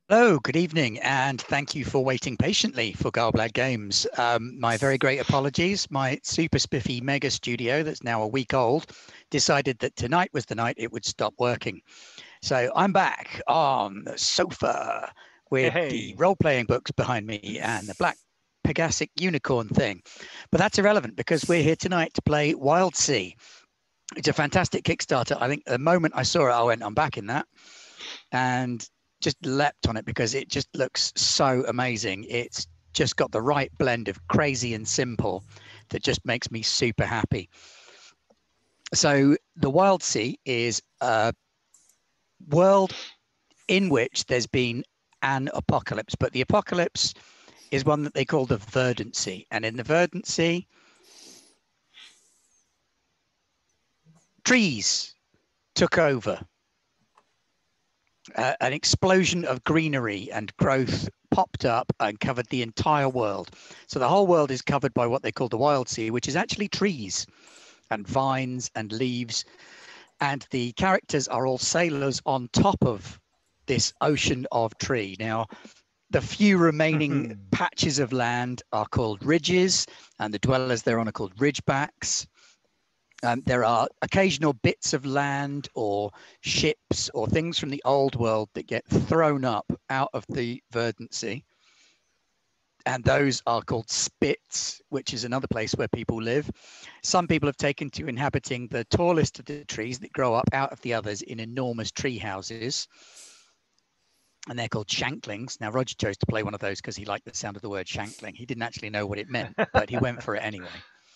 Hello, good evening, and thank you for waiting patiently for Garblag Games. My very great apologies. My super spiffy mega studio, that's now a week old, decided that tonight was the night it would stop working. So I'm back on the sofa with the Hey, role-playing books behind me and the black Pegasic unicorn thing. But that's irrelevant because we're here tonight to play Wildsea. It's a fantastic Kickstarter. I think the moment I saw it, I went, I'm back in that. And just leapt on it because it just looks so amazing. It's just got the right blend of crazy and simple that just makes me super happy. So the Wildsea is a world in which there's been an apocalypse, but the apocalypse is one that they call the Verdant Sea. And in the Verdant Sea, trees took over. An explosion of greenery and growth popped up and covered the entire world. So the whole world is covered by what they call the Wildsea, which is actually trees and vines and leaves. And the characters are all sailors on top of this ocean of tree. Now, the few remaining patches of land are called ridges, and the dwellers thereon are called ridgebacks. There are occasional bits of land or ships or things from the old world that get thrown up out of the verdant sea. And those are called spits, which is another place where people live. Some people have taken to inhabiting the tallest of the trees that grow up out of the others in enormous tree houses. And they're called Shanklings. Now, Roger chose to play one of those because he liked the sound of the word Shankling. He didn't actually know what it meant, but he went for it anyway.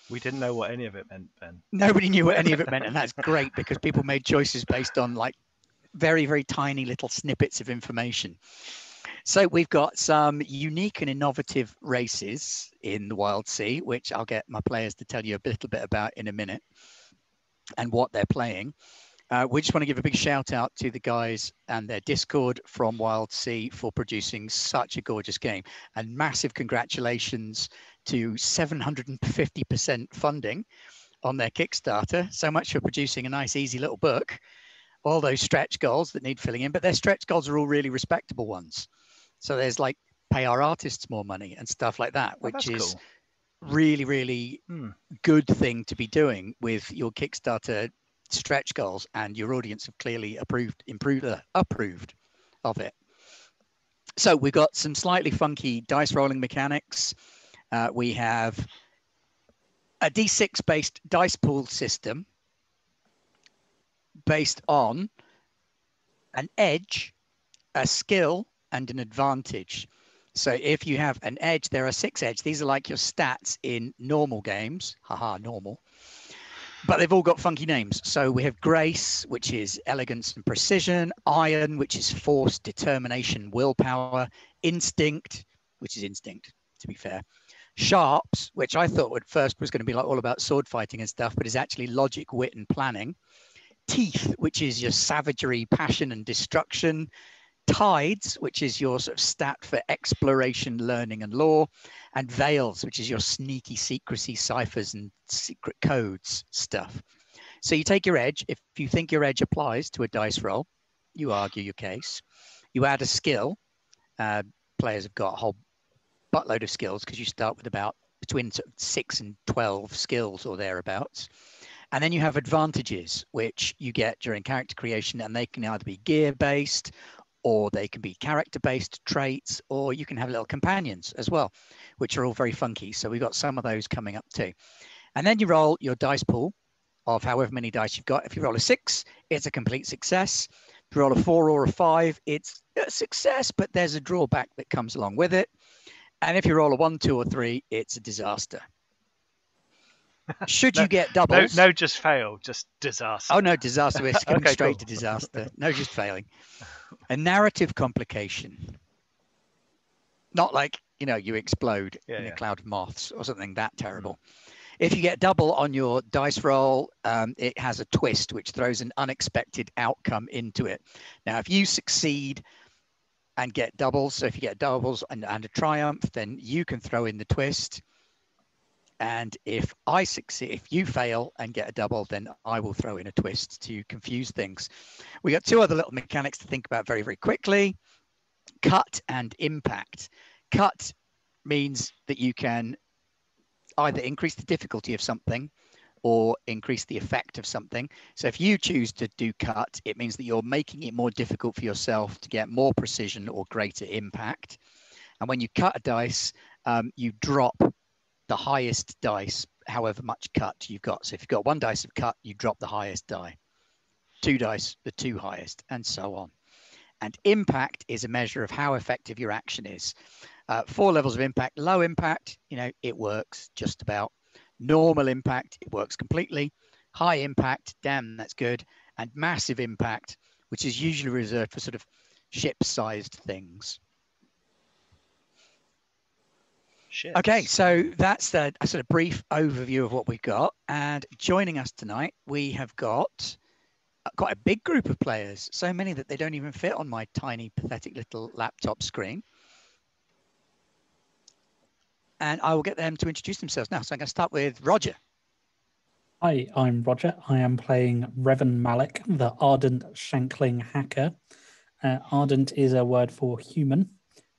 we didn't know what any of it meant, Ben. Nobody knew what any of it meant, and that's great because people made choices based on like very, very tiny little snippets of information. So we've got some unique and innovative races in the Wildsea, which I'll get my players to tell you a little bit about in a minute and what they're playing. We just want to give a big shout out to the guys and their Discord from Wildsea for producing such a gorgeous game. And massive congratulations to 750% funding on their Kickstarter. So much for producing a nice, easy little book. All those stretch goals that need filling in, but their stretch goals are all really respectable ones. So there's like pay our artists more money and stuff like that, which is Cool. really, really good thing to be doing with your Kickstarter stretch goals, and your audience have clearly approved of it. So we've got some slightly funky dice rolling mechanics. We have a D6 based dice pool system based on an edge, a skill, and an advantage. So if you have an edge, there are 6 edge. These are like your stats in normal games. Haha, normal. But they've all got funky names. So we have grace, which is elegance and precision, iron, which is force, determination, willpower, instinct, which is instinct, to be fair. Sharps, which I thought at first was going to be like all about sword fighting and stuff, but is actually logic, wit, and planning. Teeth, which is your savagery, passion, and destruction. Tides, which is your sort of stat for exploration, learning, and lore, and veils, which is your sneaky secrecy, ciphers, and secret codes stuff. So you take your edge. If you think your edge applies to a dice roll, you argue your case. You add a skill. Players have got a whole buttload of skills because you start with about between 6 and 12 skills or thereabouts. And then you have advantages, which you get during character creation, and they can either be gear-based, or they can be character-based traits, or you can have little companions as well, which are all very funky. So we've got some of those coming up too. And then you roll your dice pool of however many dice you've got. If you roll a 6, it's a complete success. If you roll a 4 or a 5, it's a success, but there's a drawback that comes along with it. And if you roll a 1, 2, or 3, it's a disaster. Should you get doubles? No, just fail, just disaster. Oh, no, disaster. We're skipping Okay, straight cool. to disaster. No, just failing. A narrative complication. Not like, you explode in a cloud of moths or something that terrible. If you get double on your dice roll, it has a twist, which throws an unexpected outcome into it. Now, if you succeed and get doubles, so if you get doubles and a triumph, then you can throw in the twist. And if I succeed, if you fail and get a double, then I will throw in a twist to confuse things. We got 2 other little mechanics to think about very, very quickly. cut and impact. Cut means that you can either increase the difficulty of something or increase the effect of something. So if you choose to do cut, it means that you're making it more difficult for yourself to get more precision or greater impact. And when you cut a dice, you drop the highest dice, however much cut you've got. So if you've got 1 dice of cut, you drop the highest die. 2 dice, the 2 highest, and so on. And impact is a measure of how effective your action is. 4 levels of impact. Low impact, it works just about. Normal impact, it works completely. High impact, damn, that's good. And massive impact, which is usually reserved for sort of ship-sized things. Ships. Okay, so that's a sort of brief overview of what we've got. And joining us tonight, we have got quite a big group of players. So many that they don't even fit on my tiny, pathetic little laptop screen. And I will get them to introduce themselves now. So I'm going to start with Roger. Hi, I'm Roger. I am playing Revan Malik, the Ardent Shankling hacker. Ardent is a word for human.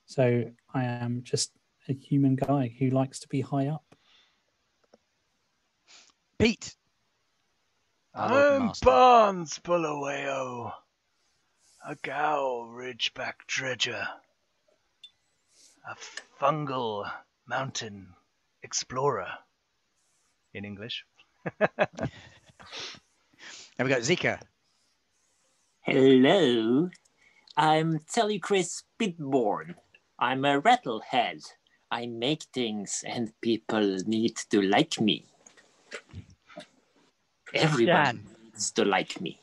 So I am just a human guy who likes to be high up. Pete. I'm Barnes Bulawayo, a Gao Ridgeback Dredger, a fungal mountain explorer in English. And we got Zika. Hello, I'm Tellychris Bitborn. I'm a rattlehead. I make things and people need to like me. Everyone needs to like me.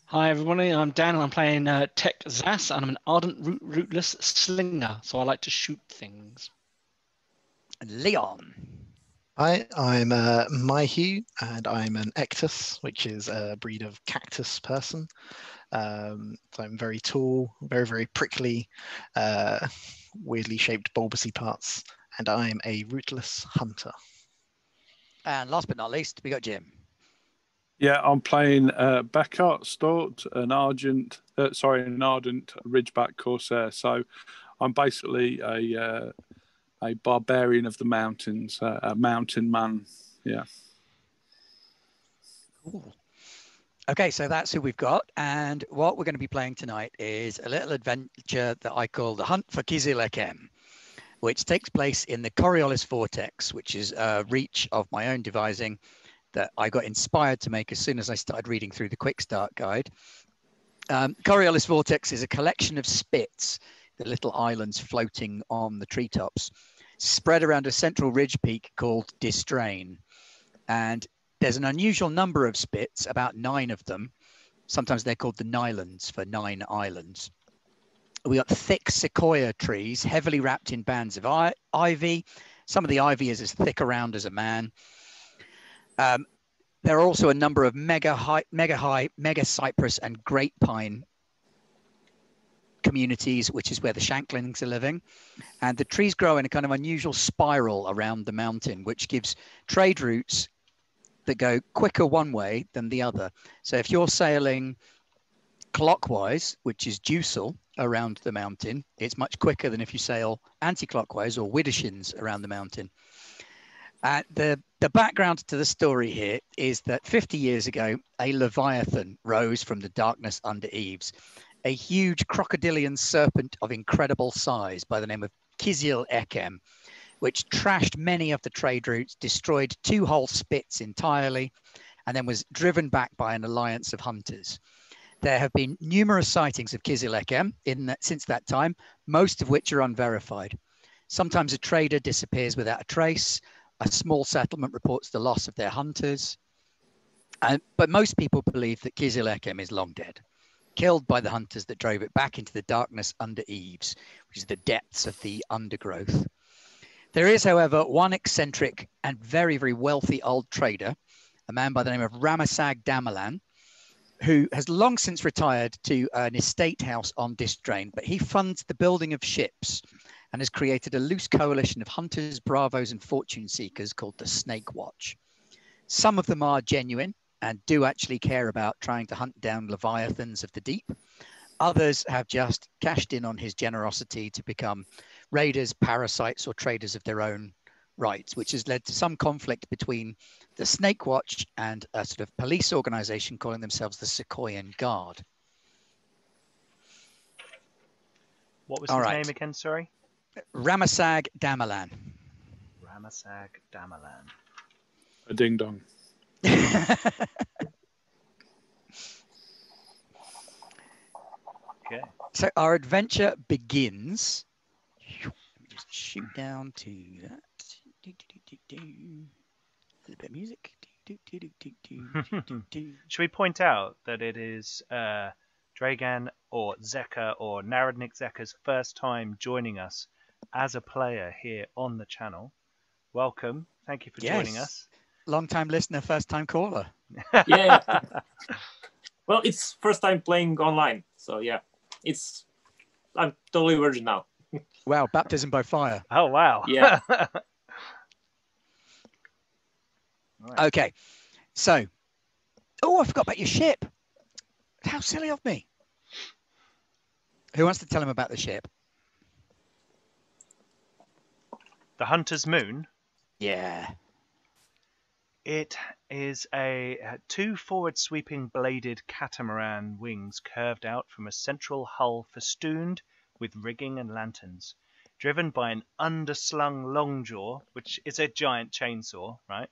Hi everybody, I'm Dan and I'm playing Tech Zas and I'm an ardent rootless slinger, so I like to shoot things. And Leon. Hi, I'm Maihu and I'm an Ectus, which is a breed of cactus person. So I'm very tall, very, very prickly, weirdly shaped bulbousy parts, and I'm a rootless hunter. And last but not least, we got Jim. Yeah, I'm playing Beckart Stort, an ardent Ridgeback Corsair. So I'm basically a barbarian of the mountains, a mountain man. Yeah. Cool. Okay, so that's who we've got. And what we're going to be playing tonight is a little adventure that I call The Hunt for Kizil-Ekem, which takes place in the Coriolis Vortex, which is a reach of my own devising that I got inspired to make as soon as I started reading through the Quickstart guide. Coriolis Vortex is a collection of spits, the little islands floating on the treetops, spread around a central ridge peak called Distrain. And there's an unusual number of spits, about 9 of them. Sometimes they're called the Nylands for 9 islands. We got thick sequoia trees, heavily wrapped in bands of ivy. Some of the ivy is as thick around as a man. There are also a number of mega cypress and great pine communities, which is where the Shanklings are living. And the trees grow in a kind of unusual spiral around the mountain, which gives trade routes that go quicker one way than the other. So if you're sailing clockwise, which is Dusel around the mountain, it's much quicker than if you sail anti-clockwise or Widdershins around the mountain. The background to the story here is that 50 years ago, a Leviathan rose from the darkness under eaves, a huge crocodilian serpent of incredible size by the name of Kizil-Ekem, which trashed many of the trade routes, destroyed 2 whole spits entirely, and then was driven back by an alliance of hunters. There have been numerous sightings of Kizil-Ekem since that time, most of which are unverified. Sometimes a trader disappears without a trace. A small settlement reports the loss of their hunters. But most people believe that Kizil-Ekem is long dead, killed by the hunters that drove it back into the darkness under eaves, which is the depths of the undergrowth. There is, however, one eccentric and very, very wealthy old trader, a man by the name of Ramasag Damalan, who has long since retired to an estate house on Distrain, but he funds the building of ships and has created a loose coalition of hunters, bravos, and fortune seekers called the Snake Watch. Some of them are genuine and do actually care about trying to hunt down leviathans of the deep. Others have just cashed in on his generosity to become raiders, parasites, or traders of their own rights, which has led to some conflict between the Snake Watch and a sort of police organization calling themselves the Sequoian Guard. What was his name again, sorry? Ramasag Damalan. Ramasag Damalan. A ding dong. Okay. So our adventure begins. Let me just shoot down to that. A little bit of music. Should we point out that it is Dragan or Zeka or Narodnik Zeka's first time joining us as a player here on the channel? Welcome. Thank you for joining us. Long-time listener, first-time caller. Yeah. Well, it's first time playing online, so yeah, I'm totally virgin now. Wow, baptism by fire. Oh wow. Yeah. Right. Okay, so, I forgot about your ship. How silly of me. Who wants to tell him about the ship? The Hunter's Moon. Yeah. It is a two forward-sweeping bladed catamaran wings curved out from a central hull festooned with rigging and lanterns, driven by an underslung longjaw, which is a giant chainsaw, right?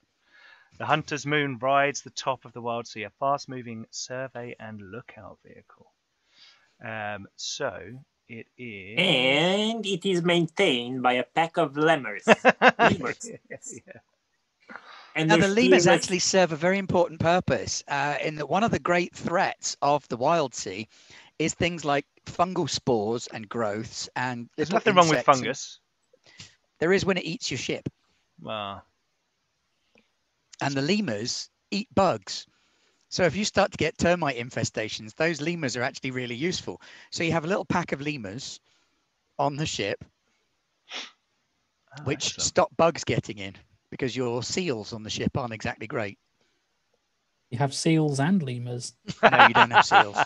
The Hunter's Moon rides the top of the Wildsea, a fast-moving survey and lookout vehicle. So it is... And it is maintained by a pack of lemurs. Lemurs. Yeah. And Now, the there's lemurs two actually serve a very important purpose in that one of the great threats of the Wildsea is things like fungal spores and growths and There's little nothing wrong with insects. fungus. There is when it eats your ship. Well, And the lemurs eat bugs. So if you start to get termite infestations, those lemurs are actually really useful. So you have a little pack of lemurs on the ship, which excellent. stop bugs getting in, because your seals on the ship aren't exactly great. You have seals and lemurs. No, you don't have seals.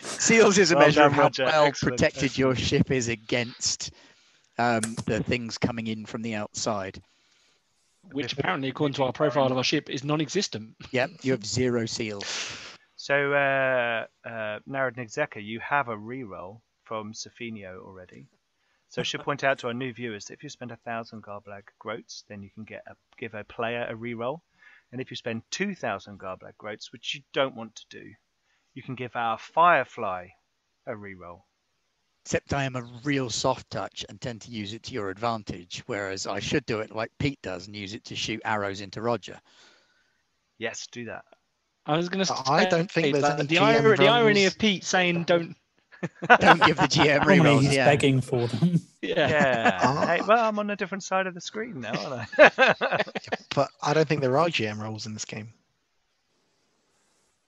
Seals is a Well measure done, of how Roger. well Excellent, protected your excellent. ship is against the things coming in from the outside. Which apparently, according to our profile of our ship, is non-existent. Yep, you have 0 seals. So, Narodnik Zeka, you have a reroll from Sofinio already. So I should point out to our new viewers that if you spend 1,000 Garblag Groats, then you can give a player a reroll. And if you spend 2,000 Garblag Groats, which you don't want to do, you can give our Firefly a reroll. Except I am a real soft touch and tend to use it to your advantage, whereas I should do it like Pete does and use it to shoot arrows into Roger. Yes, do that. I was going to say, I don't think there's any the GM irony roles. of Pete saying don't. Don't give the GM Normally rerolls. he's Yeah. begging for them. Yeah. Yeah. Hey, well, I'm on a different side of the screen now, aren't I? But I don't think there are GM roles in this game.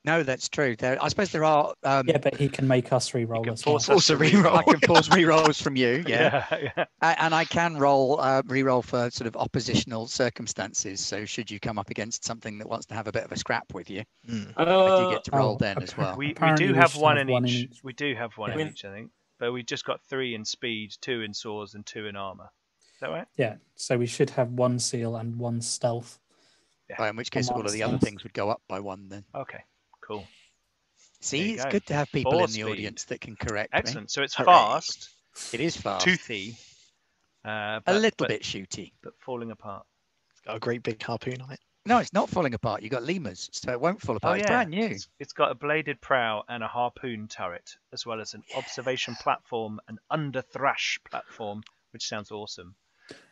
No, that's true. I suppose there are. Yeah, but he can make us re-roll can as well. force us Force a to reroll. I can force rerolls from you. Yeah. Yeah. And I can roll reroll for sort of oppositional circumstances. So should you come up against something that wants to have a bit of a scrap with you, I do get to roll then as well. We Apparently do we have should one have in one in each. each. We do have one in Yeah. each, I think. But we just got 3 in speed, 2 in swords, and 2 in armor. Is that right? Yeah, so we should have 1 seal and 1 stealth. In which case, all of the other things would go up by 1 then. Okay, cool. See, you it's go. good to have people 4 in the speed. audience that can correct me. Excellent. So it's Hooray. fast, It is fast. toothy, A but, little but, bit shooty. but falling apart. It's got a great big harpoon on it. No, it's not falling apart. You've got lemurs, so it won't fall apart. It's brand new. It's got a bladed prow and a harpoon turret, as well as an observation platform, an under thrash platform, which sounds awesome.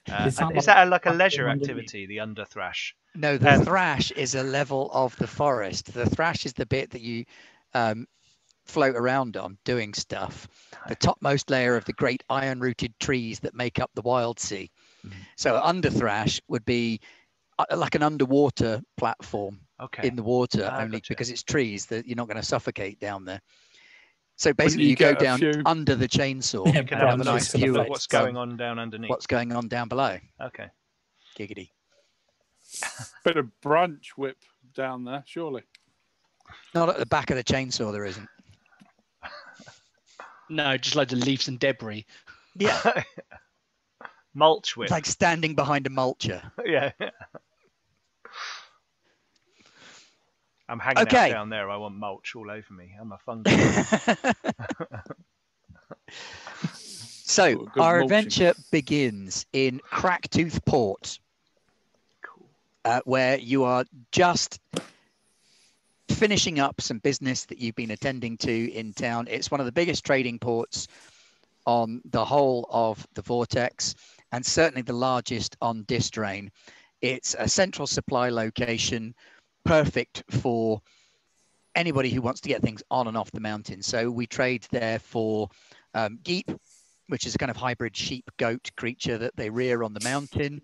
Is that Is that like a platform leisure underneath? activity, the under thrash? No, the thrash is a level of the forest. The thrash is the bit that you float around on doing stuff. The topmost layer of the great iron-rooted trees that make up the Wildsea. So under thrash would be like an underwater platform in the water, only gotcha. because it's trees that you're not going to suffocate down there. So basically, you you go get a down few- under the chainsaw Yeah, and can have a have a nice nice view look of what's going on down underneath. what's going on down below. Okay. Giggity. Bit of branch whip down there, surely. Not at the back of the chainsaw, there isn't. No, just loads of leaves and debris. Yeah, Mulch whip. it's like standing behind a mulcher. Yeah. I'm hanging out Okay. down there. I want mulch all over me. I'm a fungus. So Good our mulching. adventure begins in Cracktooth Port, Cool. where you are just finishing up some business that you've been attending to in town. It's one of the biggest trading ports on the whole of the Vortex, and certainly the largest on Distrain. It's a central supply location, perfect for anybody who wants to get things on and off the mountain. So we trade there for geep, which is a kind of hybrid sheep-goat creature that they rear on the mountain,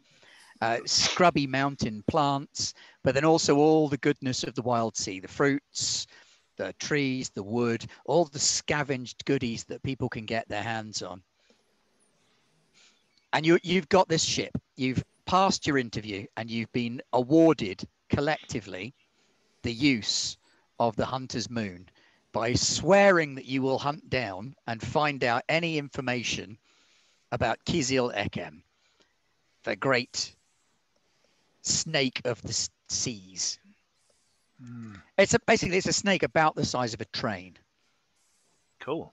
scrubby mountain plants, but then also all the goodness of the Wildsea, the fruits, the trees, the wood, all the scavenged goodies that people can get their hands on. And you've got this ship. You've passed your interview and you've been awarded collectively the use of the Hunter's Moon by swearing that you will hunt down and find out any information about Kizil Ekem, the great snake of the seas. Basically it's a snake about the size of a train. Cool.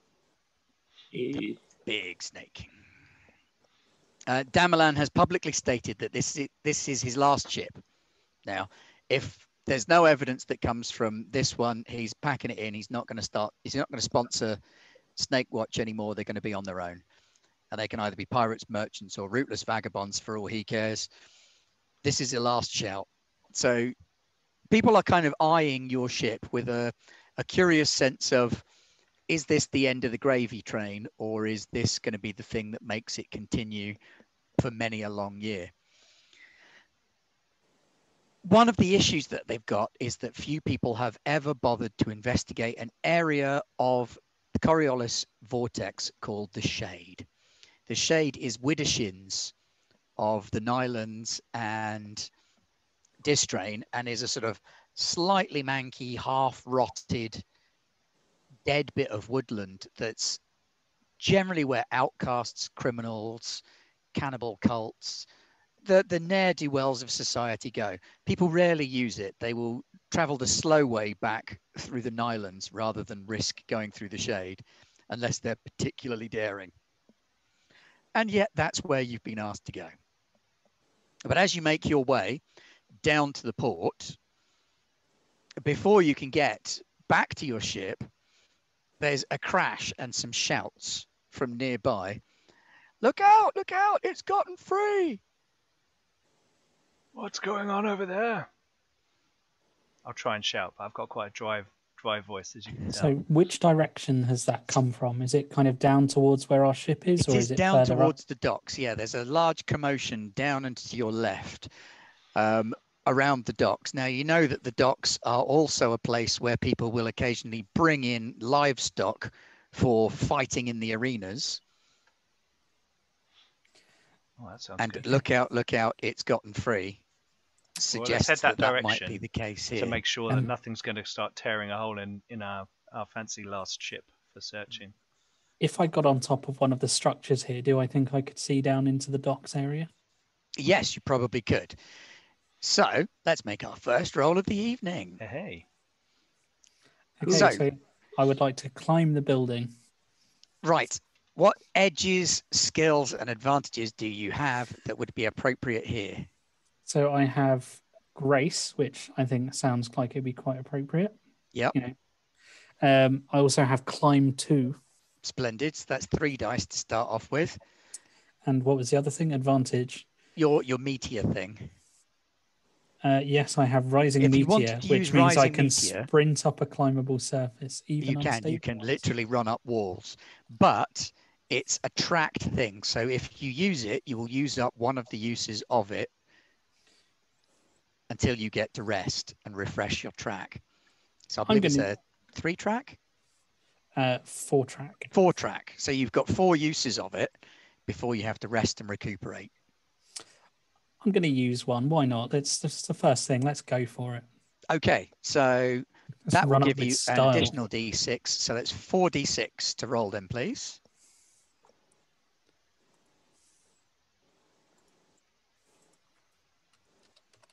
Big snake. Damelan has publicly stated that this is his last ship. Now, if there's no evidence that comes from this one, he's packing it in. He's not going to sponsor Snake Watch anymore. They're going to be on their own. And they can either be pirates, merchants, or rootless vagabonds for all he cares. This is your last shout. So people are kind of eyeing your ship with a curious sense of, is this the end of the gravy train, or is this going to be the thing that makes it continue for many a long year? One of the issues that they've got is that few people have ever bothered to investigate an area of the Coriolis vortex called the Shade. The Shade is Widdershins of the Nylands and Distrain, and is a sort of slightly manky, half-rotted, dead bit of woodland that's generally where outcasts, criminals, cannibal cults, the ne'er-do-wells of society go. People rarely use it. They will travel the slow way back through the Nylands rather than risk going through the Shade unless they're particularly daring. And yet that's where you've been asked to go. But as you make your way down to the port, before you can get back to your ship, there's a crash and some shouts from nearby. Look out, it's gotten free. What's going on over there? I'll try and shout, but I've got quite a dry voice, as you can tell. So which direction has that come from? Is it kind of down towards where our ship is, or is it down further towards up? the docks? Yeah, there's a large commotion down and to your left around the docks. Now, you know that the docks are also a place where people will occasionally bring in livestock for fighting in the arenas. Oh, that sounds And good. look out, it's gotten free. Well, let's head Suggests that that might direction be the case here. to make sure that nothing's going to start tearing a hole in our fancy last ship for searching. If I got on top of one of the structures here, do I think I could see down into the docks area? Yes, you probably could. So let's make our first roll of the evening. Hey. Okay, so I would like to climb the building. Right. What edges, skills, and advantages do you have that would be appropriate here? So I have Grace, which I think sounds like it'd be quite appropriate. Yep. You know. I also have Climb 2. Splendid. So that's 3 dice to start off with. And what was the other thing? Advantage. Your meteor thing. Yes, I have Rising If you Meteor, wanted to which use means I Rising can Meteor, sprint up a climbable surface. Even you can literally run up walls. But it's a tracked thing. So if you use it, you will use up one of the uses of it until you get to rest and refresh your track. So I believe it's a 3-track? 4-track. 4-track. So you've got 4 uses of it before you have to rest and recuperate. I'm going to use one. Why not? That's the first thing. Let's go for it. Okay. So That will run up give you its an style. additional d6. So that's 4d6 to roll then, please.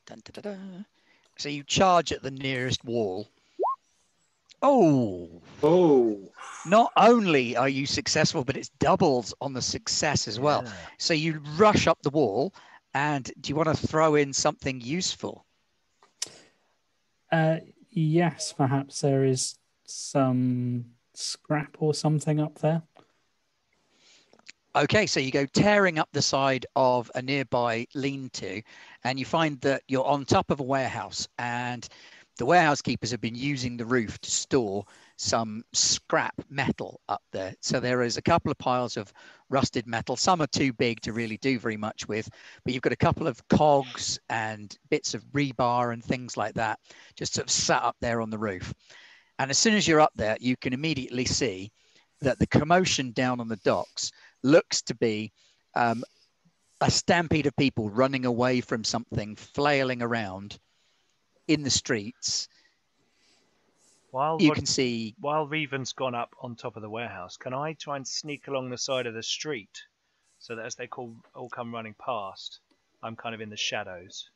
Dun, dun, dun, dun. So you charge at the nearest wall. Oh, Oh, not only are you successful, but it's doubles on the success as well. Yeah. So you rush up the wall, and do you want to throw in something useful? Yes, perhaps there is some scrap or something up there. Okay, so you go tearing up the side of a nearby lean-to, and you find that you're on top of a warehouse, and the warehouse keepers have been using the roof to store some scrap metal up there. So there is a couple of piles of rusted metal. Some are too big to really do very much with, but you've got a couple of cogs and bits of rebar and things like that just sort of sat up there on the roof. And as soon as you're up there, you can immediately see that the commotion down on the docks looks to be a stampede of people running away from something, flailing around in the streets. While You can see, while Reven's gone up on top of the warehouse, can I try and sneak along the side of the street so that as they all come running past, I'm kind of in the shadows?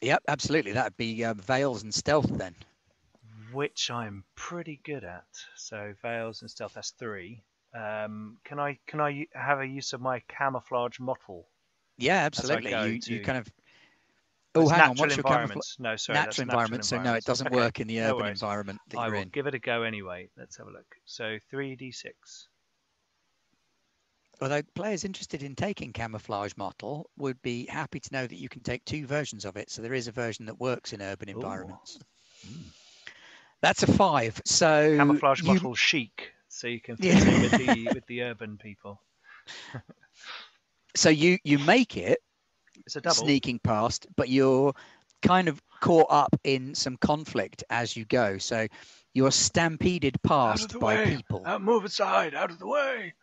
yep, absolutely. That'd be veils and stealth then. Which I'm pretty good at. So veils and stealth, that's 3. Can I have a use of my camouflage model? Yeah, I absolutely. go You to- kind of. Oh, Oh, it's hang on. natural What's your camouflage? environments. No, sorry, that's Natural environment. So no, it doesn't Okay, work in the no urban worries. environment that I you're will in. give it a go anyway. Let's have a look. So 3d6. Although players interested in taking camouflage model would be happy to know that you can take 2 versions of it. So there is a version that works in urban environments. That's a 5. So Camouflage you, model chic, so you can fit in with the urban people. so you make it It's a double. sneaking past, but you're kind of caught up in some conflict as you go. So you're stampeded past by people. Move aside, out of the way.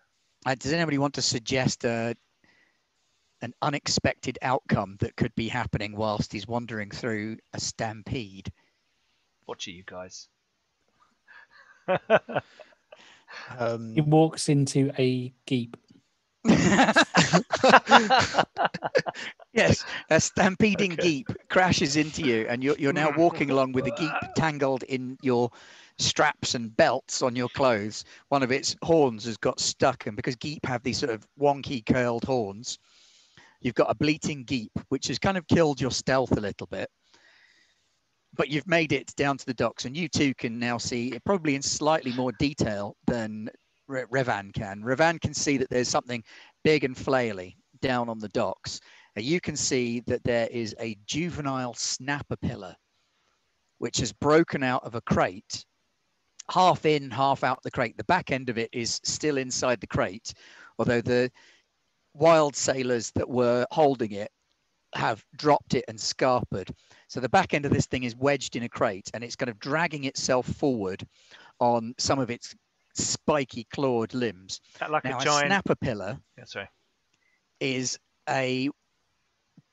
Does anybody want to suggest an unexpected outcome that could be happening whilst he's wandering through a stampede? Watch it, you guys. He walks into a geep. Yes, a stampeding geep crashes into you, and you're now walking along with a geep tangled in your straps and belts on your clothes. One of its horns has got stuck, and because geep have these sort of wonky curled horns, you've got a bleating geep, which has kind of killed your stealth a little bit. But you've made it down to the docks, and you two can now see, probably in slightly more detail than Revan can. Revan can see that there's something big and flaily down on the docks. And you can see that there is a juvenile snapper pillar, which has broken out of a crate, half in, half out the crate. The back end of it is still inside the crate, although the wild sailors that were holding it have dropped it and scarpered. So the back end of this thing is wedged in a crate, and it's kind of dragging itself forward on some of its spiky clawed limbs. Like now, a giant snapper pillar sorry. is a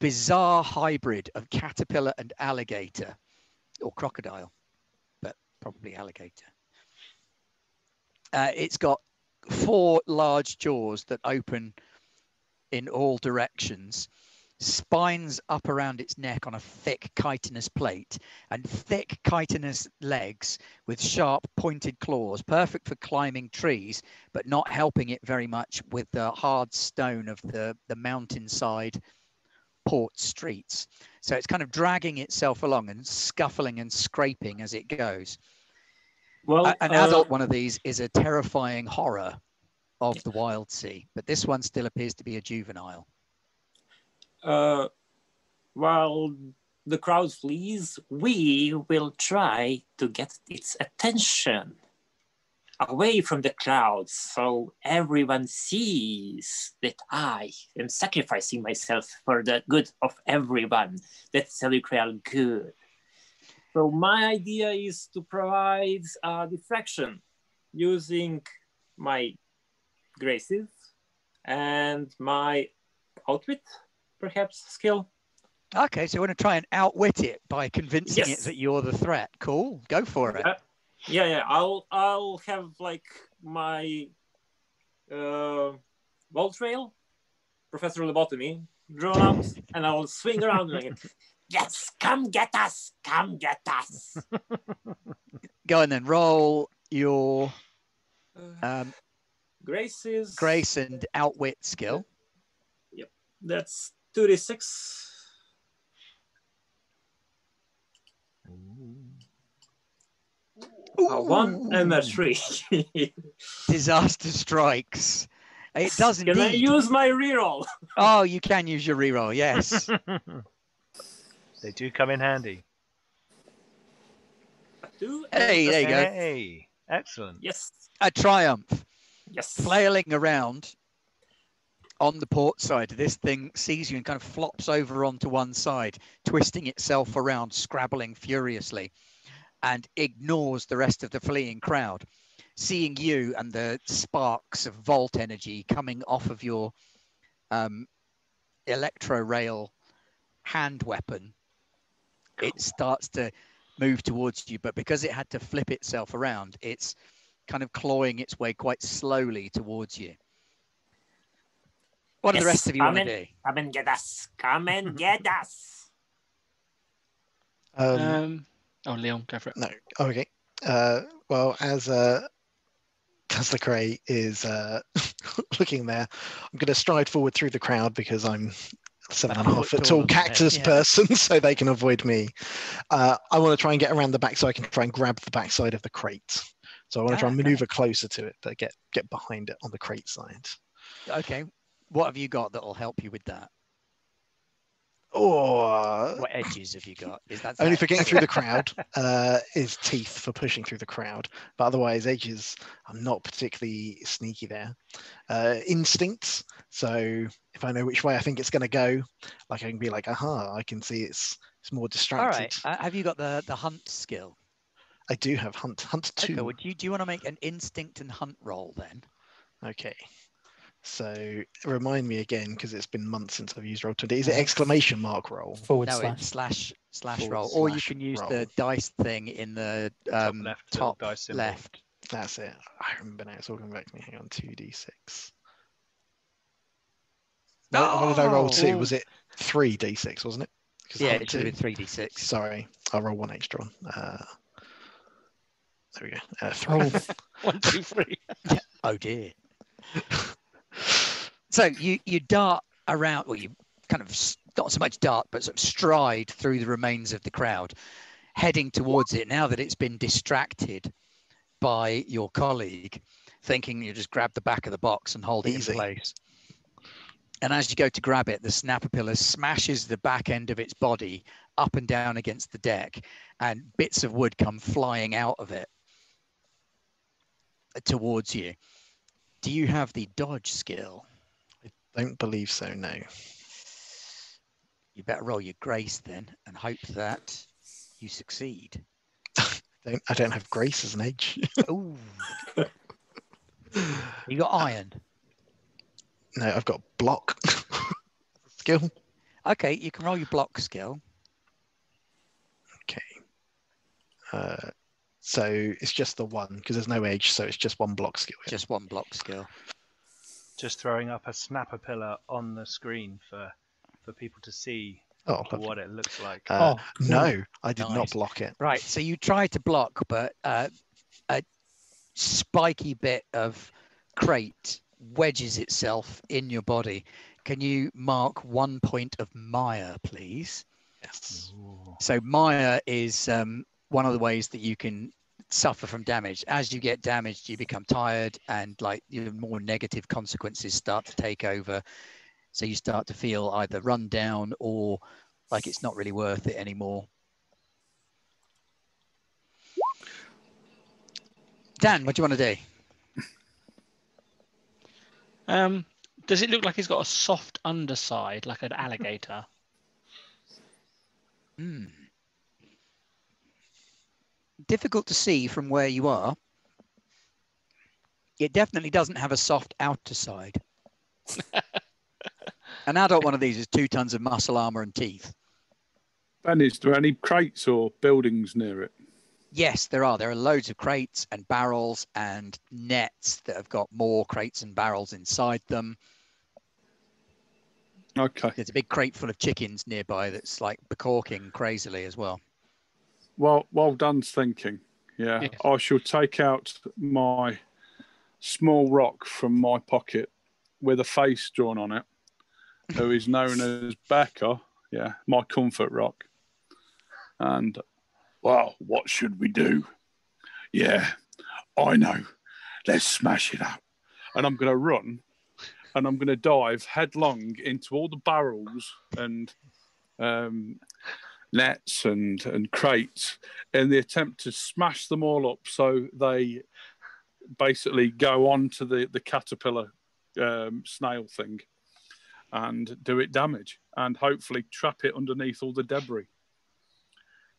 bizarre hybrid of caterpillar and alligator, or crocodile, but probably alligator. It's got 4 large jaws that open in all directions, spines up around its neck on a thick chitinous plate, and thick chitinous legs with sharp pointed claws, perfect for climbing trees, but not helping it very much with the hard stone of the mountainside port streets. So it's kind of dragging itself along and scuffling and scraping as it goes. well, An adult one of these is a terrifying horror of the Wildsea, but this one still appears to be a juvenile. While the crowd flees, we will try to get its attention away from the crowds so everyone sees that I am sacrificing myself for the good of everyone. That's real good. So my idea is to provide a distraction using my graces and my outwit, perhaps, skill. Okay, so you want to try and outwit it by convincing Yes. it that you're the threat. Cool, go for it. Yeah. I'll have like my ball trail, Professor Lobotomy, drawn out, and I'll swing around like, yes, come get us, come get us. Go on then. Roll your Grace is grace and outwit skill. Yep, that's 2d6. A 1 and a 3. Disaster strikes. It does Can I indeed. use my reroll? Oh, you can use your reroll. Yes. They do come in handy. Hey, there you go. Hey, excellent. Yes. A triumph. Yes. Flailing around on the port side, this thing sees you and kind of flops over onto one side, twisting itself around, scrabbling furiously, and ignores the rest of the fleeing crowd. Seeing you and the sparks of Volt energy coming off of your electro rail hand weapon, it starts to move towards you, but because it had to flip itself around, it's kind of clawing its way quite slowly towards you. What do the rest of you want to do? Come and get us. Come and get us. Oh, Leon, go for it. No. Okay. Well, as the Cray is looking there, I'm going to stride forward through the crowd because I'm 7.5 foot tall cactus person, so they can avoid me. I want to try and get around the back so I can try and grab the backside of the crate. So I want to try and maneuver closer to it, but get behind it on the crate side. Okay. What have you got that will help you with that? Or what edges have you got? Is that only for getting through the crowd? Is teeth for pushing through the crowd, but otherwise edges. I'm not particularly sneaky there. Instincts. So if I know which way I think it's going to go, like I can be like, aha! I can see it's more distracted. All right. Have you got the hunt skill? I do have hunt 2. Okay, do you want to make an instinct and hunt roll then? Okay. So remind me again, because it's been months since I've used Roll20. Is it exclamation mark roll? Forward no, slash. it's slash roll. Or you can use the dice thing in the top dice symbol. left. That's it. I remember now. It's all coming back to me. Hang on, 2d6. What did I roll 2? Was it 3d6, wasn't it? Yeah, it should have been 3d6. Sorry, I'll roll 1 extra on. There we go. 3. 1, 2, 3. Oh dear. So you dart around, well, you kind of not so much dart, but sort of stride through the remains of the crowd, heading towards it now that it's been distracted by your colleague, thinking you just grab the back of the box and hold it in place. And as you go to grab it, the snapper pillar smashes the back end of its body up and down against the deck, and bits of wood come flying out of it towards you. Do you have the dodge skill? I don't believe so, no. You better roll your grace then and hope that you succeed. I don't have grace as an edge. Ooh. You got iron? No, I've got block skill. Okay, you can roll your block skill. Okay. So it's just the one, because there's no edge, so it's just one block skill. Yeah. Just one block skill. Just throwing up a snapper pillar on the screen for people to see what it looks like. No, I did not block it. Right, so you try to block, but a spiky bit of crate wedges itself in your body. Can you mark 1 point of mire, please? Yes. Ooh. So mire is one of the ways that you can suffer from damage. As you get damaged, you become tired, and like your more negative consequences start to take over. So you start to feel either run down or like it's not really worth it anymore. Dan, what do you want to do? Does it look like it's got a soft underside, like an alligator? Difficult to see from where you are. It definitely doesn't have a soft outer side. An adult one of these is 2 tons of muscle armor and teeth. Ben, is there any crates or buildings near it? Yes, there are. There are loads of crates and barrels and nets that have got more crates and barrels inside them. Okay. There's a big crate full of chickens nearby that's like becorking crazily as well. Well, while Dan's thinking, yeah, Yes. I shall take out my small rock from my pocket with a face drawn on it, who is known as Becca, yeah, my comfort rock. And, well, what should we do? Yeah, I know. Let's smash it up. And I'm going to run and I'm going to dive headlong into all the barrels and nets and crates in the attempt to smash them all up so they basically go on to the caterpillar snail thing and do it damage and hopefully trap it underneath all the debris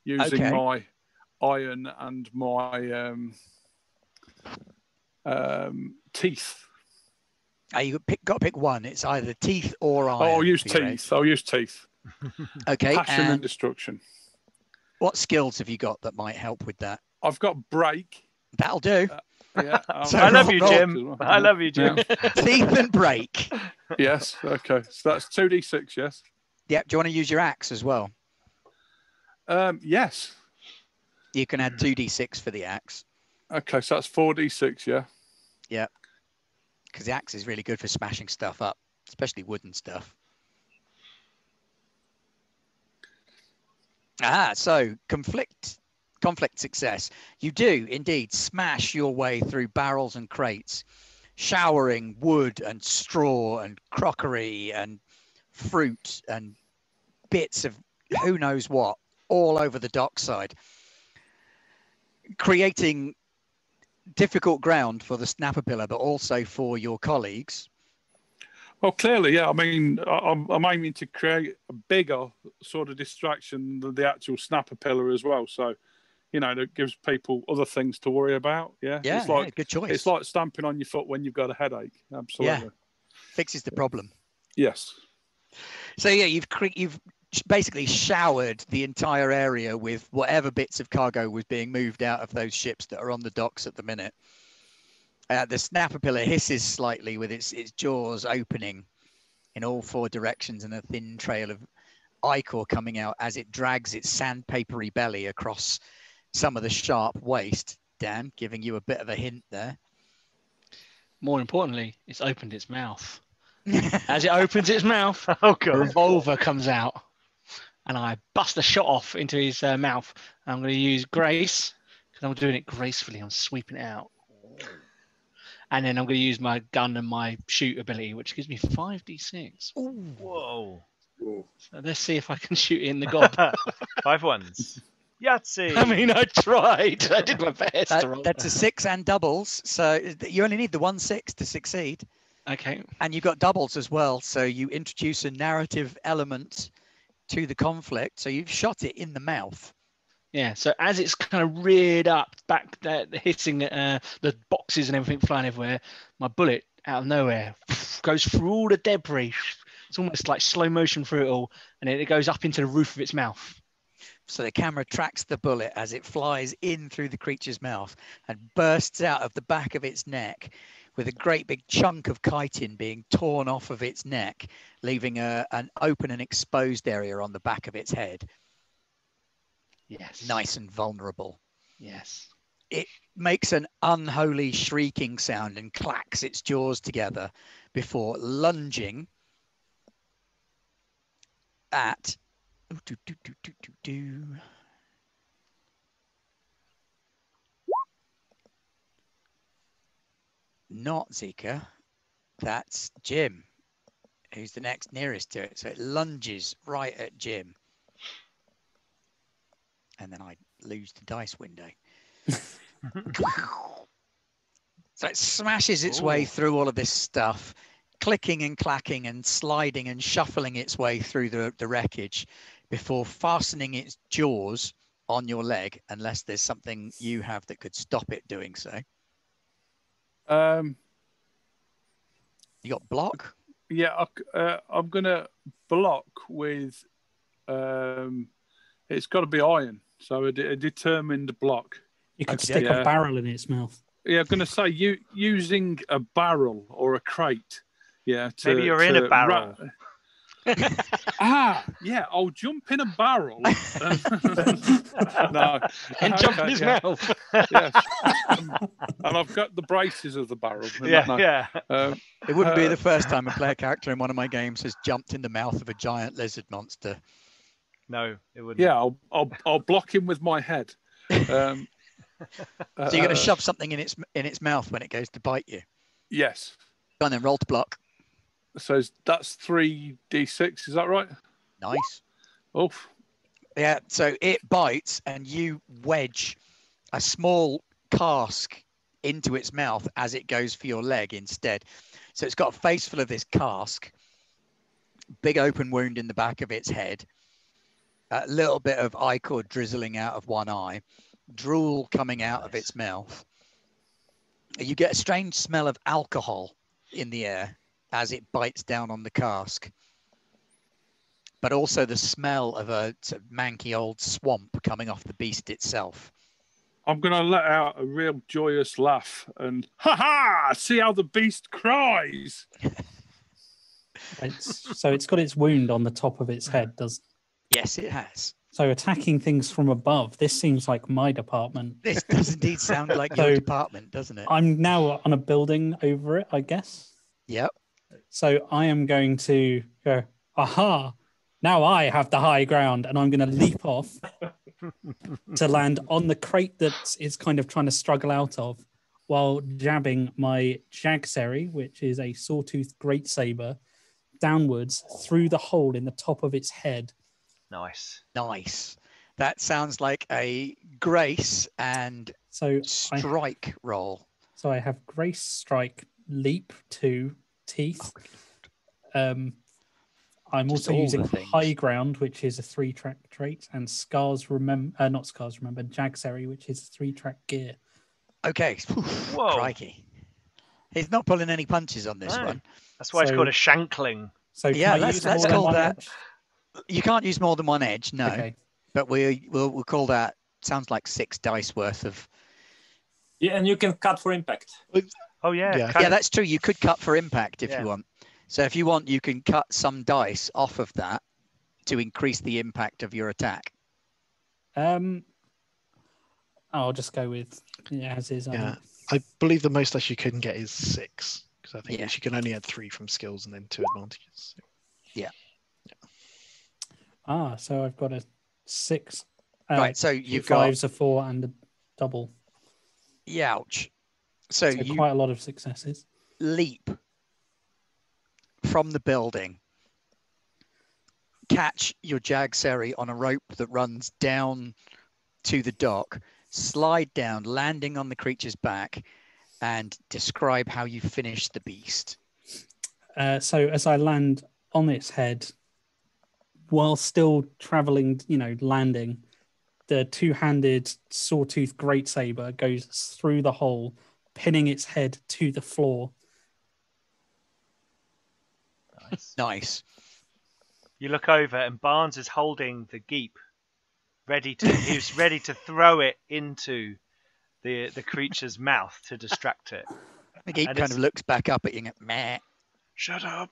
using Okay. my iron and my teeth. You got to pick one. It's either teeth or iron. I'll use for your teeth. I'll use teeth. Okay. Passion and And destruction. what skills have you got that might help with that? I've got break. That'll do. Yeah, So I love you, roll- Jim. I love you, Jim. Teeth and break. Yes. Okay. So that's 2d6. Yes. Yep. Do you want to use your axe as well? Yes. You can add 2d6 for the axe. Okay. So that's 4d6. Yeah. Yep. Because the axe is really good for smashing stuff up, especially wooden stuff. So conflict success. You do indeed smash your way through barrels and crates, showering wood and straw and crockery and fruit and bits of who knows what all over the dockside, creating difficult ground for the snapper pillar, but also for your colleagues. Well, clearly, yeah. I mean, I'm aiming to create a bigger sort of distraction than the actual snapper pillar as well. So, you know, that gives people other things to worry about. Yeah. Yeah, It's like, good choice. It's like stamping on your foot when you've got a headache. Absolutely. Yeah. Fixes the problem. Yes. So yeah, you've basically showered the entire area with whatever bits of cargo was being moved out of those ships that are on the docks at the minute. The snapper pillar hisses slightly with its jaws opening in all four directions and a thin trail of ichor coming out as it drags its sandpapery belly across some of the sharp waste. Dan, giving you a bit of a hint there. More importantly, it's opened its mouth. As it opens its mouth, Oh, a God. revolver comes out, and I bust a shot off into his mouth. And I'm going to use grace because I'm doing it gracefully. I'm sweeping it out, and then I'm going to use my gun and my shoot ability, which gives me 5d6. Whoa. So let's see if I can shoot it in the gob. 5 ones. Yahtzee. I mean, I tried. I did my best. to roll. That's a 6 and doubles, so you only need the 1 6 to succeed. Okay. And you've got doubles as well, so you introduce a narrative element to the conflict. So you've shot it in the mouth. Yeah, so as it's kind of reared up, back there, hitting the boxes and everything flying everywhere, my bullet out of nowhere goes through all the debris. It's almost like slow motion through it all, and it goes up into the roof of its mouth. So the camera tracks the bullet as it flies in through the creature's mouth and bursts out of the back of its neck, with a great big chunk of chitin being torn off of its neck, leaving an open and exposed area on the back of its head. Yes. Nice and vulnerable. Yes. It makes an unholy shrieking sound and clacks its jaws together before lunging at not Zika. That's Jim, who's the next nearest to it. So it lunges right at Jim. And then I lose the dice window. So it smashes its way through all of this stuff, clicking and clacking and sliding and shuffling its way through the wreckage before fastening its jaws on your leg, unless there's something you have that could stop it doing so. You got block? Yeah, I'm going to block with... it's got to be iron, so a determined block. You could Okay. stick Yeah. a barrel in its mouth. Yeah, I'm going to say using a barrel or a crate. Yeah, Maybe you're in a barrel. Yeah, I'll jump in a barrel. No, And jump in okay, his yeah, mouth. yes. And I've got the braces of the barrel. Yeah. It wouldn't be the first time a player character in one of my games has jumped in the mouth of a giant lizard monster. No, it wouldn't. Yeah, I'll block him with my head. So you're going to shove something in its mouth when it goes to bite you. Yes. Go on then, roll to block. So that's 3d6. Is that right? Nice. Oof. Yeah, so it bites and you wedge a small cask into its mouth as it goes for your leg instead. So it's got a face full of this cask, big open wound in the back of its head, a little bit of ichor drizzling out of one eye, drool coming out of its mouth. You get a strange smell of alcohol in the air as it bites down on the cask, but also the smell of a sort of manky old swamp coming off the beast itself. I'm going to let out a real joyous laugh and, ha! See how the beast cries. So it's got its wound on the top of its head, does? Yes, it has. So attacking things from above, this seems like my department. This does indeed sound like your department, doesn't it? I'm now on a building over it, I guess. Yep. So I am going to go, aha, now I have the high ground, and I'm going to leap off to land on the crate that is kind of trying to struggle out of, while jabbing my Jagseri, which is a sawtooth great saber, downwards through the hole in the top of its head. Nice. That sounds like a grace and strike roll. So I have grace, strike, leap, 2 teeth. I'm Just also all using the things. high ground, which is a 3-track trait, and not scars remember, Jagseri, which is 3-track gear. Okay. Whoa. Crikey. He's not pulling any punches on this one. That's why it's called a Shankling. So Yeah, let's call that. Edge? You can't use more than one edge, no. Okay. But we'll call that. Sounds like 6 dice worth of. Yeah, and you can cut for impact. Oh yeah. Yeah, that's true. You could cut for impact if you want. So if you want, you can cut some dice off of that to increase the impact of your attack. I'll just go with as is. Yeah, I believe the most dice you can get is 6, because I think you can only add 3 from skills and then 2 advantages. Yeah. So I've got a 6. Right, so you've 5s, a 4, and a double. Ouch. So you quite a lot of successes. Leap from the building, catch your Jagseri on a rope that runs down to the dock, slide down, landing on the creature's back, and describe how you finish the beast. So as I land on its head, while still traveling, landing, the 2-handed sawtooth great saber goes through the hole, pinning its head to the floor. Nice. You look over and Barnes is holding the geep, he's ready to throw it into the creature's mouth to distract it. The geep kind of looks back up at you and goes, meh. Shut up.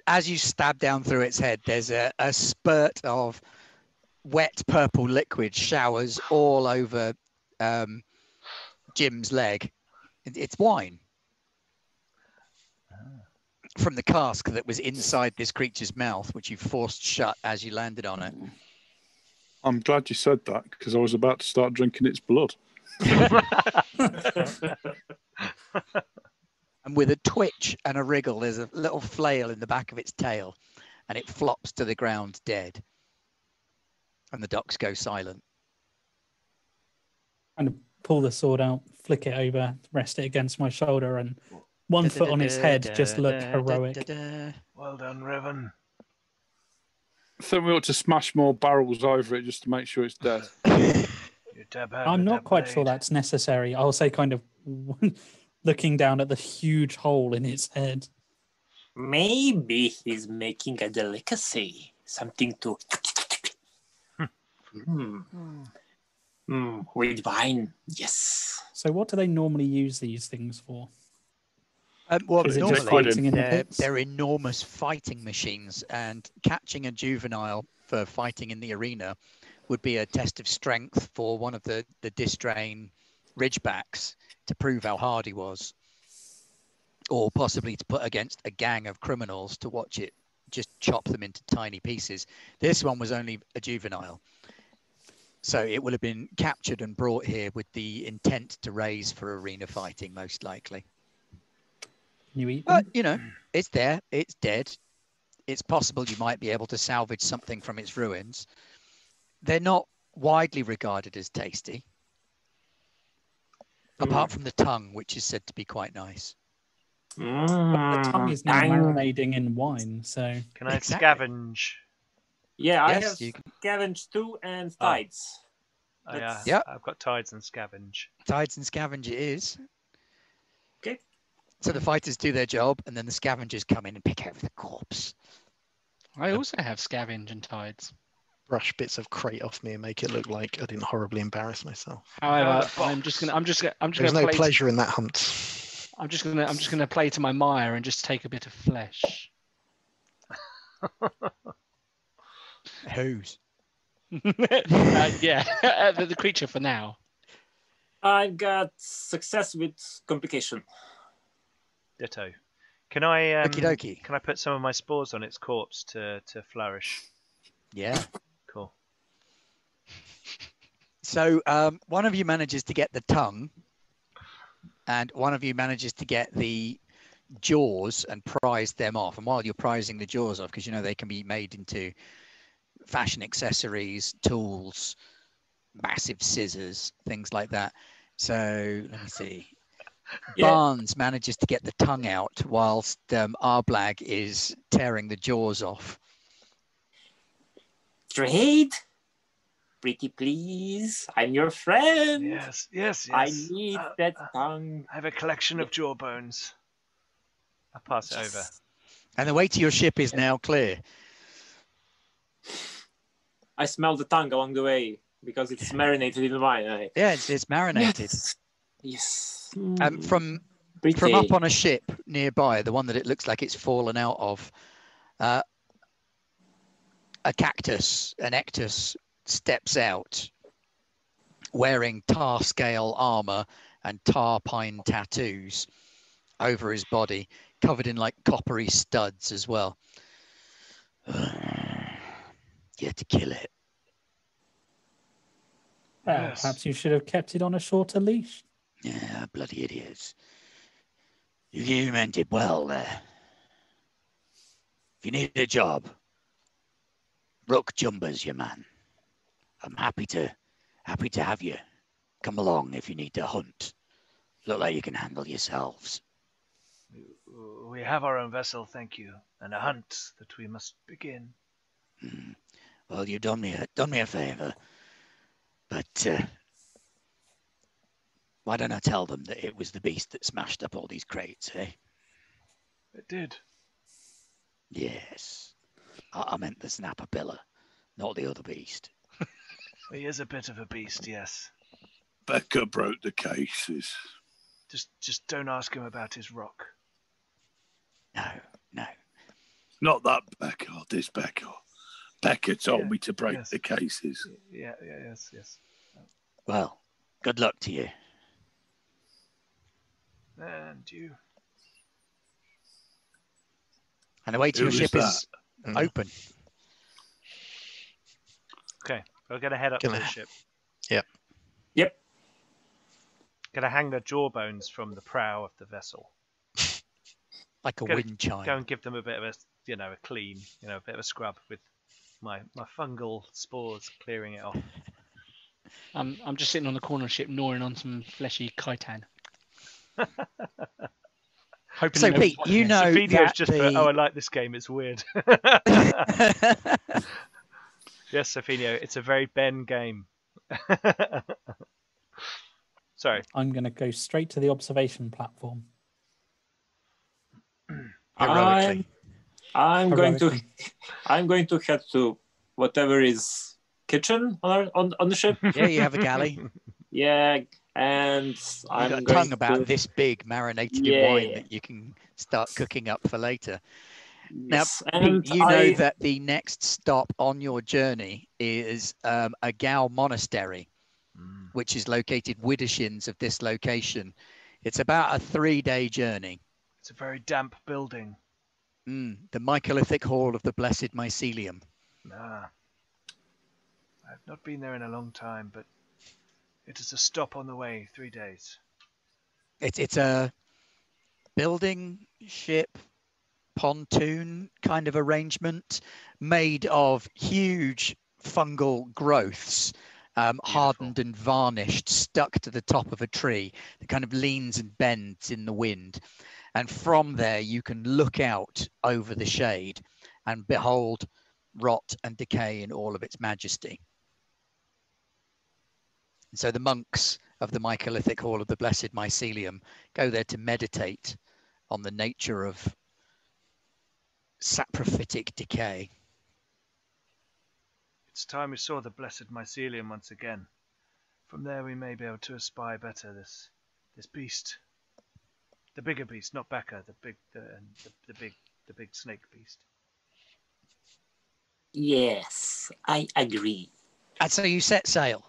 As you stab down through its head, there's a spurt of wet purple liquid showers all over Jim's leg. It's wine from the cask that was inside this creature's mouth, which you forced shut as you landed on it. I'm glad you said that, because I was about to start drinking its blood. And with a twitch and a wriggle, there's a little flail in the back of its tail, and it flops to the ground dead. And the ducks go silent. And pull the sword out, flick it over, rest it against my shoulder, and one foot on its head, just look heroic. Well done, Revan. I think we ought to smash more barrels over it just to make sure it's dead. I'm not quite sure that's necessary. I'll say kind of looking down at the huge hole in its head. Maybe he's making a delicacy. Something to... With wine, yes. So what do they normally use these things for? Well, Is it just normally fighting in the pits? they're enormous fighting machines, and catching a juvenile for fighting in the arena would be a test of strength for one of the Distrain Ridgebacks to prove how hard he was, or possibly to put against a gang of criminals to watch it just chop them into tiny pieces. This one was only a juvenile, so it will have been captured and brought here with the intent to raise for arena fighting, most likely. Can you eat But them? it's there, it's dead. It's possible you might be able to salvage something from its ruins. They're not widely regarded as tasty, apart from the tongue, which is said to be quite nice. The tongue is now marinating in wine, so... Can I Exactly. scavenge? Yeah, I have Yes, you can. scavenge too and tides. Yeah, Yep. I've got tides and scavenge. Tides and scavenge it is. Okay. So the fighters do their job, and then the scavengers come in and pick out the corpse. I also have scavenge and tides. Brush bits of crate off me and make it look like I didn't horribly embarrass myself. However, the I'm just gonna There's no play. pleasure in that hunt. I'm just gonna play to my mire and just take a bit of flesh. Whose? Yeah, the creature for now. I've got success with complication. Ditto. Can I Okie dokie. can I put some of my spores on its corpse to flourish? Yeah. Cool. So one of you manages to get the tongue, and one of you manages to get the jaws and prize them off. And while you're prizing the jaws off, because they can be made into fashion accessories, tools, massive scissors, things like that. So let me see. Yeah. Barnes manages to get the tongue out whilst Arblag is tearing the jaws off. Trade? Pretty please. I'm your friend. Yes. I need that tongue. I have a collection of jawbones. I'll pass it over. And the way to your ship is now clear. I smell the tongue along the way because it's marinated in wine. Right? Yeah, it's marinated. Yes. From Pretty. up on a ship nearby, the one that it looks like it's fallen out of, a cactus, an ectus, steps out wearing tar scale armor and tar pine tattoos over his body, covered in like coppery studs as well. You had to kill it. Well, Yes. perhaps you should have kept it on a shorter leash. Yeah, bloody idiots. You meant it well there. If you need a job, Rook Jumba's your man. I'm happy to have you. Come along if you need to hunt. Look like you can handle yourselves. We have our own vessel, thank you, and a hunt that we must begin. Well, you've done me a favour, but why don't I tell them that it was the beast that smashed up all these crates, eh? It did. Yes. I meant the Snapper-Pillar, not the other beast. He is a bit of a beast, yes. Becca broke the cases. Just don't ask him about his rock. No. Not that Becca, this Becca. Becca told me to break yes. the cases. Yes. Well, good luck to you. And you. And the way to Who your is ship is open. Okay, we're going to head up to Gonna- the ship. Yep. Going to hang the jawbones from the prow of the vessel. Like a Go- wind chime. Go and give them a bit of a clean, a bit of a scrub with my fungal spores, clearing it off. I'm just sitting on the corner of the ship, gnawing on some fleshy chitin. Hoping So, he knows Pete, what you it is. know Sophidia's that just put, I like this game, it's weird. Yes, Sophia, it's a very Ben game. Sorry. I'm going to go straight to the observation platform. Heroically. I'm going to Heroically. I'm going to head to whatever is kitchen on the ship. Yeah, you have a galley. Yeah, and You've I'm got a going tongue about to... this big, marinated in wine that you can start cooking up for later. Yes, Now, and Pete, you know that the next stop on your journey is a Gao monastery, which is located widdershins of this location. It's about a 3-day journey. It's a very damp building. The Mycolithic Hall of the Blessed Mycelium. Ah, I've not been there in a long time, but it is a stop on the way. 3 days. It's a building, ship, pontoon kind of arrangement made of huge fungal growths, hardened and varnished, stuck to the top of a tree that kind of leans and bends in the wind. And from there, you can look out over the shade and behold rot and decay in all of its majesty. And so the monks of the Mycolithic Hall of the Blessed Mycelium go there to meditate on the nature of saprophytic decay. It's time we saw the blessed mycelium once again. From there we may be able to espy better this beast. The bigger beast, not Becca, the big snake beast. Yes, I agree. And so you set sail.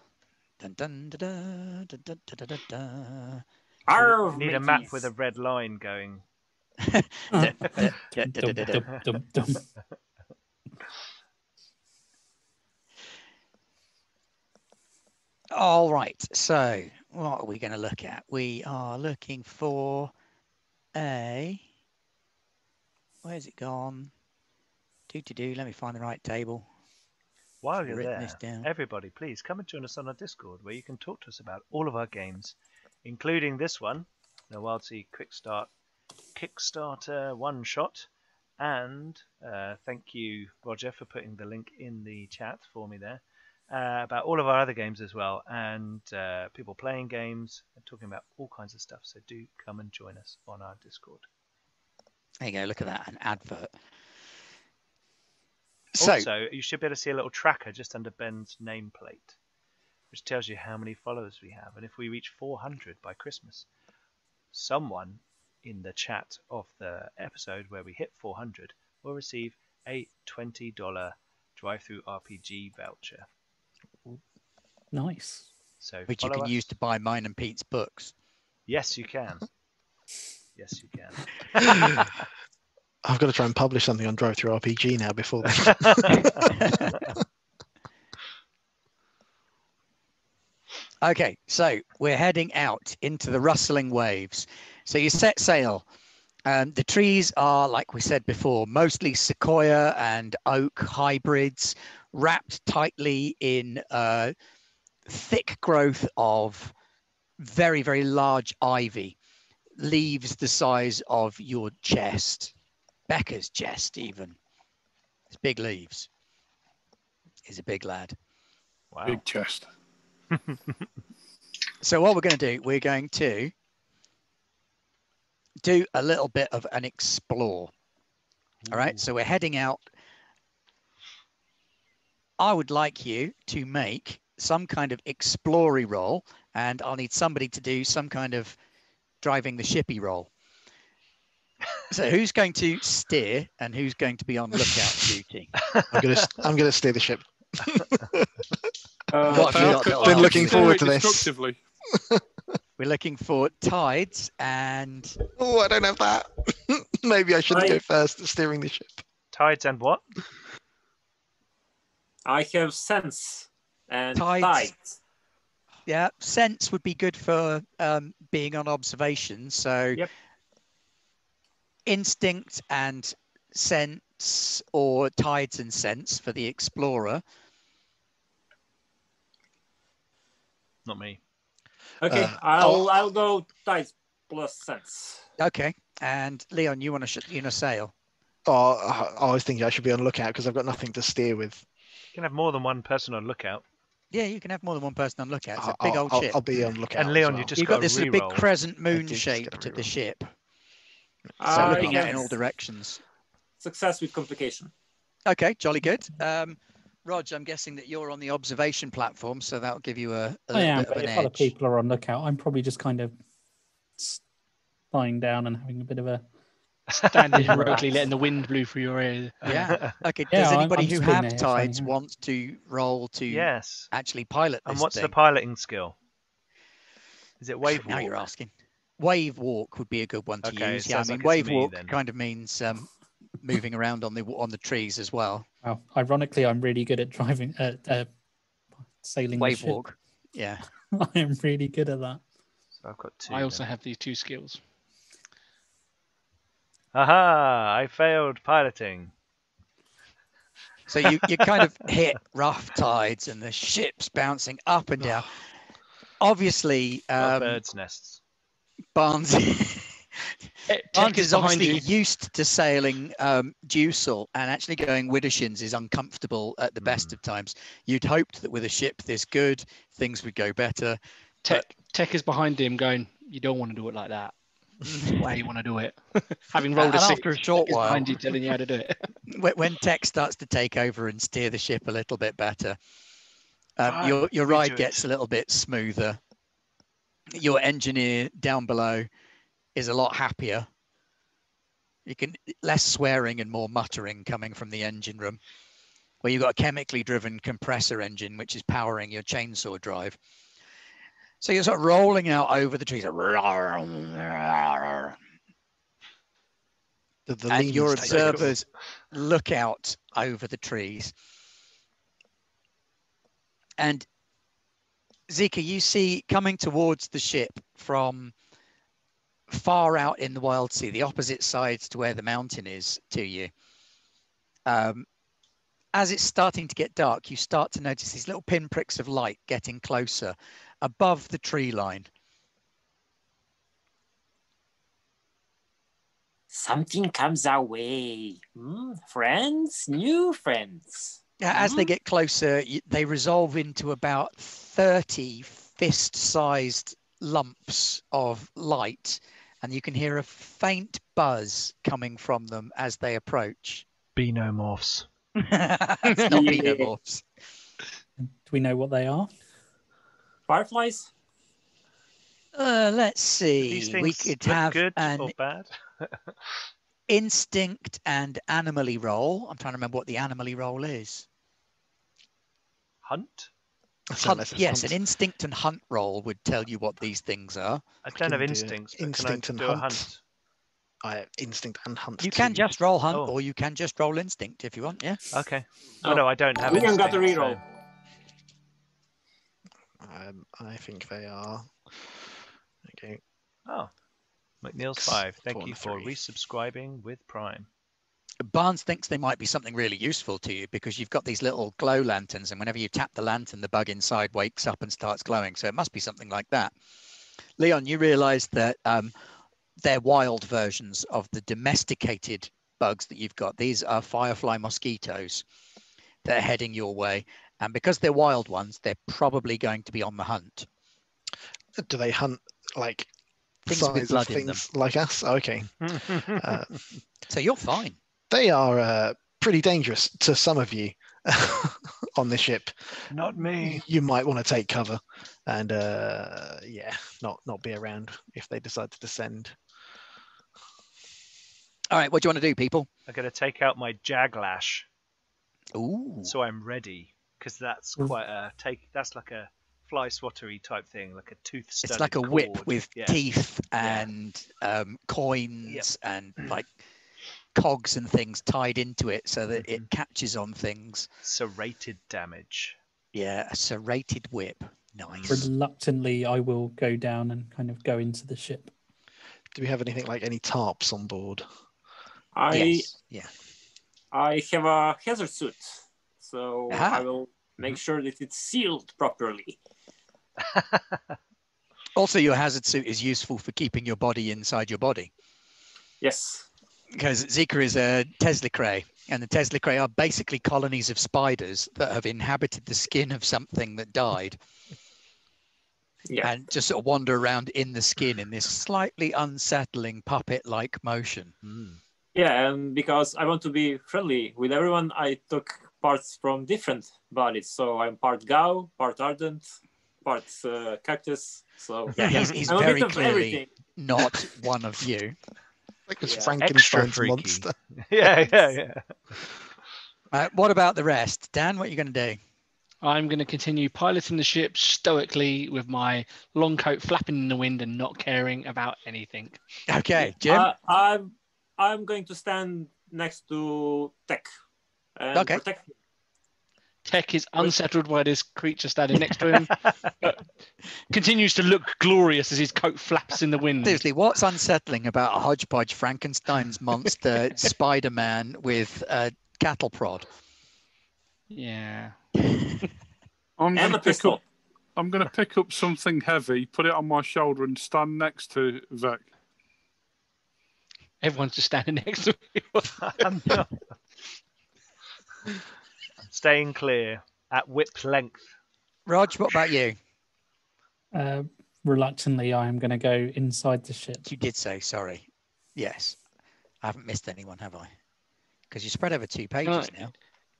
Dun, dun, da, da, da, da, da, da, da. Arr, Need a map with a red line going. Dum, dum, dum, dum. All right, so what are we going to look at? We are looking for where's it gone? Let me find the right table. While you're Written there, this down. everybody, please come and join us on our Discord, where you can talk to us about all of our games, including this one, the Wildsea Kickstarter One Shot. And thank you, Roger, for putting the link in the chat for me there. About all of our other games as well, and people playing games and talking about all kinds of stuff. So do come and join us on our Discord. There you go. Look at that, an advert. Also, you should be able to see a little tracker just under Ben's nameplate, which tells you how many followers we have. And if we reach 400 by Christmas, someone in the chat of the episode where we hit 400 will receive a $20 drive-through RPG voucher. Nice. So which you can use to buy mine and Pete's books. Yes, you can. Yes, you can. I've got to try and publish something on Drive-Thru RPG now before then. Okay, so we're heading out into the rustling waves. So you set sail. The trees are, like we said before, mostly sequoia and oak hybrids, wrapped tightly in thick growth of very, very large ivy, leaves the size of your chest, Becca's chest even. It's big leaves. He's a big lad. Wow. Big chest. So what we're going to do, we're going to do a little bit of an explore. All right, so we're heading out. I would like you to make some kind of explory roll, and I'll need somebody to do some kind of driving the shippy roll. So who's going to steer and who's going to be on lookout duty? I'm gonna steer the ship. What have you got Been looking Steer forward it to this. destructively. We're looking for tides and Oh, I don't have that. Maybe I shouldn't go first at steering the ship. Tides and what? I have sense and Tides. tides. yeah, sense would be good for being on observation. So Yep. instinct and sense, or tides and sense for the explorer. Not me. Okay, I'll go tides plus sense. Okay, and Leon, you want to sail? Oh, I was thinking I should be on lookout because I've got nothing to steer with. You can have more than one person on lookout. Yeah, you can have more than one person on lookout. It's a big old ship. I'll be on lookout. And Leon, as you well. just You've got got this a big reroll. crescent moon did just shape get a to the reroll. ship. So I looking have out in all directions. success with complication. Okay, jolly good. Rog, I'm guessing that you're on the observation platform, so that'll give you a I little am, bit of but an if other edge. people are on lookout, I'm probably just kind of lying down and having a bit of a. Standing Relax. heroically, letting the wind blow through your ear. Yeah. Okay. Yeah, Does I'm anybody who just have being here, finding tides out. want to roll to Yes. actually pilot this And what's thing? the piloting skill? Is it wave Now walk? you're asking. Wave walk would be a good one to Okay, use. it Yeah, I sounds mean, like it's wave me walk then. kind of means moving around on the trees as well. Well, ironically, I'm really good at driving, sailing the Wave ship. walk. Yeah. I am really good at that. So I've got 2. I also then. have these 2 skills. Aha! I failed piloting. So you kind of hit rough tides and the ship's bouncing up and down. Obviously, Birds' nests. Barnes Tech is is behind obviously you. used to sailing due salt, and actually going widdershins is uncomfortable at the best of times. You'd hoped that with a ship this good, things would go better. Tech is behind him going, you don't want to do it like that. Why you want to do it? Having rolled And a 6, after a short Tech is while, behind you telling you how to do it. when Tech starts to take over and steer the ship a little bit better, Fine, your we ride do gets it. a little bit smoother. Your engineer down below is a lot happier. You can less swearing and more muttering coming from the engine room, where you've got a chemically driven compressor engine which is powering your chainsaw drive. So you're sort of rolling out over the trees, and your leans take over. observers look out over the trees. And Zika, you see coming towards the ship from far out in the Wildsea, the opposite sides to where the mountain is to you. As it's starting to get dark, you start to notice these little pinpricks of light getting closer above the tree line. Something comes our way. Friends, new friends. As they get closer, they resolve into about 30 fist-sized lumps of light, and you can hear a faint buzz coming from them as they approach. Benomorphs. It's not Benomorphs. Do we know what they are? Fireflies? Let's Do these see. things We could look have good an or bad? instinct and animally roll. I'm trying to remember what the animally roll is. Hunt? Hunt, yes, an instinct and hunt roll would tell you what these things are. I don't have can do instincts, but instinct can I and do a hunt. hunt? I have instinct and hunt. You can too. just roll hunt, Oh. or you can just roll instinct if you want. Yeah. Okay. Oh. Oh, no, I don't have William instinct. got a reroll. I think they are. Okay. Oh. McNeil's 5. Thank 4 you and for 3. resubscribing with Prime. Barnes thinks they might be something really useful to you because you've got these little glow lanterns, and whenever you tap the lantern, the bug inside wakes up and starts glowing. So it must be something like that. Leon, you realise that they're wild versions of the domesticated bugs that you've got. These are firefly mosquitoes that are heading your way, and because they're wild ones, they're probably going to be on the hunt. Do they hunt like Things with size blood of in them. things like us? Okay. So you're fine. They are pretty dangerous to some of you on the ship. Not me. You might want to take cover and not be around if they decide to descend. All right, what do you want to do, people? I'm going to take out my Jaglash Ooh. so I'm ready, because that's quite a that's like a fly swattery type thing, like a tooth-studded It's like a whip cord. with Yeah. teeth and coins and like cogs and things tied into it so that it catches on things. Serrated damage. Yeah, a serrated whip. Nice. Reluctantly, I will go down and kind of go into the ship. Do we have anything like any tarps on board? Yes. Yeah. I have a hazard suit, so Aha. I will make sure that it's sealed properly. Also, your hazard suit is useful for keeping your body inside your body. Yes. Because Zika is a Teslicrae, and the Teslicrae are basically colonies of spiders that have inhabited the skin of something that died. Yeah. And just sort of wander around in the skin in this slightly unsettling puppet-like motion. Yeah, and because I want to be friendly with everyone, I took parts from different bodies. So I'm part Gao, part Ardent, part Cactus. So Yeah, he's I'm a very bit of clearly everything. not one of you. Like it's Yeah. Extra Frankenstein's freaky. monster. Yeah. What about the rest? Dan, what are you going to do? I'm going to continue piloting the ship stoically with my long coat flapping in the wind and not caring about anything. Okay, Jim. I'm going to stand next to Tech and Okay. protect him. Tech is unsettled by this creature standing next to him. Continues to look glorious as his coat flaps in the wind. Seriously, what's unsettling about a hodgepodge Frankenstein's monster Spider-Man with a cattle prod? Yeah. I'm And going a to pistol. pick up something heavy, put it on my shoulder, and stand next to Vec. Everyone's just standing next to me. I'm not. Staying clear at whip length. Rog, what about you? Reluctantly, I am going to go inside the ship. You did say, sorry. Yes. I haven't missed anyone, have I? Because you spread over 2 pages now.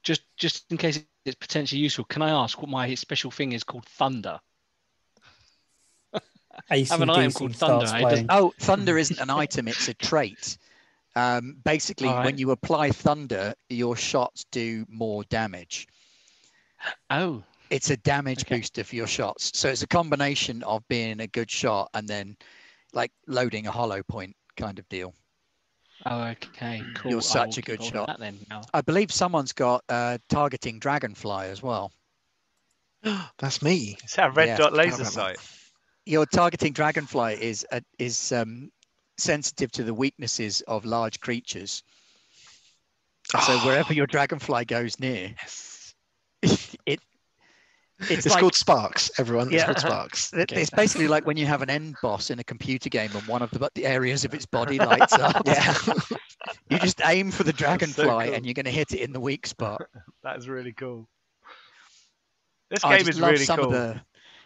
Just in case it's potentially useful, can I ask what my special thing is called Thunder? I have an item called Thunder. Oh, Thunder isn't an item, it's a trait. Basically, when you apply Thunder, your shots do more damage. Oh. It's a damage booster for your shots. So it's a combination of being a good shot and then like loading a hollow point kind of deal. Oh, okay, cool. You're such a good shot. That then now. I believe someone's got targeting dragonfly as well. That's me. It's our red dot laser sight. Your targeting dragonfly is sensitive to the weaknesses of large creatures. So wherever your dragonfly goes near, it's like, called Sparks, everyone. It's called Sparks. It's basically like when you have an end boss in a computer game and one of the areas of its body lights up. Yeah. You just aim for the dragonfly so cool. and you're going to hit it in the weak spot. That's really cool. This game is really cool.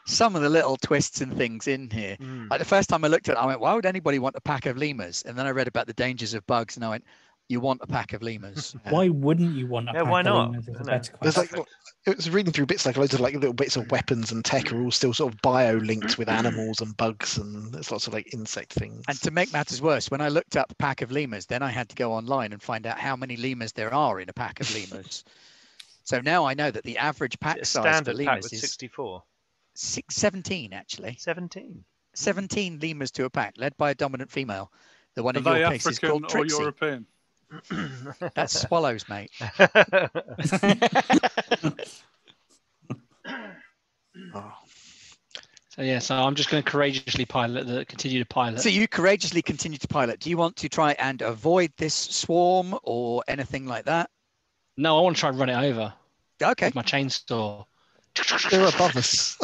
Some of the little twists and things in here. Like the first time I looked at it, I went, why would anybody want a pack of lemurs? And then I read about the dangers of bugs and I went, you want a pack of lemurs. Why wouldn't you want a pack why of not? lemurs? Is a better question. It was reading through bits like loads of like little bits of weapons and tech are all still sort of bio-linked with animals and bugs, and there's lots of like insect things. And to make matters worse, when I looked up a pack of lemurs, then I had to go online and find out how many lemurs there are in a pack of lemurs. So now I know that the average pack size for lemurs is 64. 17 actually. 17 lemurs to a pack, led by a dominant female. The one Are in they your case is African called or Trixie. European? That's swallows, mate. So I'm just going to courageously continue to pilot. So you courageously continue to pilot. Do you want to try and avoid this swarm or anything like that? No, I want to try and run it over. Okay. With my chainsaw. They're above us.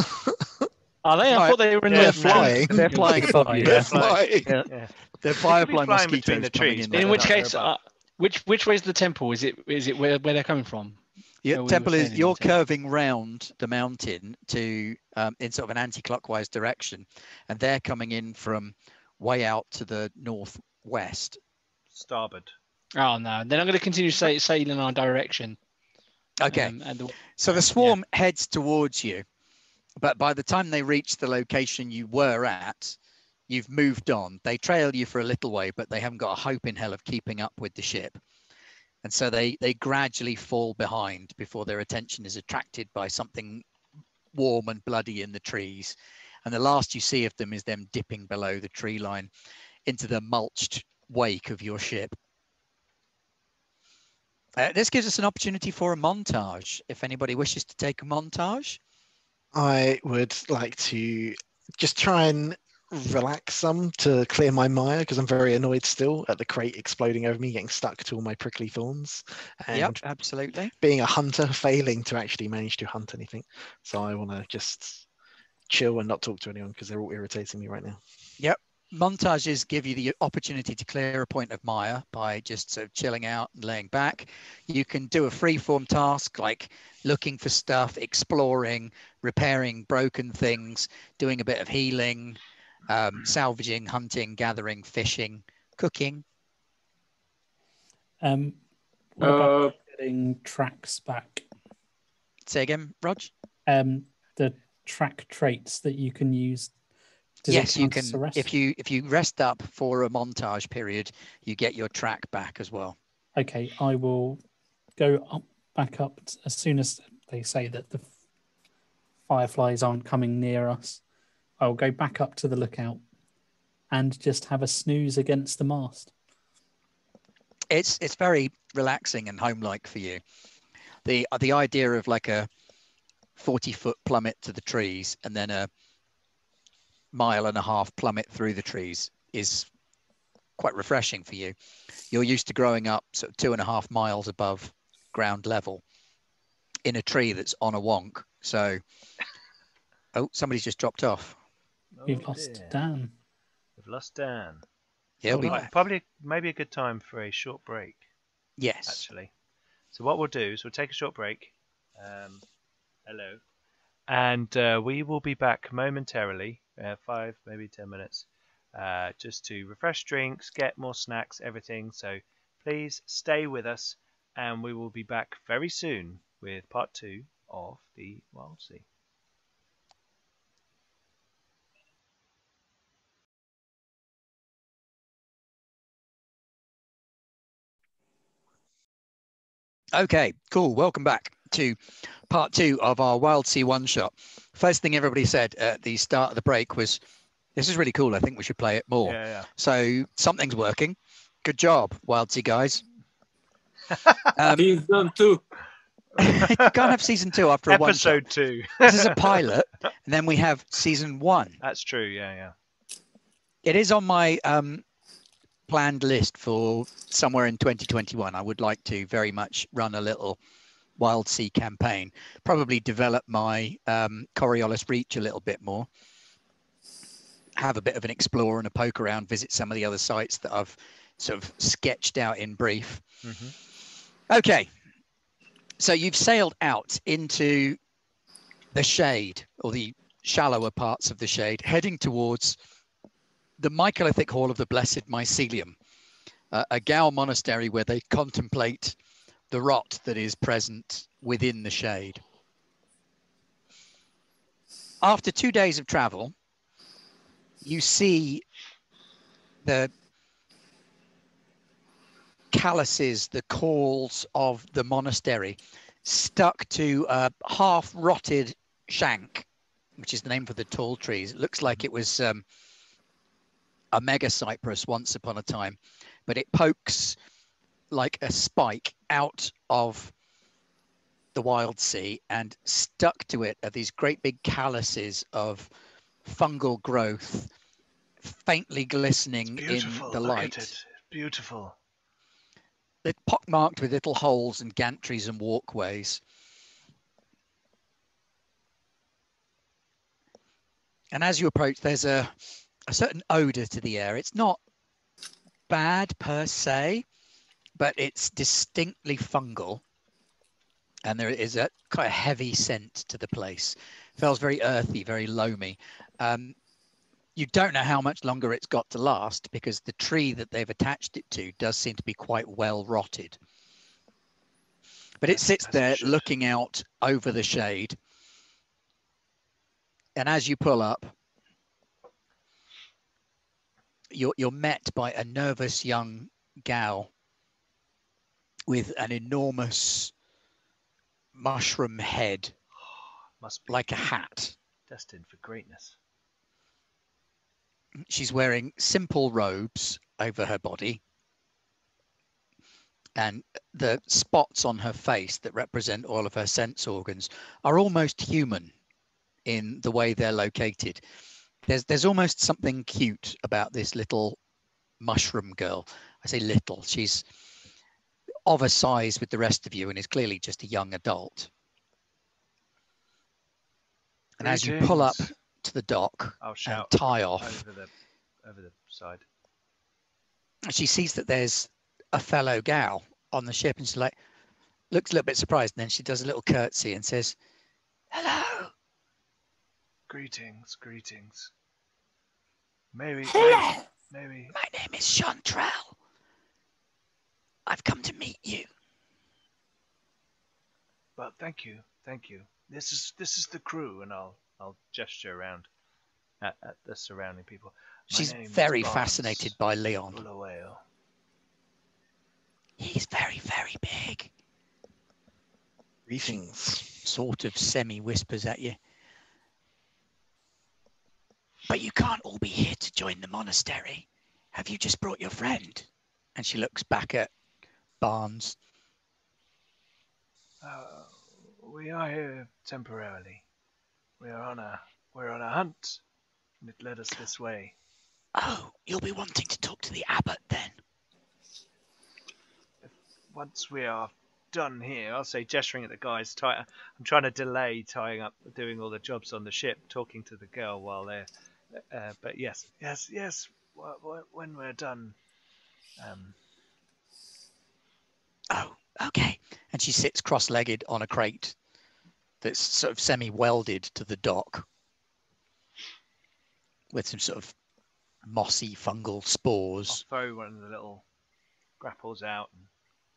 Are they? I thought they were in They're the flying. They're flying above you. They're flying. Yeah. They're firefly flying between mosquitoes the coming trees, in. but In they're which not case, above. which way is the temple? Is it where they're coming from? Your temple is you're curving round the mountain to in sort of an anti-clockwise direction, and they're coming in from way out to the northwest. Starboard. Oh no! Then I'm going to continue sailing in our direction. Okay. So the swarm heads towards you, but by the time they reach the location you were at, you've moved on. They trail you for a little way, but they haven't got a hope in hell of keeping up with the ship. And so they gradually fall behind before their attention is attracted by something warm and bloody in the trees. And the last you see of them is them dipping below the tree line into the mulched wake of your ship. This gives us an opportunity for a montage. If anybody wishes to take a montage. I would like to just try and relax some to clear my mire, because I'm very annoyed still at the crate exploding over me, getting stuck to all my prickly thorns. And yep, absolutely. Being a hunter, failing to actually manage to hunt anything. So I want to just chill and not talk to anyone because they're all irritating me right now. Yep. Montages give you the opportunity to clear a point of mire by just sort of chilling out and laying back. You can do a freeform task like looking for stuff, exploring, repairing broken things, doing a bit of healing, salvaging, hunting, gathering, fishing, cooking. What about getting tracks back. Say again, Rog? The track traits that you can use. Yes, you can. If you rest up for a montage period, you get your track back as well. Okay, I will go back up as soon as they say that the fireflies aren't coming near us. I'll go back up to the lookout and just have a snooze against the mast. It's very relaxing and home-like for you. The idea of like a 40-foot plummet to the trees and then a 1.5 mile plummet through the trees is quite refreshing for you. You're used to growing up sort of 2.5 miles above ground level in a tree that's on a wonk. So, oh, somebody's just dropped off. We've lost Dan. We've lost Dan. Yeah, we back. Probably maybe a good time for a short break. Yes. Actually. So what we'll do is we'll take a short break. Hello. And we will be back momentarily, 5, maybe 10 minutes, just to refresh drinks, get more snacks, everything. So please stay with us, and we will be back very soon with part 2 of the Wildsea. Okay, cool. Welcome back to part 2 of our Wildsea One Shot. First thing everybody said at the start of the break was, this is really cool. I think we should play it more. Yeah. So something's working. Good job, Wildsea guys. Season 2. You can't have season 2 after a one shot. Episode 2. This is a pilot, and then we have season 1. That's true. Yeah. It is on my planned list for somewhere in 2021. I would like to very much run a little Wildsea campaign, probably develop my Coriolis reach a little bit more, have a bit of an explore and a poke around, visit some of the other sites that I've sort of sketched out in brief. Okay, so you've sailed out into the shade, or the shallower parts of the shade, heading towards the Mycolithic Hall of the Blessed Mycelium, a Gao monastery where they contemplate the rot that is present within the shade. After 2 days of travel, you see the calluses, the calls of the monastery stuck to a half-rotted shank, which is the name for the tall trees. It looks like it was a mega cypress once upon a time, but it pokes like a spike out of the Wildsea, and stuck to it are these great big calluses of fungal growth, faintly glistening in the light. Look at it. Beautiful. They're pockmarked with little holes and gantries and walkways. And as you approach, there's a certain odor to the air. It's not bad per se, but it's distinctly fungal. And there is a quite a heavy scent to the place. It feels very earthy, very loamy. You don't know how much longer it's got to last, because the tree that they've attached it to does seem to be quite well rotted. But it sits there looking out over the shade. And as you pull up, you're met by a nervous young gal with an enormous mushroom head, Must be like a hat. destined for greatness. She's wearing simple robes over her body, and the spots on her face that represent all of her sense organs are almost human in the way they're located. There's almost something cute about this little mushroom girl. I say little, she's of a size with the rest of you and is clearly just a young adult. And as you pull up to the dock I'll and shout tie off, over the side. she sees that there's a fellow gal on the ship, and she looks a little bit surprised, and then she does a little curtsy and says, "Hello." Greetings. Maybe. My name is Chantrell. I've come to meet you. Well, thank you. This is the crew, and I'll gesture around at the surrounding people. She's name is very Barnes, fascinated by Leon. Full of whale. He's very, very big. Greetings. Sort of semi-whispers at you. But you can't all be here to join the monastery. Have you just brought your friend? And she looks back at Barnes. We are here temporarily. We're on a hunt, and it led us this way. Oh, you'll be wanting to talk to the abbot then. Once we are done here, I'll say, gesturing at the guys. I'm trying to delay tying up, doing all the jobs on the ship, talking to the girl while they're. But yes. When we're done. Oh, okay. And she sits cross-legged on a crate that's sort of semi-welded to the dock with some sort of mossy fungal spores. I'll throw one of the little grapples out.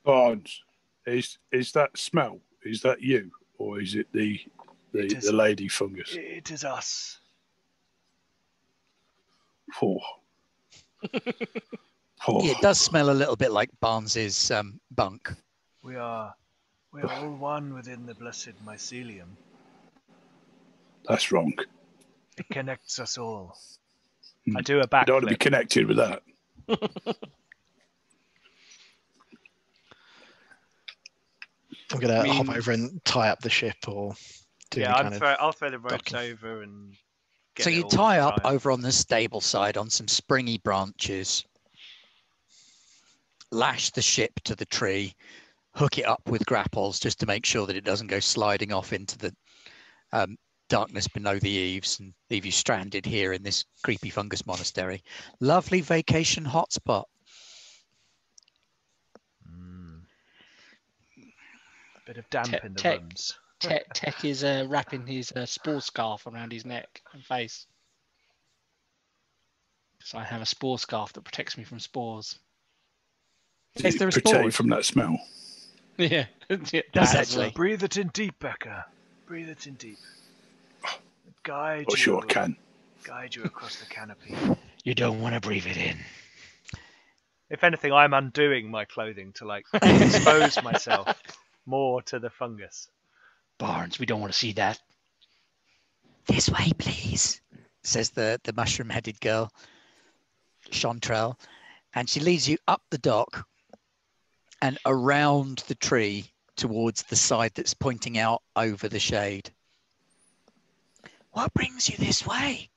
Barnes, is that smell? Is that you, or is it the lady fungus? It is us. Oh. Yeah, it does smell a little bit like Barnes's bunk. We are all one within the blessed mycelium. That's wrong. It connects us all. I do a backflip. You don't want to be connected with that. I'm gonna hop over and tie up the ship, or do I'll throw the ropes docking. over and. So you tie up over on the stable side on some springy branches, lash the ship to the tree, hook it up with grapples just to make sure that it doesn't go sliding off into the darkness below the eaves and leave you stranded here in this creepy fungus monastery. Lovely vacation hotspot. Bit of damp in the rooms. Tech is wrapping his spore scarf around his neck and face. So I have a spore scarf that protects me from spores. Is there a protect you spore? from that smell? Yeah. Does actually. Breathe it in deep, Becca. Breathe it in deep. Guide you. Sure I can. Guide you across the canopy. You don't want to breathe it in. If anything, I'm undoing my clothing to expose myself more to the fungus. Barnes, we don't want to see that. This way, please, says the mushroom-headed girl, Chantrelle, and she leads you up the dock and around the tree towards the side that's pointing out over the shade. What brings you this way?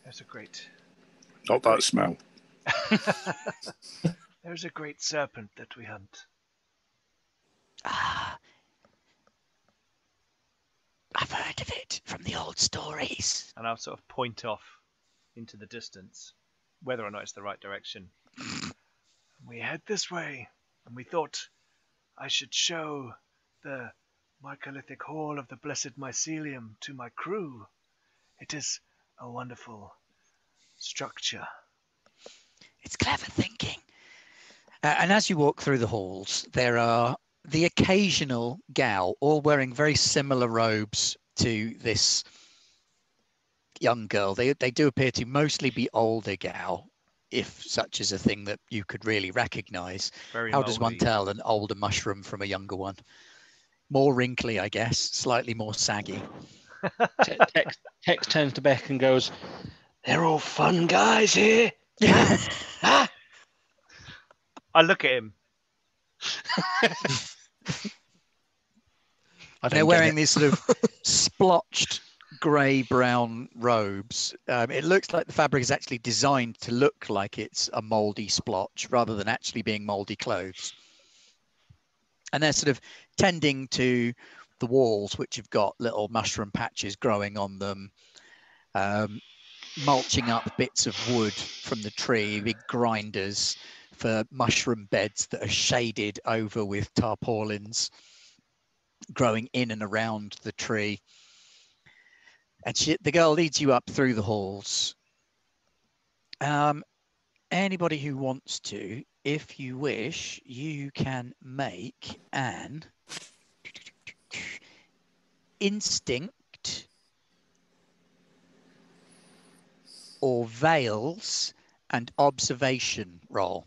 There's a great... Not that smell. There's a great serpent that we hunt. Ah, I've heard of it from the old stories. And I'll sort of point off into the distance, whether or not it's the right direction. We head this way, and we thought I should show the Mycolithic Hall of the Blessed Mycelium to my crew. It is a wonderful structure. It's clever thinking. And as you walk through the halls, there are the occasional gal, all wearing very similar robes to this young girl. They do appear to mostly be older gal, if such is a thing that you could really recognize. Very How does one mouldy. tell an older mushroom from a younger one? More wrinkly, I guess, slightly more saggy. Tex turns to Beck and goes, "They're all fun guys here." I look at him. They're wearing these sort of splotched grey-brown robes. It looks like the fabric is actually designed to look like it's a mouldy splotch rather than actually being mouldy clothes. And they're sort of tending to the walls, which have got little mushroom patches growing on them, mulching up bits of wood from the tree, big grinders for mushroom beds that are shaded over with tarpaulins growing in and around the tree. And the girl leads you up through the halls. And anybody who wants to, if you wish, you can make an instinct or veils and observation roll.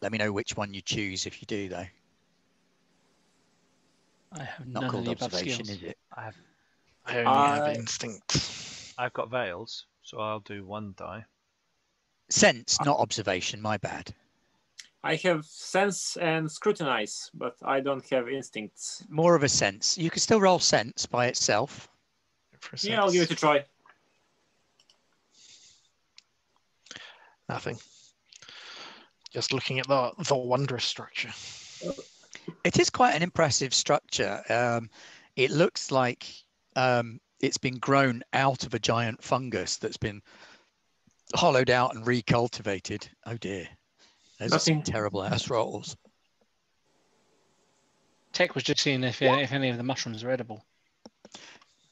Let me know which one you choose if you do, though. I have Not none of called the above observation, skills. is it? I only have I- instinct. I've got veils, so I'll do 1 die. Sense, not observation. My bad. I have sense and scrutinize, but I don't have instincts. More of a sense. You can still roll sense by itself. For a Yeah, I'll give it a sense. try. Nothing. Just looking at the wondrous structure. It is quite an impressive structure. It looks like it's been grown out of a giant fungus that's been hollowed out and recultivated. Oh dear. Those are some Nothing. terrible ass rolls. Tech was just seeing if any of the mushrooms are edible.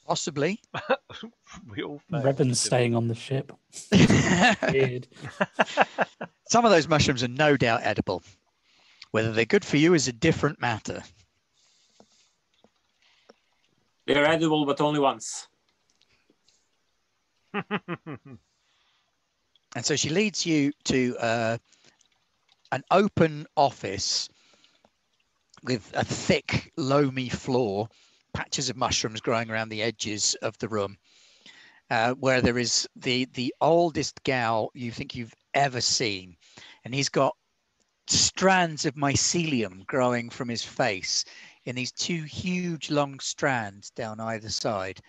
Possibly. We all failed. Revan's staying on the ship. Weird. Some of those mushrooms are no doubt edible. Whether they're good for you is a different matter. They're edible, but only once. And so she leads you to an open office with a thick, loamy floor, patches of mushrooms growing around the edges of the room, where there is the oldest gal you think you've ever seen. And he's got strands of mycelium growing from his face in these 2 huge long strands down either side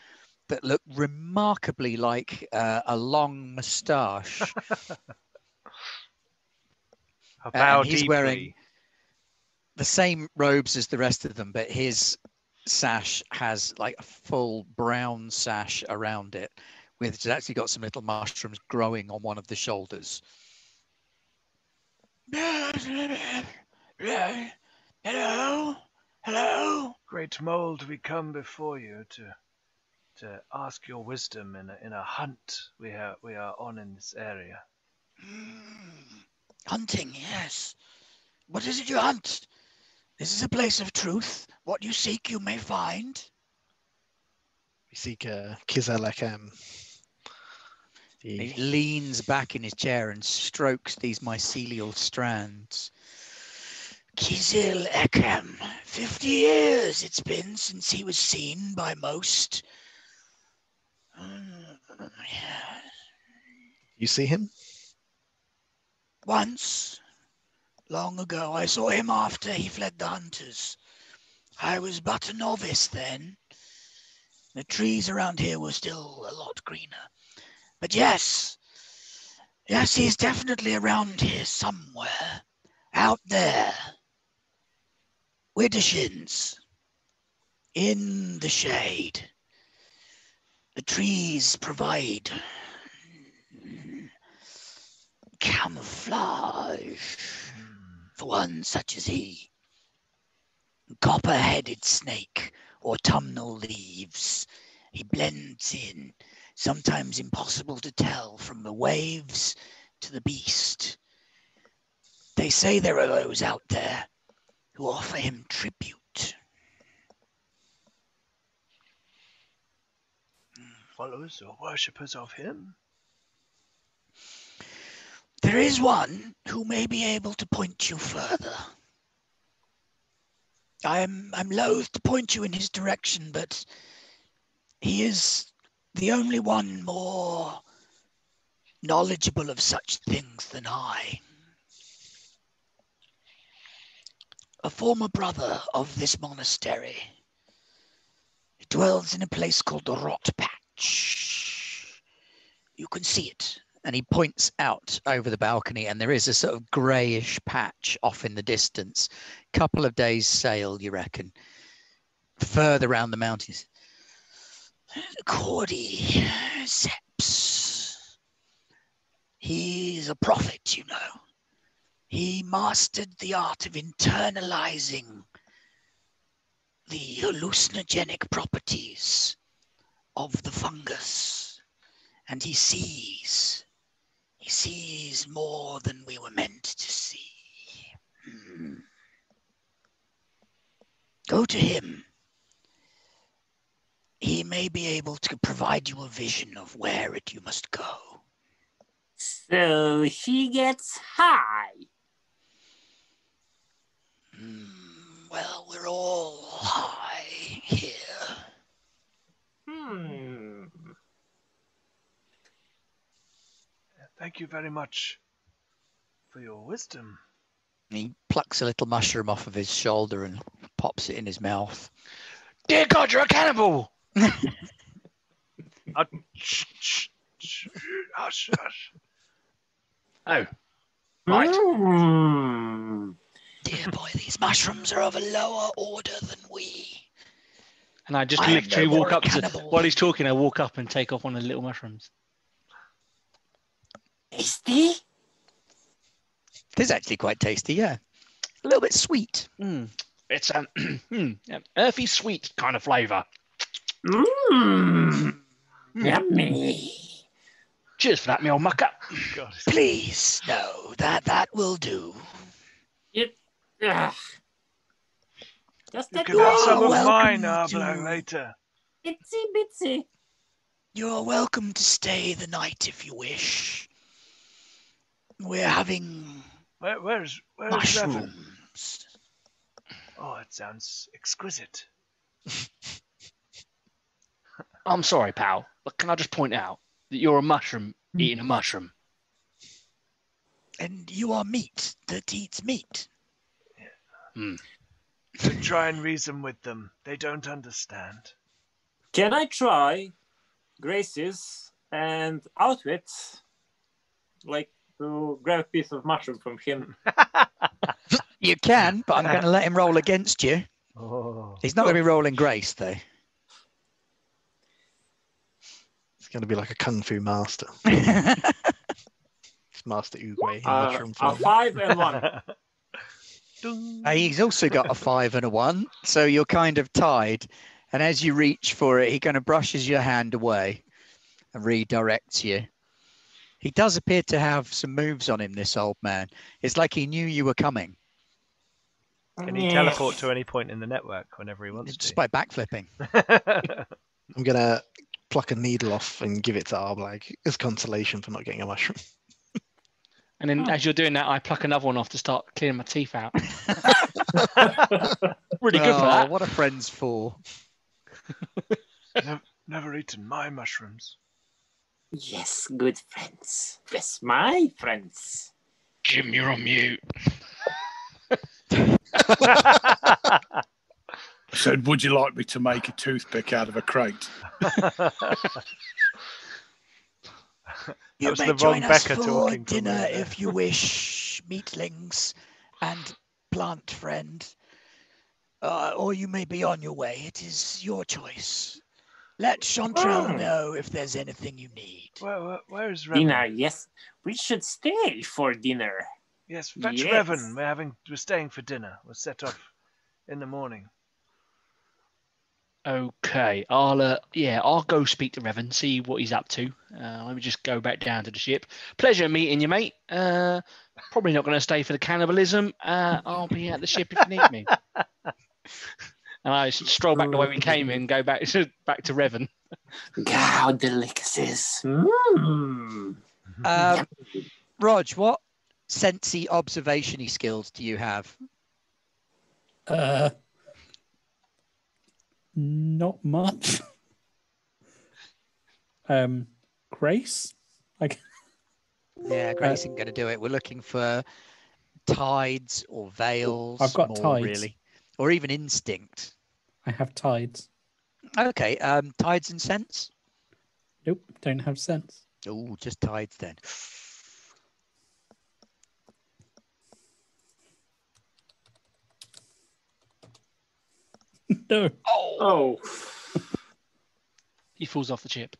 that look remarkably like a long moustache. Bow And he's deeply. wearing the same robes as the rest of them, but his sash has like a full brown sash around it, with it's actually got some little mushrooms growing on one of the shoulders. Hello, hello. Great mold, we come before you to ask your wisdom in a hunt we are on in this area. Hunting, yes. What is it you hunt? This is a place of truth. What you seek, you may find. We seek Kizalakam. He leans back in his chair and strokes these mycelial strands. Kizil Ekam. 50 years it's been since he was seen by most. You see him? Once, long ago, I saw him after he fled the hunters. I was but a novice then. The trees around here were still a lot greener. But yes, he's definitely around here somewhere. Out there. Widdershins. In the shade. The trees provide camouflage for one such as he. Copper-headed snake, autumnal leaves. He blends in, sometimes impossible to tell from the waves to the beast. They say there are those out there who offer him tribute. Followers or worshippers of him? There is one who may be able to point you further. I'm loath to point you in his direction, but he is the only one more knowledgeable of such things than I. A former brother of this monastery. He dwells in a place called the Rot Patch. You can see it. And he points out over the balcony, and there is a sort of greyish patch off in the distance. Couple of days' sail, you reckon. Further round the mountains. Cordyceps. He's a prophet, you know. He mastered the art of internalizing the hallucinogenic properties of the fungus. And he sees is more than we were meant to see. Go to him. He may be able to provide you a vision of where you must go. So he gets high. Well, we're all high here. Thank you very much for your wisdom. He plucks a little mushroom off of his shoulder and pops it in his mouth. Dear God, you're a cannibal! Shh. Hush. Oh, right. Dear boy, these mushrooms are of a lower order than we. And I just I am literally no more walk a up to, cannibal. while he's talking, I walk up and take off one of the little mushrooms. Tasty? It is actually quite tasty, yeah. A little bit sweet. It's an earthy sweet kind of flavour. Yummy. Cheers for that, me old mucker. God, Please, no, that will do. Just you a can have some of welcome mine, to- Garblag, later. itsy bitsy. You're welcome to stay the night if you wish. We're having Where's Revan? mushrooms. Oh, it sounds exquisite. I'm sorry, pal, but can I just point out that you're a mushroom eating a mushroom? And you are meat that eats meat. So try and reason with them. They don't understand. Can I try Grace's and outwit, like to grab a piece of mushroom from him? You can, but I'm going to let him roll against you. Oh. He's not going to be rolling grace, though. It's going to be like a kung fu master. It's Master Oogway in mushroom A form. 5 and 1. He's also got a 5 and a 1, so you're kind of tied. And as you reach for it, he kind of brushes your hand away and redirects you. He does appear to have some moves on him, this old man. It's like he knew you were coming. Can he teleport to any point in the network whenever he wants Just to? by backflipping. I'm going to pluck a needle off and give it to Garblag as consolation for not getting a mushroom. And then as you're doing that, I pluck another one off to start clearing my teeth out. Really good for that. What are friends for? Never eaten my mushrooms. Yes, good friends. Yes, my friends. Jim, you're on mute. I said, would you like me to make a toothpick out of a crate? You was may the wrong join us Becca for talking for me dinner there. if you wish, meatlings and plant friend. Or you may be on your way. It is your choice. Let Chantrell know if there's anything you need. Where is Revan? Dinner, yes. We should stay for dinner. Yes, fetch Yes. Revan. We're staying for dinner. We'll set off in the morning. Okay, I'll go speak to Revan, see what he's up to. Let me just go back down to the ship. Pleasure meeting you, mate. Probably not going to stay for the cannibalism. I'll be at the ship if you need me. And I stroll back the way we came in, go back to Revan. Cow delicacies. Rog, what sensey observation-y skills do you have? Not much. Grace? Yeah, Grace isn't going to do it. We're looking for tides or veils. I've got more, tides. really. Or even instinct. I have tides. Okay, tides and sense? Nope, don't have sense. Oh, just tides then. No. Oh. He falls off the ship.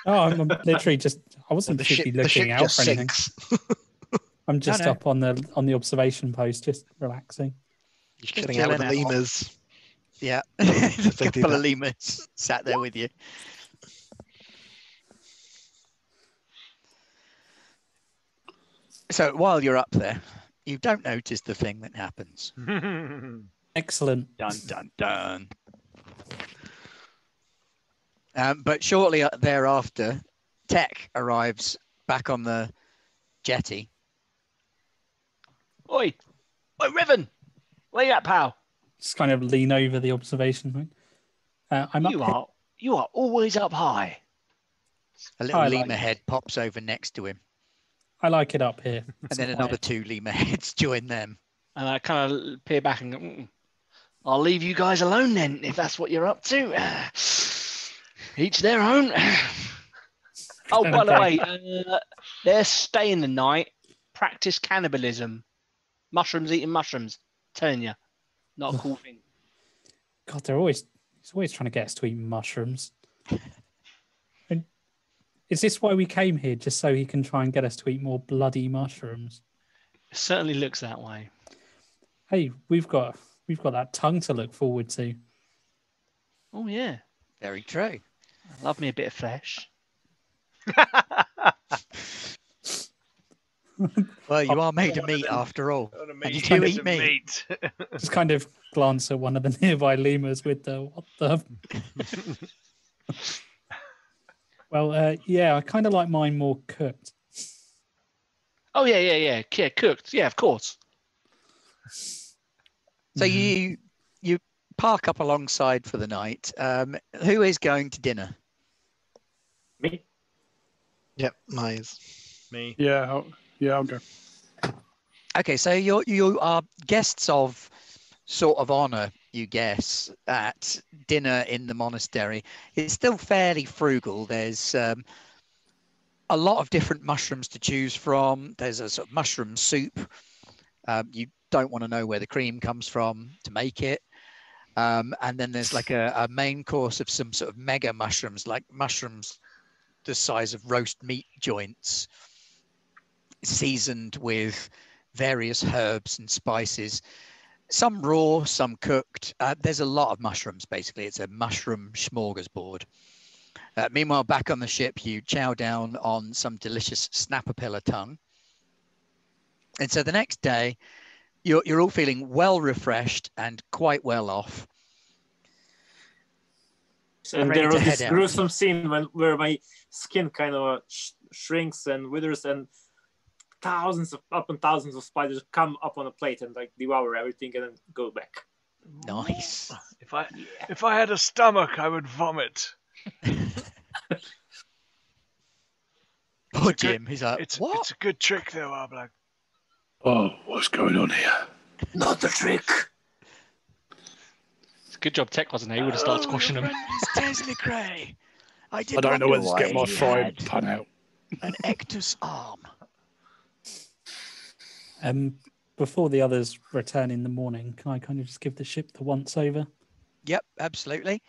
Oh, I'm literally just. I wasn't The particularly ship looking out just for anything. sinks. I'm just no. up on the observation post, just relaxing. You're chilling out with the chilling out. lemurs. Yeah, they a do couple of that. lemurs sat there with you. So while you're up there, you don't notice the thing that happens. Excellent. Dun, dun, dun. But shortly thereafter, Tech arrives back on the jetty. Oi, Riven, where you at, pal? Just kind of lean over the observation point. I'm up here. You are always up high. A little I lemur like head pops over next to him. I like it up here. And then another 2 lemur heads join them. And I kind of peer back and go, I'll leave you guys alone then, if that's what you're up to. Each their own. Oh, by the way, they're staying the night. Practice cannibalism. Mushrooms eating mushrooms. Telling you, not a cool thing. God, he's always trying to get us to eat mushrooms. And is this why we came here? Just so he can try and get us to eat more bloody mushrooms? It certainly looks that way. Hey, we've got that tongue to look forward to. Oh yeah, Very true. I love me a bit of flesh. Well, you are made of meat after all. And you do eat meat. Just kind of glance at one of the nearby lemurs with the what the. Well, yeah, I kind of like mine more cooked. Oh yeah, cooked. Yeah, of course. So you park up alongside for the night. Who is going to dinner? Me? Yep, mine. Me. Yeah, I'll go. Okay, so you are guests of sort of honor, you guess, at dinner in the monastery. It's still fairly frugal. There's a lot of different mushrooms to choose from. There's a sort of mushroom soup. You don't want to know where the cream comes from to make it. And then there's like a main course of some sort of mega mushrooms, like mushrooms the size of roast meat joints, seasoned with various herbs and spices, some raw, some cooked. There's a lot of mushrooms, basically. It's a mushroom smorgasbord. Meanwhile, back on the ship, you chow down on some delicious snapper-pillar tongue. And so the next day, you're all feeling well refreshed and quite well off. And Ready there to was this head out. gruesome scene where my skin kind of shrinks and withers, and thousands of spiders come up on a plate and like devour everything and then go back. Nice. If I had a stomach, I would vomit. Poor Jim, he's like, what? It's a good trick, though, Garblag. Oh, what's going on here? Not the trick. Good job Tech wasn't here. He would have started squashing them. It's Teslicray. I don't know whether to get my fried pun out. An Ectus arm. Before the others return in the morning, can I kind of just give the ship the once over? Yep, absolutely.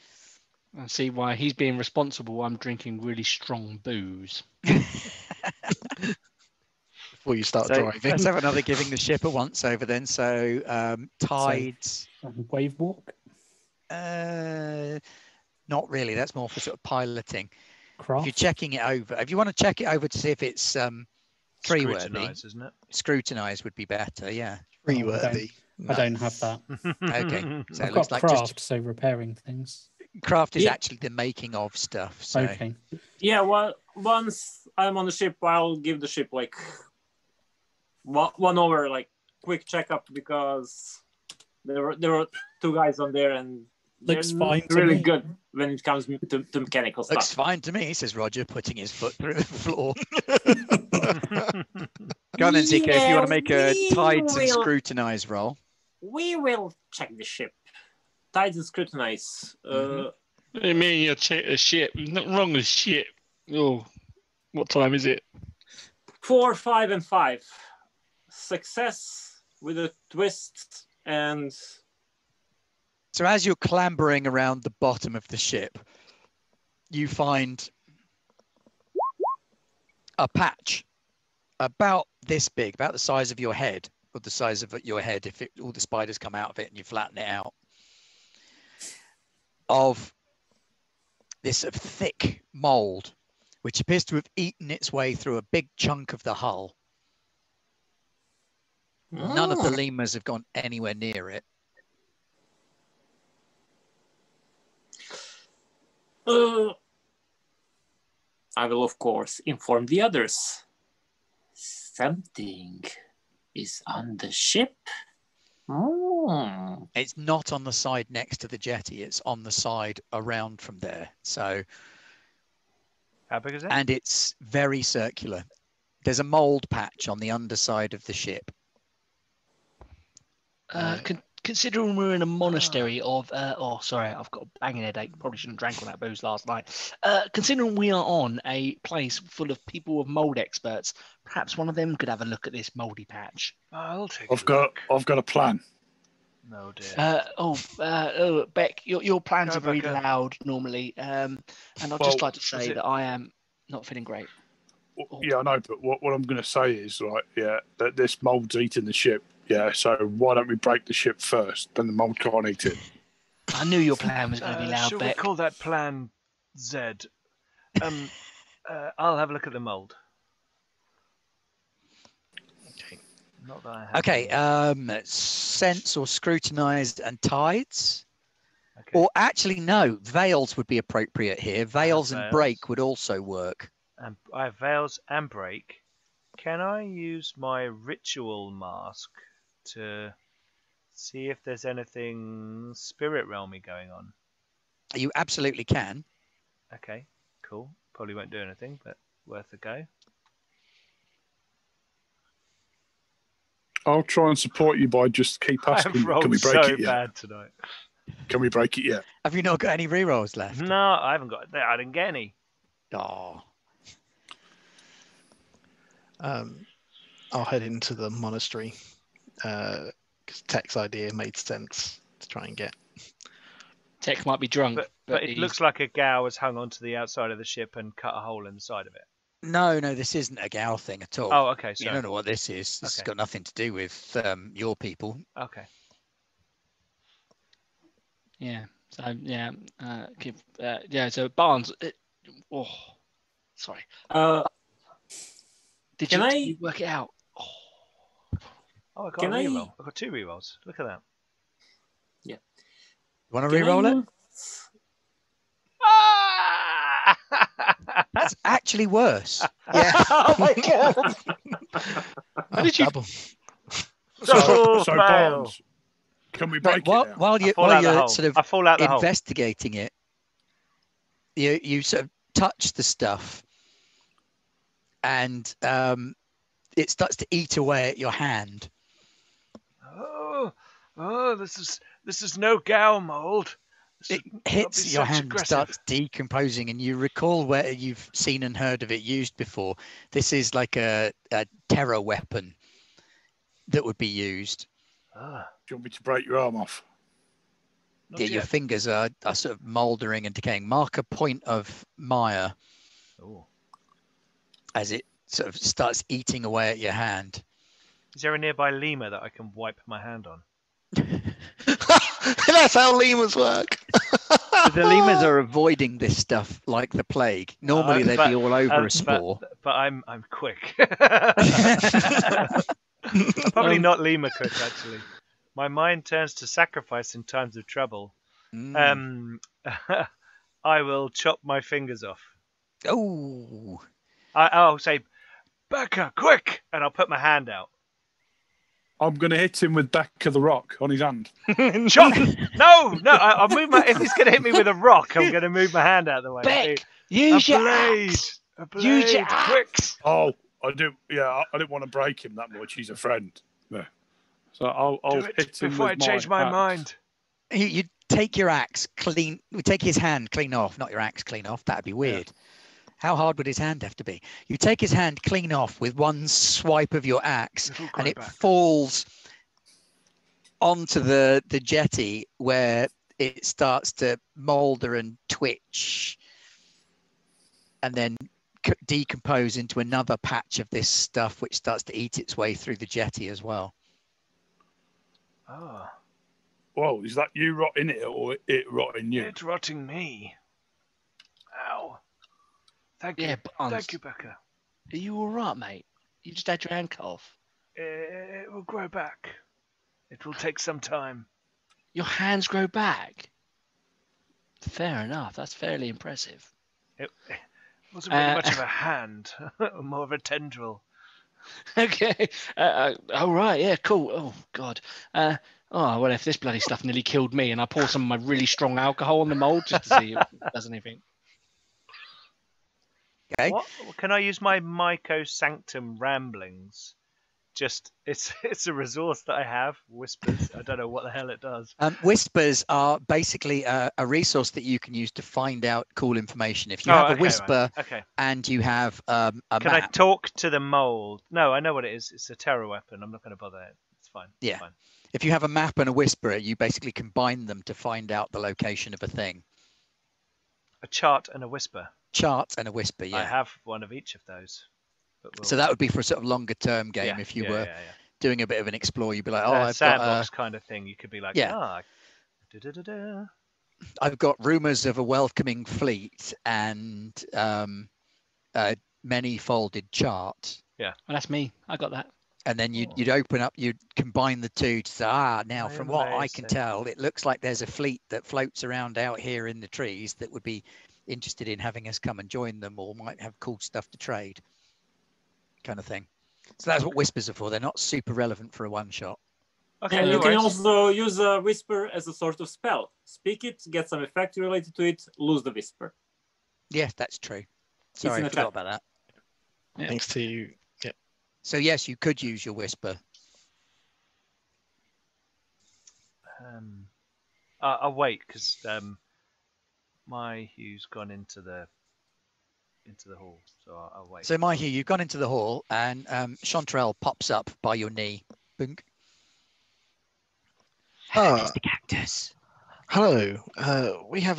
I see why he's being responsible. I'm drinking really strong booze. Before you start So driving. let's have another giving the ship a once over then. So tides. Wave walk? Not really. That's more for sort of piloting. Craft? If you're checking it over, if you want to check it over to see if it's tree-worthy, Scrutinise, isn't it? Scrutinize would be better. Yeah. Free worthy. I don't have that. Okay. So I've it looks got like craft, just so repairing things. craft is Yeah. actually the making of stuff. So Okay. Yeah, well, once I'm on the ship, I'll give the ship like 1 hour, like quick checkup, because there were 2 guys on there and Looks they're fine to really me. good when it comes to mechanical looks stuff. fine to me, says Roger, putting his foot through the floor. Go on then, Zico, if you want to make a we tides and will- scrutinize roll. We will check the ship. Tides and scrutinize. What do you mean you're checking the ship? There's nothing wrong with ship. Oh, what time is it? 4, 5, and 5. Success with a twist, and So as you're clambering around the bottom of the ship, you find a patch about this big, about the size of your head, or the size of your head if all the spiders come out of it and you flatten it out, of this sort of thick mold, which appears to have eaten its way through a big chunk of the hull. None of the lemurs have gone anywhere near it. I will, of course, inform the others. Something is on the ship. It's not on the side next to the jetty. It's on the side around from there. So, How big is it? and it's very circular. There's a mold patch on the underside of the ship. Considering we're in a monastery of, sorry, I've got a banging headache. Probably shouldn't have drank all that booze last night. Considering we are on a place full of people with mold experts, perhaps one of them could have a look at this moldy patch. I'll take I've got a plan. No, dear. Beck, your plans Go, are very Becca. loud normally, and I'd just like to say that I am not feeling great. Yeah, I know, but what I'm going to say is, like, that this mold's eating the ship. Yeah, so why don't we break the ship first? Then the mold can't eat it. I knew your plan was going to be loud, Should Beck. we call that Plan Z? I'll have a look at the mold. Not that I have. Okay, sense or scrutinized and tides. Okay. Or actually, no, veils would be appropriate here. Veils and break would also work. I have veils and break. Can I use my ritual mask to see if there's anything spirit realmy going on? You absolutely can. Okay, cool. Probably won't do anything, but worth a go. I'll try and support you by just keep asking. Can we break it yet? Bad tonight. Can we break it yet? Have you not got any rerolls left? No, I haven't got. I didn't get any. Oh. I'll head into the monastery because Tech's idea made sense to try and get. Tech might be drunk, but it looks like a gow has hung onto the outside of the ship and cut a hole in the side of it. No, this isn't a gal thing at all. Oh, okay. Sorry. You don't know what this is. This has got nothing to do with your people. Okay. Yeah. So So Barnes. Sorry. Did you work it out? Oh, I got a reroll. I got 2 rerolls. Look at that. Yeah. You want to reroll it? That's actually worse. Yeah. Oh my god. Double. So Barnes, can we break it? While you're sort of investigating it, you sort of touch the stuff, and it starts to eat away at your hand. Oh, this is no gow mold. It hits your hand and starts decomposing, and you recall where you've seen and heard of it used before. This is like a terror weapon that would be used. Do you want me to break your arm off? Yeah, your fingers are sort of mouldering and decaying. Mark a point of mire as it sort of starts eating away at your hand. Is there a nearby lemur that I can wipe my hand on? That's how lemurs work. The lemurs are avoiding this stuff like the plague. Normally they'd be all over a spore. But I'm quick. I'm probably not lemur quick, actually. My mind turns to sacrifice in times of trouble. I will chop my fingers off. Oh. I'll say, Becca, quick! And I'll put my hand out. I'm going to hit him with Becca the rock on his hand. Chop! No! I'll move my... If he's going to hit me with a rock, I'm going to move my hand out of the way. Beck, use your axe! A blade! Use your quick! Oh, I do. Yeah, I didn't want to break him that much. He's a friend. Yeah. So I'll hit him before I change my mind. You take your axe clean. We take his hand clean off, not your axe clean off. That'd be weird. Yeah. How hard would his hand have to be? You take his hand clean off with one swipe of your axe, and it falls onto the jetty where it starts to moulder and twitch, and then decompose into another patch of this stuff, which starts to eat its way through the jetty as well. Oh. Whoa, is that you rotting it or it rotting you? It's rotting me. Ow. Thank you. Barnes, thank you, Becca. Are you all right, mate? You just had your hand cut off. It will grow back. It will take some time. Your hands grow back. Fair enough. That's fairly impressive. It wasn't really much of a hand, more of a tendril. Okay. All right. Yeah. Cool. Oh God. Oh well, if this bloody stuff nearly killed me, and I pour some of my really strong alcohol on the mold just to see if it does anything. Okay. What can I use my Myco Sanctum ramblings? Just it's a resource that I have. Whispers. I don't know what the hell it does. Whispers are basically a resource that you can use to find out cool information. If you have a whisper right. and you have a Can map, I talk to the mold? No, I know what it is. It's a terror weapon. I'm not going to bother it. It's fine. Yeah. It's fine. If you have a map and a whisperer, you basically combine them to find out the location of a thing. A chart and a whisper. Chart and a whisper, yeah. I have one of each of those. But So that would be for a sort of longer term game. Yeah, If you yeah, were yeah, yeah. doing a bit of an explore, you'd be like, oh, I've sandbox got kind of thing. You could be like, yeah. da-da-da-da. I've got rumors of a welcoming fleet and a many folded chart. Yeah. Well, that's me. I got that. And then you'd open up, you'd combine the two to say, now from what I can tell, it looks like there's a fleet that floats around out here in the trees that would be interested in having us come and join them, or might have cool stuff to trade, kind of thing. So that's what whispers are for. They're not super relevant for a one shot. Okay, and you can also use a whisper as a sort of spell. Speak it, get some effect related to it, lose the whisper. Yes, that's true. Sorry, I forgot about that. Yeah. Thanks to you. Yeah. So yes, you could use your whisper. I'll wait because my Hugh's gone into the hall, so I'll wait. So my Hugh, you've gone into the hall, and Chanterelle pops up by your knee. Boink. Mr. Cactus. Hello. We have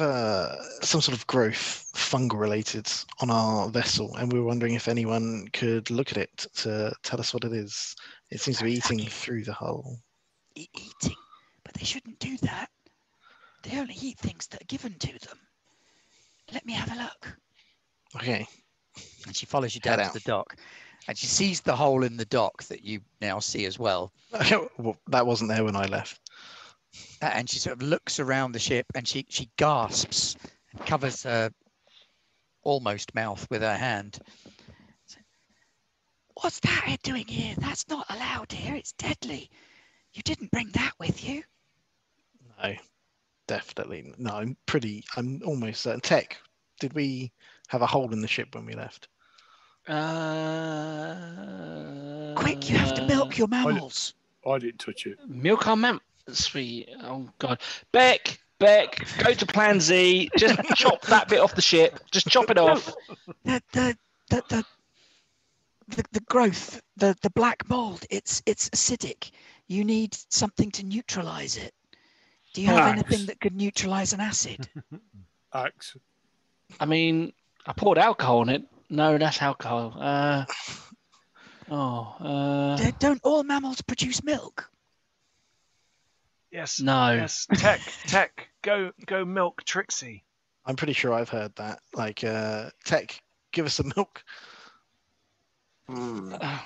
some sort of growth, fungal related, on our vessel, and we were wondering if anyone could look at it to tell us what it is. It seems to be eating through the hull. Eating? But they shouldn't do that. They only eat things that are given to them. Let me have a look. Okay. And she follows you down to the dock. And she sees the hole in the dock that you now see as well. Well, that wasn't there when I left. And she sort of looks around the ship and she gasps and covers her almost mouth with her hand. What's that doing here? That's not allowed here. It's deadly. You didn't bring that with you. No, definitely. No, I'm almost certain. Tech, did we have a hole in the ship when we left? Quick, you have to milk your mammals. I didn't touch it. Milk our mammals. Sweet. Oh God. Beck, go to Plan Z. Just chop that bit off the ship. Just chop it off. The growth, the black mold. It's acidic. You need something to neutralize it. Do you have anything that could neutralize an acid? Axe. I mean, I poured alcohol on it. No, that's alcohol. Don't all mammals produce milk? Yes. No. Yes. Tech. Go milk Trixie. I'm pretty sure I've heard that. Like, Tech, give us some milk.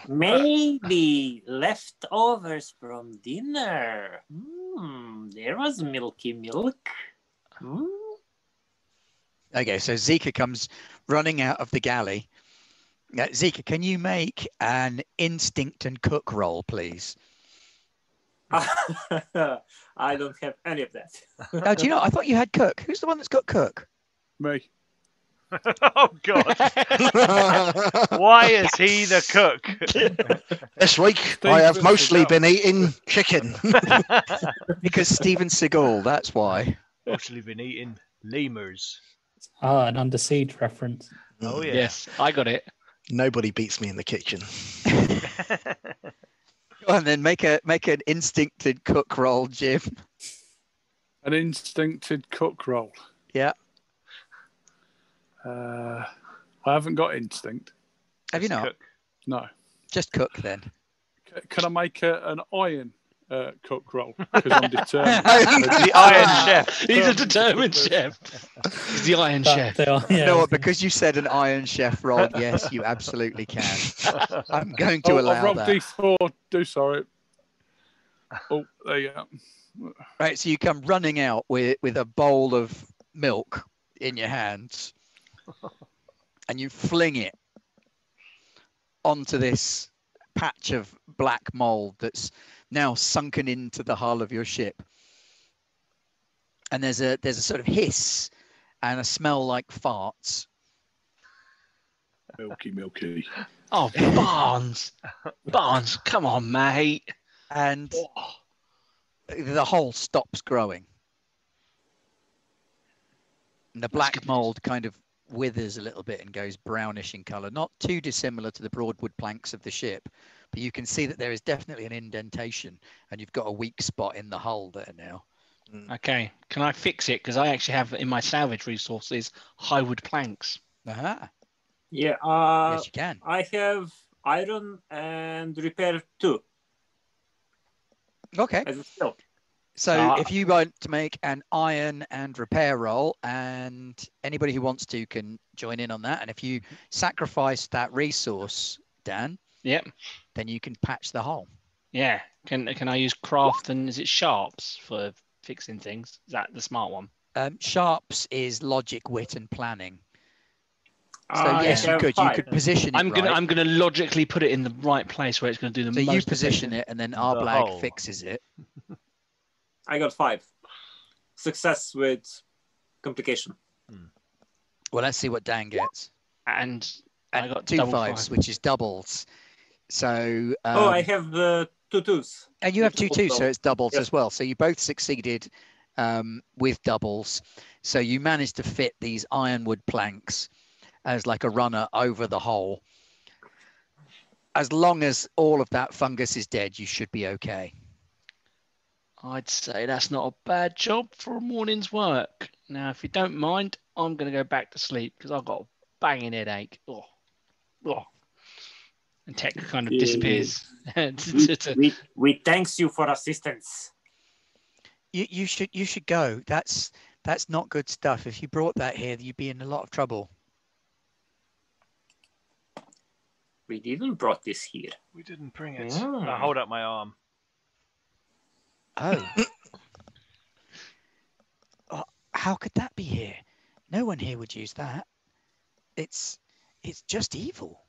Maybe leftovers from dinner. There was milky milk. Okay, so Zika comes running out of the galley. Zika, can you make an instinct and cook roll, please? I don't have any of that. Do you know? I thought you had cook. Who's the one that's got cook? Me. Oh God! Why is he the cook? This week I have mostly been eating chicken. Because Steven Seagal, that's why. Mostly been eating lemurs. An Under Siege reference. Oh yeah. Yes, I got it. Nobody beats me in the kitchen. Go on then, make an instincted cook roll, Jim. An instincted cook roll. Yeah. I haven't got instinct. Have you not? Cook. No. Just cook then. Can I make an iron cook roll because I'm determined. The Iron Chef. He's a determined chef. He's the Iron Chef. They are, You yeah, know what? Because you said an Iron Chef roll, yes, you absolutely can. I'm going to Oh, allow I've rolled that. D4. Do sorry. Oh, there you go. Right, so you come running out with a bowl of milk in your hands, and you fling it onto this patch of black mold that's now sunken into the hull of your ship. And there's a sort of hiss and a smell like farts. Milky. Oh, Barnes. Barnes, come on, mate. And the hole stops growing. And the black good mold kind of withers a little bit and goes brownish in color, not too dissimilar to the broadwood planks of the ship, but you can see that there is definitely an indentation and you've got a weak spot in the hull there now. Okay, can I fix it? Because I actually have in my salvage resources highwood planks. Aha. Yeah. Yes, you can. I have iron and repair 2 Okay. as a skill. So if you want to make an iron and repair roll, and anybody who wants to can join in on that. And if you sacrifice that resource, Dan, Yep. then you can patch the hole. Yeah. Can I use craft and is it sharps for fixing things? Is that the smart one? Sharps is logic, wit, and planning. So I yes, you have could. 5. You could position it. I'm right. gonna logically put it in the right place where it's gonna do the So most. you position efficient- it, and then The Arblag hole. fixes it. I got 5. Success with complication. Well, let's see what Dan gets. And I And got 2 double 5s, 5. which is doubles. So I have 2 2s. and you have 2 2s, so it's doubles Yep. as well. So you both succeeded with doubles. So you managed to fit these ironwood planks as like a runner over the hole. As long as all of that fungus is dead, you should be okay. I'd say that's not a bad job for a morning's work. Now, if you don't mind, I'm going to go back to sleep because I've got a banging headache. Oh. And Tech kind of disappears. We thanks you for assistance. You should go. That's not good stuff. If you brought that here, you'd be in a lot of trouble. We didn't brought this here. We didn't bring it. Mm. I hold up my arm. Oh. How could that be here? No one here would use that. It's just evil.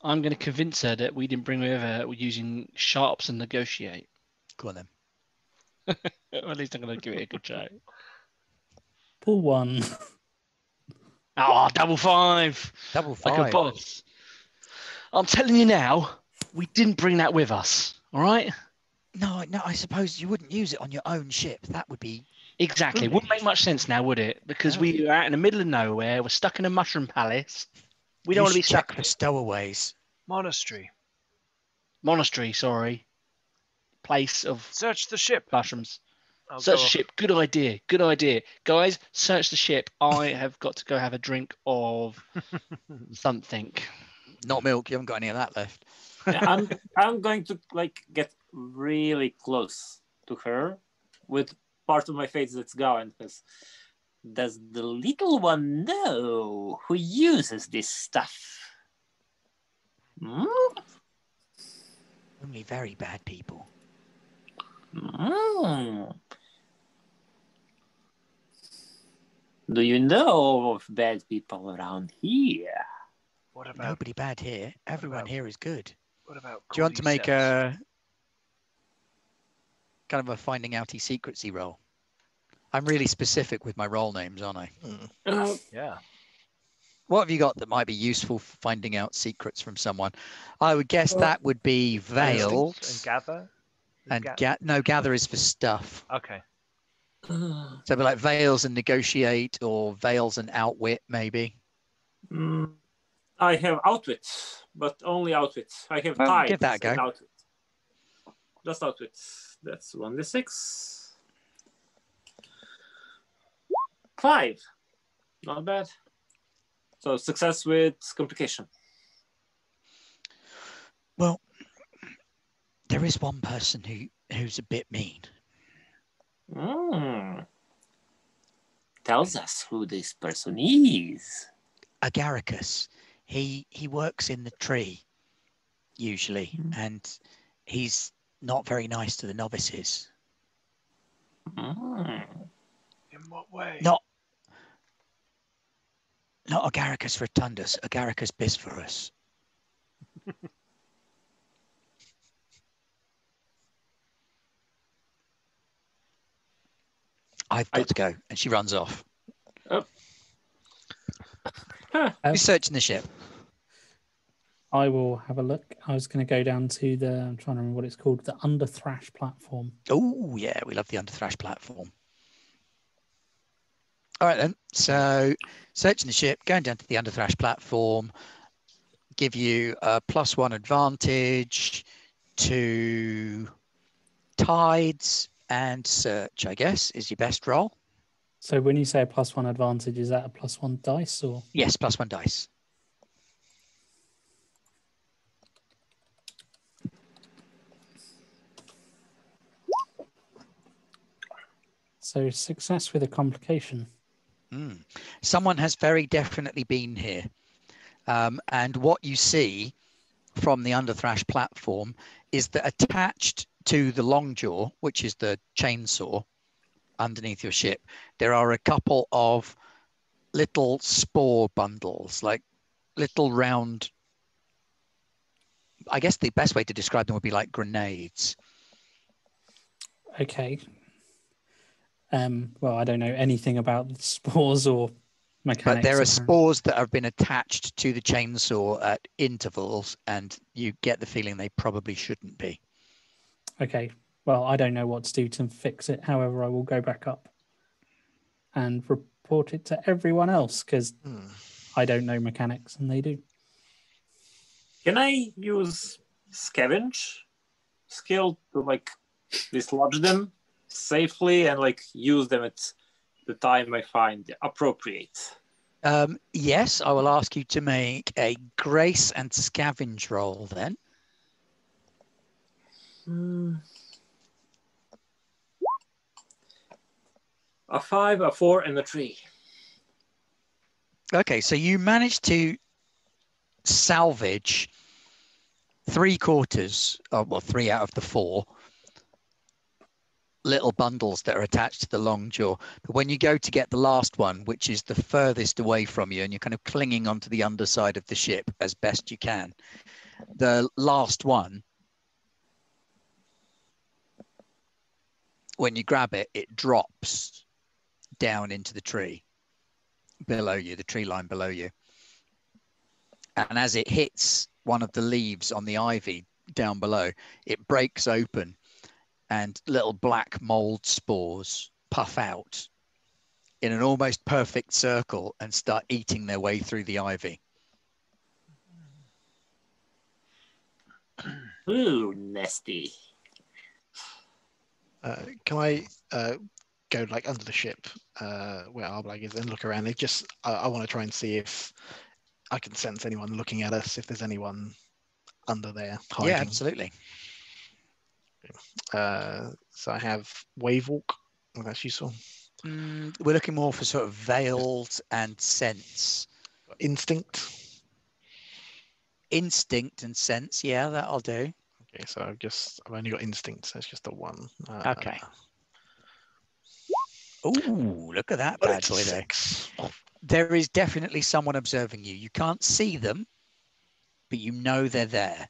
I'm going to convince her that we didn't bring her over. We're using sharps and negotiate. Go on then. Or at least I'm going to give it a good try. Pull 1. Oh, double 5. Double Like 5. a boss. I'm telling you now, we didn't bring that with us. All right? No, I suppose you wouldn't use it on your own ship. That would be Exactly. Wouldn't make much sense now, would it? Because No. we are out in the middle of nowhere. We're stuck in a mushroom palace. We don't You want to be should check stuck. for stowaways. Monastery. Monastery, sorry. Place of Search the ship. mushrooms. I'll Search go the off. ship. Good idea. Good idea. Guys, search the ship. I have got to go have a drink of something. Not milk. You haven't got any of that left. I'm going to get really close to her with part of my face that's going because does the little one know who uses this stuff? Hmm? Only very bad people. Mm. Do you know of bad people around here? What about Nobody bad here. Everyone here is good. what about? Do you want to make cordyceps? a kind of a finding outy secrecy roll? I'm really specific with my role names, aren't I? Yeah. What have you got that might be useful for finding out secrets from someone? I would guess that would be Instinct veils. and gather. And gather is for stuff. Okay. So it'd be like veils and negotiate, or veils and outwit, maybe. I have outwit, but only outwit. I have Well, tides give that a go. and outwit. Just outwit. That's 1d6. 5. Not bad. So success with complication. Well, There is one person who's a bit mean. Tells us who this person is. Agaricus. He works in the tree usually, and he's not very nice to the novices. In what way? Not Agaricus rotundus, Agaricus bisporus. I've got to go, and she runs off. Oh. Who's searching the ship? I will have a look. I was going to go down to I'm trying to remember what it's called, the Under Thrash platform. Oh, yeah, we love the Under Thrash platform. All right, then. So, searching the ship, going down to the Under Thrash platform, give you a +1 advantage to tides and search, I guess, is your best roll. So when you say a +1 advantage, is that a +1 dice or? Yes, +1 dice. So success with a complication. Someone has very definitely been here. And what you see from the Under Thrash platform is that attached to the Longjaw, which is the chainsaw underneath your ship, there are a couple of little spore bundles, like little round. I guess the best way to describe them would be like grenades. Okay. Well, I don't know anything about spores or mechanics. But there are spores that have been attached to the chainsaw at intervals, and you get the feeling they probably shouldn't be. Okay. Well, I don't know what to do to fix it. However, I will go back up and report it to everyone else because I don't know mechanics and they do. Can I use scavenge skill to dislodge them safely and use them at the time I find appropriate? Yes, I will ask you to make a grace and scavenge roll then. A 5, a 4, and a 3. Okay, so you managed to salvage 3/4, well, 3 out of the 4 little bundles that are attached to the Longjaw. But when you go to get the last one, which is the furthest away from you, and you're kind of clinging onto the underside of the ship as best you can, the last one, when you grab it, it drops down into the tree below you, the tree line below you. And as it hits one of the leaves on the ivy down below, it breaks open and little black mold spores puff out in an almost perfect circle and start eating their way through the ivy. Ooh, nasty. Can I go under the ship where Arblag is and look around? I want to try and see if I can sense anyone looking at us, if there's anyone under there hiding. Yeah, absolutely. So I have wave walk. Oh, that's useful. We're looking more for sort of veiled and sense. Instinct. Instinct and sense, yeah, that'll do. Okay, so I've only got instinct, so it's just a 1. Okay. Ooh, look at that bad boy there. 6. There is definitely someone observing you. You can't see them, but you know they're there.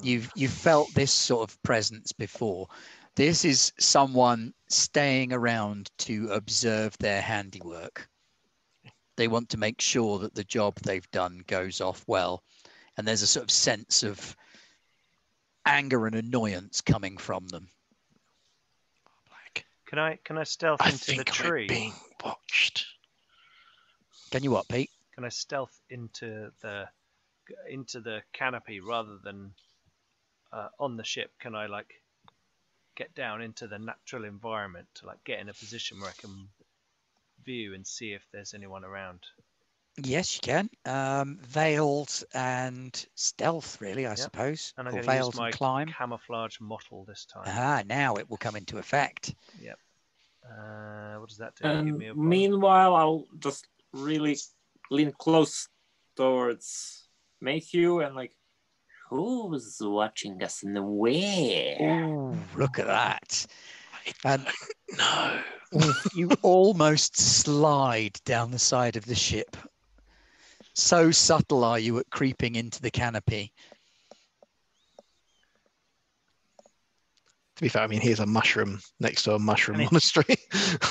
You've felt this sort of presence before. This is someone staying around to observe their handiwork. They want to make sure that the job they've done goes off well. And there's a sort of sense of anger and annoyance coming from them. Can I stealth into the tree? We're being watched. Can you what, Pete? Can I stealth into the canopy rather than on the ship? Can I get down into the natural environment to get in a position where I can view and see if there's anyone around? Yes, you can. Veiled and stealth, really, I Yep. suppose. And I'm Or going to use veiled my and climb. camouflage mottle this time. Ah, now it will come into effect. Yep. What does that do? Give And me a meanwhile, I'll just really lean close towards Mayhew and like, who's watching us and where? Ooh, look at that. And No. you almost slide down the side of the ship. So subtle are you at creeping into the canopy. To be fair, I mean, here's a mushroom next to a mushroom And it- monastery.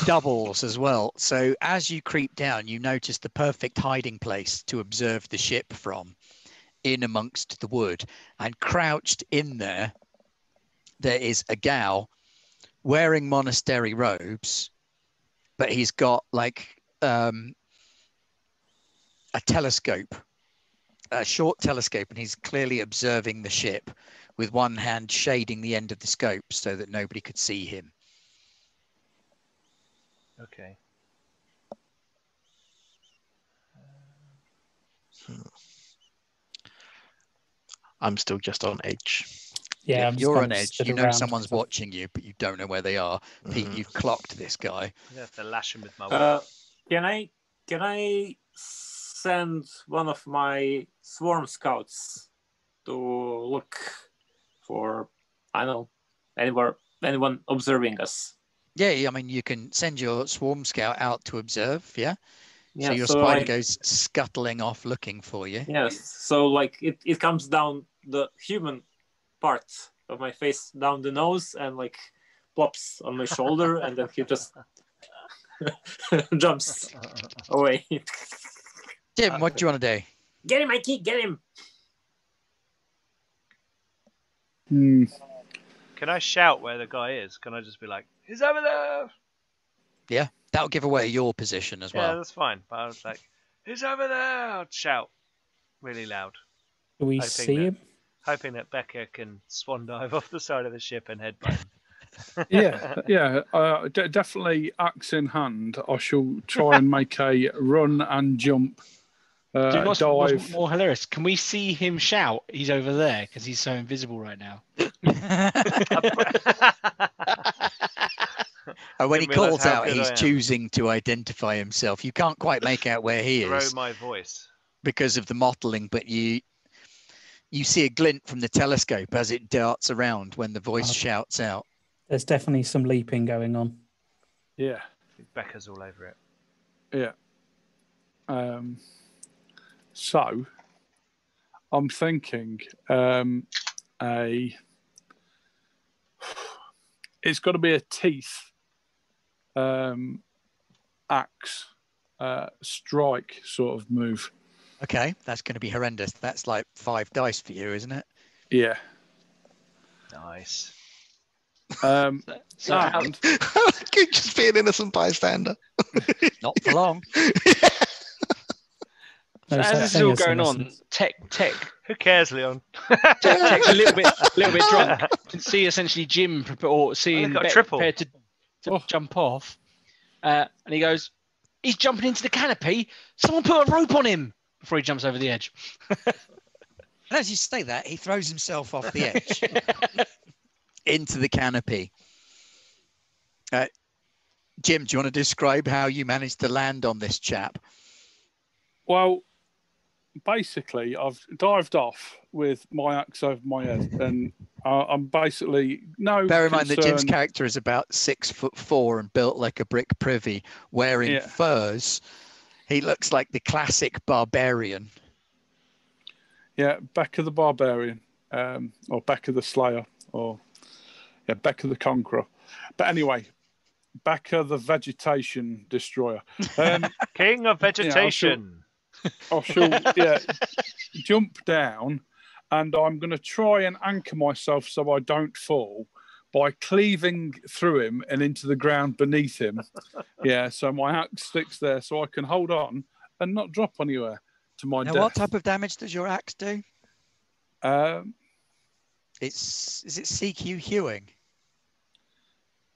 Doubles as well. So as you creep down, you notice the perfect hiding place to observe the ship from, in amongst the wood. And crouched in there, there is a gal wearing monastery robes, but he's got like a telescope, a short telescope, and he's clearly observing the ship with one hand shading the end of the scope so that nobody could see him. Okay. I'm still just on edge. Yeah, I'm just You're kind on of edge. stood You know around someone's 'cause I've- watching you, but you don't know where they are. Pete, you've clocked this guy. I'm going to have to lash him with my whip. Can I send one of my swarm scouts to look for, I don't know, anyone observing us? Yeah, I mean, you can send your swarm scout out to observe, yeah? So your so spider like, goes scuttling off looking for you. yes. So like it comes down the human part of my face, down the nose, and like plops on my shoulder, and then he just jumps away. Jim, what do you want to do? Get him, Mikey! Get him! Hmm. Can I shout where the guy is? Can I just be like, he's over there? Yeah, that'll give away your position as Yeah, well. that's fine. But I was like, he's over there! I'd shout really loud, Do we Hoping see that- him? hoping that Becca can swan dive off the side of the ship and headbutt him. Yeah. Definitely axe in hand. I shall try and make a run and jump. Do you know what's Dive. more hilarious? Can we see him shout? He's over there because he's so invisible right now. And when he Didn't realise calls how out, good he's I am. choosing to identify himself. You can't quite make out where he Throw is my voice. because of the mottling, but you see a glint from the telescope as it darts around when the voice shouts out. There's definitely some leaping going on. Yeah. I think Becca's all over it. Yeah. So I'm thinking it's got to be a teeth axe strike sort of move. Okay, that's going to be horrendous. That's like 5 dice for you, isn't it? Yeah. Nice. And Could just be an innocent bystander. Not for long. No As such this is thing all as going on, innocence. Tech Who cares, Leon? Tech's a little bit drunk. Can see essentially Jim seeing got a Beck triple. prepared to jump off, and he goes, "He's jumping into the canopy. Someone put a rope on him before he jumps over the edge." And as you say that, he throws himself off the edge into the canopy. Jim, do you want to describe how you managed to land on this chap? well, basically, I've dived off with my axe over my head, and I'm basically Bear in mind that Jim's concern- character is about 6'4" and built like a brick privy, wearing Yeah. furs. He looks like the classic barbarian. Yeah, Becca the Barbarian, or Becca the Slayer, or Becca the Conqueror. But anyway, Becca the Vegetation Destroyer. King of vegetation. I shall jump down, and I'm going to try and anchor myself so I don't fall by cleaving through him and into the ground beneath him. Yeah, so my axe sticks there so I can hold on and not drop anywhere to my Now, death. what type of damage does your axe do? Is it CQ hewing?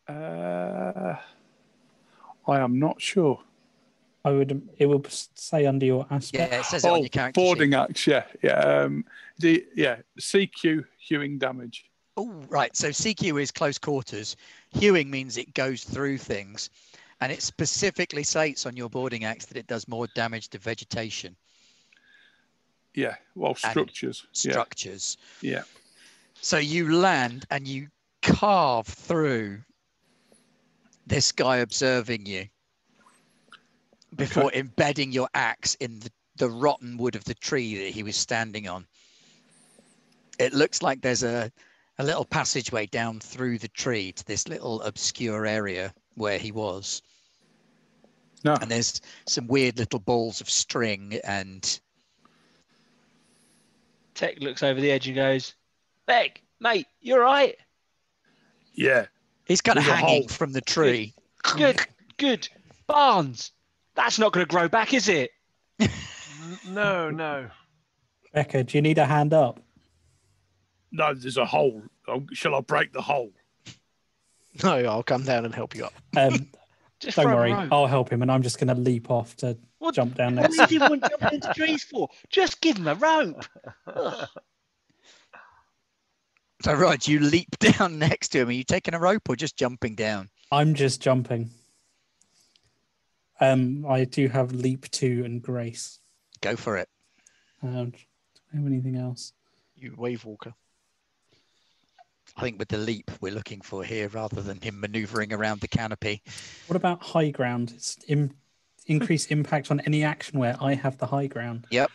I am not sure. It will say under your aspect. Yeah, it says it on your character boarding sheet. axe. Yeah, yeah. CQ hewing damage. Oh, right. So CQ is close quarters. Hewing means it goes through things, and it specifically states on your boarding axe that it does more damage to vegetation. Yeah, well, structures. Structures. Yeah. So you land and you carve through this guy observing you before embedding your axe in the rotten wood of the tree that he was standing on. It looks like there's a little passageway down through the tree to this little obscure area where he was. No. And there's some weird little balls of string and... Tech looks over the edge and goes, Beck, mate, you all right? Yeah. He's kind of There's a hanging hole. from the tree. Good. Barnes, that's not going to grow back, is it? No. Becca, do you need a hand up? No, there's a hole. Shall I break the hole? No, I'll come down and help you up. Just Don't throw a worry, rope. I'll help him, and I'm just going to leap off to jump down What next. do you want jumping into trees for? Just give him a rope. Ugh. So, Rod, you leap down next to him. Are you taking a rope or just jumping down? I'm just jumping. I do have leap 2 and grace. Go for it. Do I have anything else? You wave walker. I think with the leap we're looking for here rather than him maneuvering around the canopy. What about high ground? It's increase impact on any action where I have the high ground. Yep.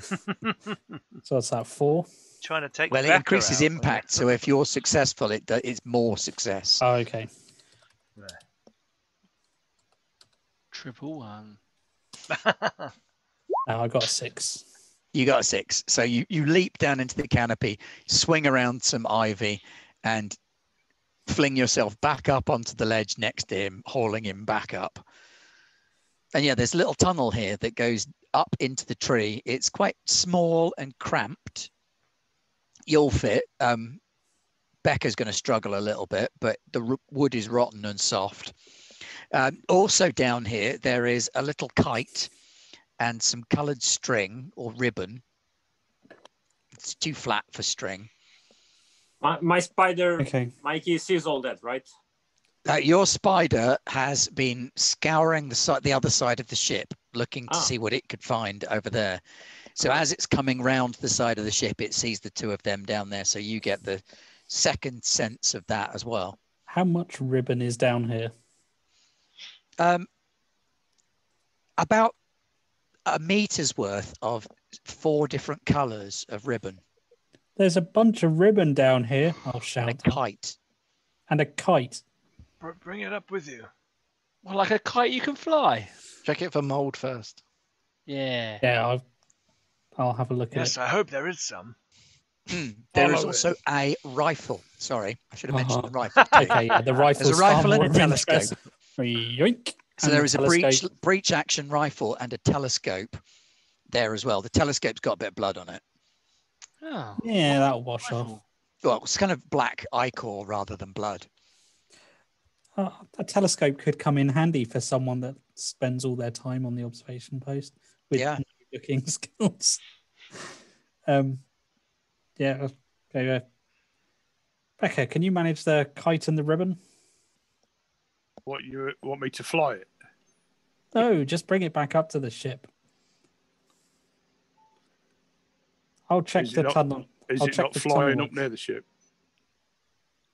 So what's that, 4? Trying to take Well, it Becca increases out, impact. So if you're successful, it's more success. Oh, okay. Triple one. Now I got a 6. You got a 6. So you leap down into the canopy, swing around some ivy, and fling yourself back up onto the ledge next to him, hauling him back up. And yeah, there's a little tunnel here that goes up into the tree. It's quite small and cramped. You'll fit. Becca's going to struggle a little bit, but the wood is rotten and soft. Also down here, there is a little kite and some coloured string or ribbon. It's too flat for string. My spider, Okay. Mikey, sees all that, right? Your spider has been scouring the other side of the ship, looking to see what it could find over there. So as it's coming round the side of the ship, it sees the two of them down there. So you get the second sense of that as well. How much ribbon is down here? About a meter's worth of 4 different colours of ribbon. There's a bunch of ribbon down here. I'll shout. And a kite. And a kite. Bring it up with you. Well, like a kite you can fly. Check it for mold first. Yeah. Yeah, I'll have a look at Yes, it. I hope there is some. There is also a rifle. Sorry, I should have mentioned the rifle. Okay, yeah, the rifle. There's a rifle and a telescope. Yoink. So there is a breach action rifle and a telescope there as well. The telescope's got a bit of blood on it. Oh. Yeah, that'll wash off. Well, it's kind of black ichor rather than blood. A telescope could come in handy for someone that spends all their time on the observation post with no looking skills. Yeah. Okay. Becca, can you manage the kite and the ribbon? What, you want me to fly it? No, just bring it back up to the ship. I'll check the tunnel. Is I'll it check not the flying tunnel. up near the ship?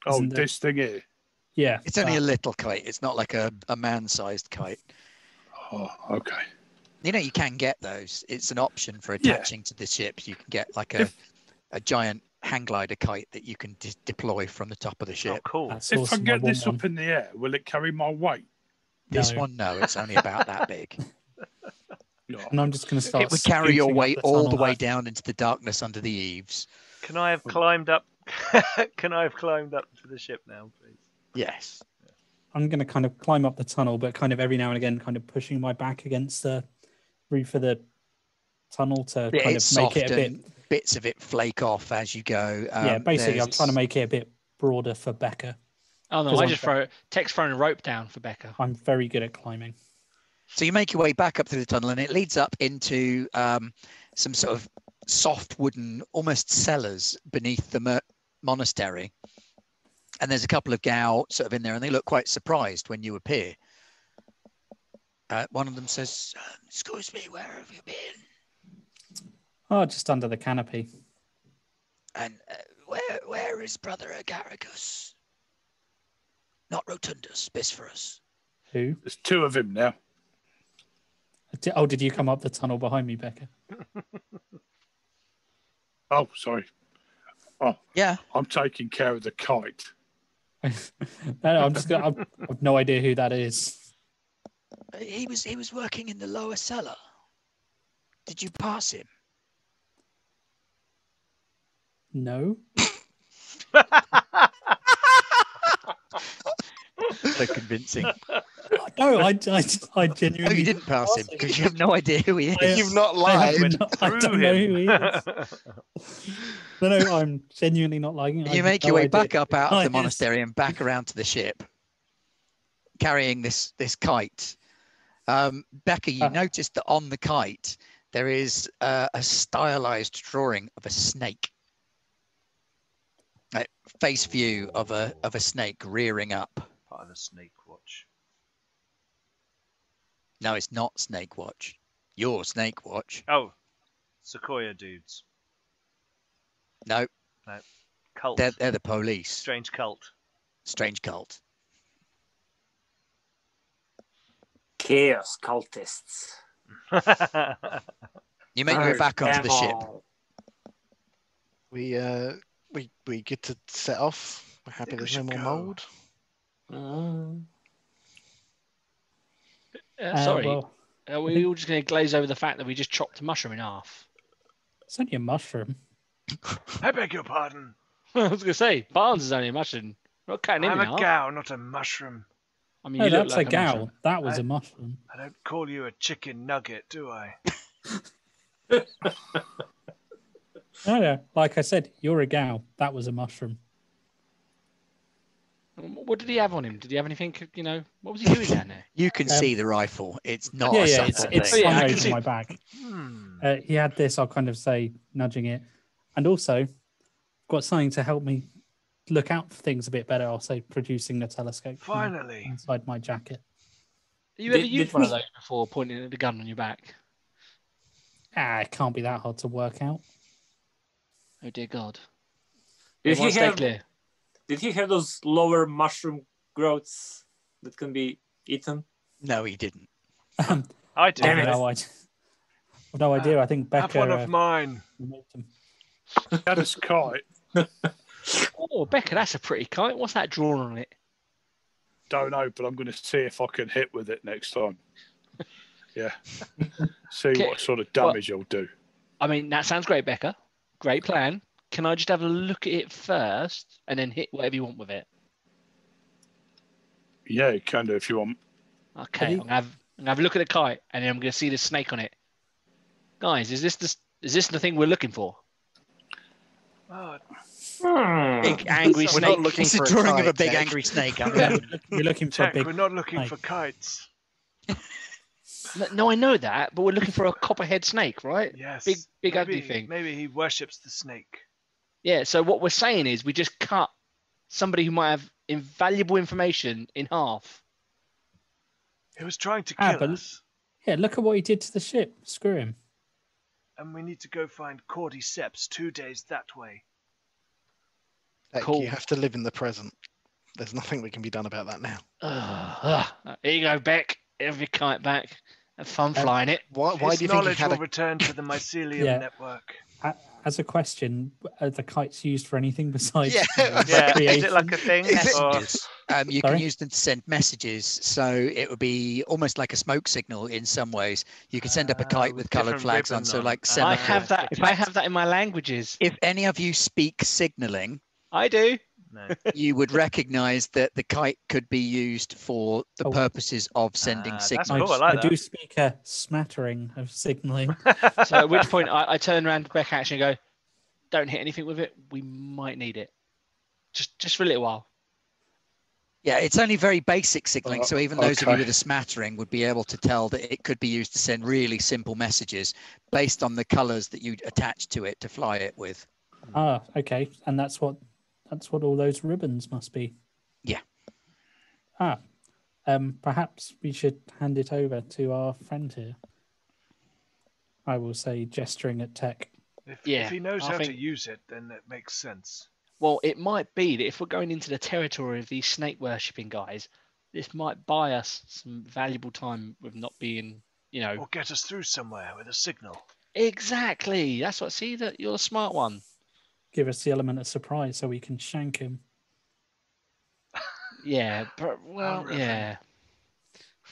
Isn't Oh, there- this thing here. Yeah. It's only a little kite. It's not like a man-sized kite. Oh, okay. You know, you can get those. It's an option for attaching to the ship. You can get like a giant hang glider kite that you can deploy from the top of the ship. Oh, cool. That's If I awesome. get want this one. up in the air, will it carry my weight? This No. one, no, it's only about that big. No. And I'm just going to start. It would carry your scooting up weight the all the tunnel. way down into the darkness under the eaves. Can I have climbed up? Can I have climbed up to the ship now, please? Yes. I'm going to kind of climb up the tunnel, but kind of every now and again, kind of pushing my back against the roof of the tunnel to kind of It's make soft it a bit. and bits of it flake off as you go. Yeah, basically, I'm there's- trying to make it a bit broader for Becca. Oh no, 'Cause I I'm just throw Tech's throwing a rope down for Becca. I'm very good at climbing. So you make your way back up through the tunnel, and it leads up into some sort of soft wooden, almost cellars beneath the monastery. And there's a couple of Gao sort of in there, and they look quite surprised when you appear. One of them says, "Excuse me, where have you been?" Oh, just under the canopy. And where is Brother Agaricus? Not Rotundus, Bisphorus. Who? There's two of him now. Oh, did you come up the tunnel behind me, Becca? Oh, sorry. Oh, Yeah. I'm taking care of the kite. No, I'm just gonna. I've no idea who that is. He was working in the lower cellar. Did you pass him? No. So convincing. No, I genuinely. No, you didn't pass him because you have no idea who he is. You've not I lied. don't know who he is. No, I'm genuinely not lying. You make your way back up out of the Yes. monastery and back around to the ship, carrying this kite. Becca, you noticed that on the kite there is a stylized drawing of a snake. A face view of a snake rearing up. Part of the Snake Watch. No, it's not Snake Watch. Your Snake Watch. Oh, Sequoia dudes. No, Cult. they're the police. Strange cult. Strange cult. Chaos cultists. You make your way back onto the ship. We get to set off. We're happy think we there's no should more go. mold. Sorry, well, are we all just going to glaze over the fact that we just chopped a mushroom in half? it's only a mushroom. I beg your pardon. I was going to say, Barnes is only a mushroom. We're not cutting him I'm in a half. Gao, not a mushroom. I mean, No, you look that's like a gal. mushroom. That was a mushroom. I don't call you a chicken nugget, do I? No, like I said, you're a gal. That was a mushroom. What did he have on him? Did he have anything? What was he doing down there? You can see the rifle. It's not Yeah, a yeah, subtle it's thing. Oh, yeah, slung I can over see- my back. Hmm. He had this, I'll kind of say, nudging it. And also, got something to help me look out for things a bit better. I'll say, producing the telescope from Finally. inside my jacket. Have you ever Did- used did one of we- those before, pointing at the gun on your back? It can't be that hard to work out. Oh dear God! Did Everyone he stay have? clear. Did he have those lower mushroom growths that can be eaten? No, he didn't. I do. Damn I've it. no idea. I've no idea. I think Have Becca one of mine. removed him. Had a kite. Oh, Becca, that's a pretty kite. What's that drawn on it? Don't know, but I'm going to see if I can hit with it next time. Yeah. See Okay, what sort of damage I'll do. I mean, that sounds great, Becca. Great plan. Can I just have a look at it first and then hit whatever you want with it? Yeah, you can do if you want. Okay, Have I'm you- gonna have a look at the kite and then I'm gonna see the snake on it. Guys, is this the thing we're looking for? Oh, Big angry We're snake. not looking It's a for drawing of a kite, big Tech. angry snake. Yeah, we're looking for a Tech, big. we're not looking snake. for kites. No, I know that, but we're looking for a copperhead snake, right? Yes. Big ugly maybe, thing. Maybe he worships the snake. Yeah. So what we're saying is we just cut somebody who might have invaluable information in half. He was trying to Ah, kill but- us. Yeah, look at what he did to the ship. Screw him. And we need to go find Cordyceps 2 days that way. Heck, Cool. You have to live in the present. There's nothing that can be done about that now. Here you go, Beck. Have your kite back. Have fun flying it. Why His do you think he knowledge had will a... return to the mycelium Yeah. network. As a question, are the kites used for anything besides Yeah. Yeah, is it recreation? like a thing? Is it- Or... Messages. You Sorry? can use them to send messages, so it would be almost like a smoke signal in some ways. You could send up a kite with coloured different flags on, ribbon so on. like I semaphore. have that. In I fact, have that in my languages. if any of you speak signalling, I do. No. you would recognise that the kite could be used for the Oh. purposes of sending That's signals. cool. I like do that. speak a smattering of signalling. So at which point I turn around to Beck actually and go, "Don't hit anything with it. We might need it, just for a little while." Yeah, it's only very basic signaling, so even those of you okay. with a smattering would be able to tell that it could be used to send really simple messages based on the colours that you'd attach to it to fly it with. Ah, okay. And that's what all those ribbons must be. Yeah. Ah, perhaps we should hand it over to our friend here. I will say, gesturing at Tech. If he knows I how to think- use it, then it makes sense. Well, it might be that if we're going into the territory of these snake worshipping guys, this might buy us some valuable time with not being, Or get us through somewhere with a signal. Exactly. That's what. See, that you're a smart one. Give us the element of surprise so we can shank him. Yeah. Well, Reverend. yeah.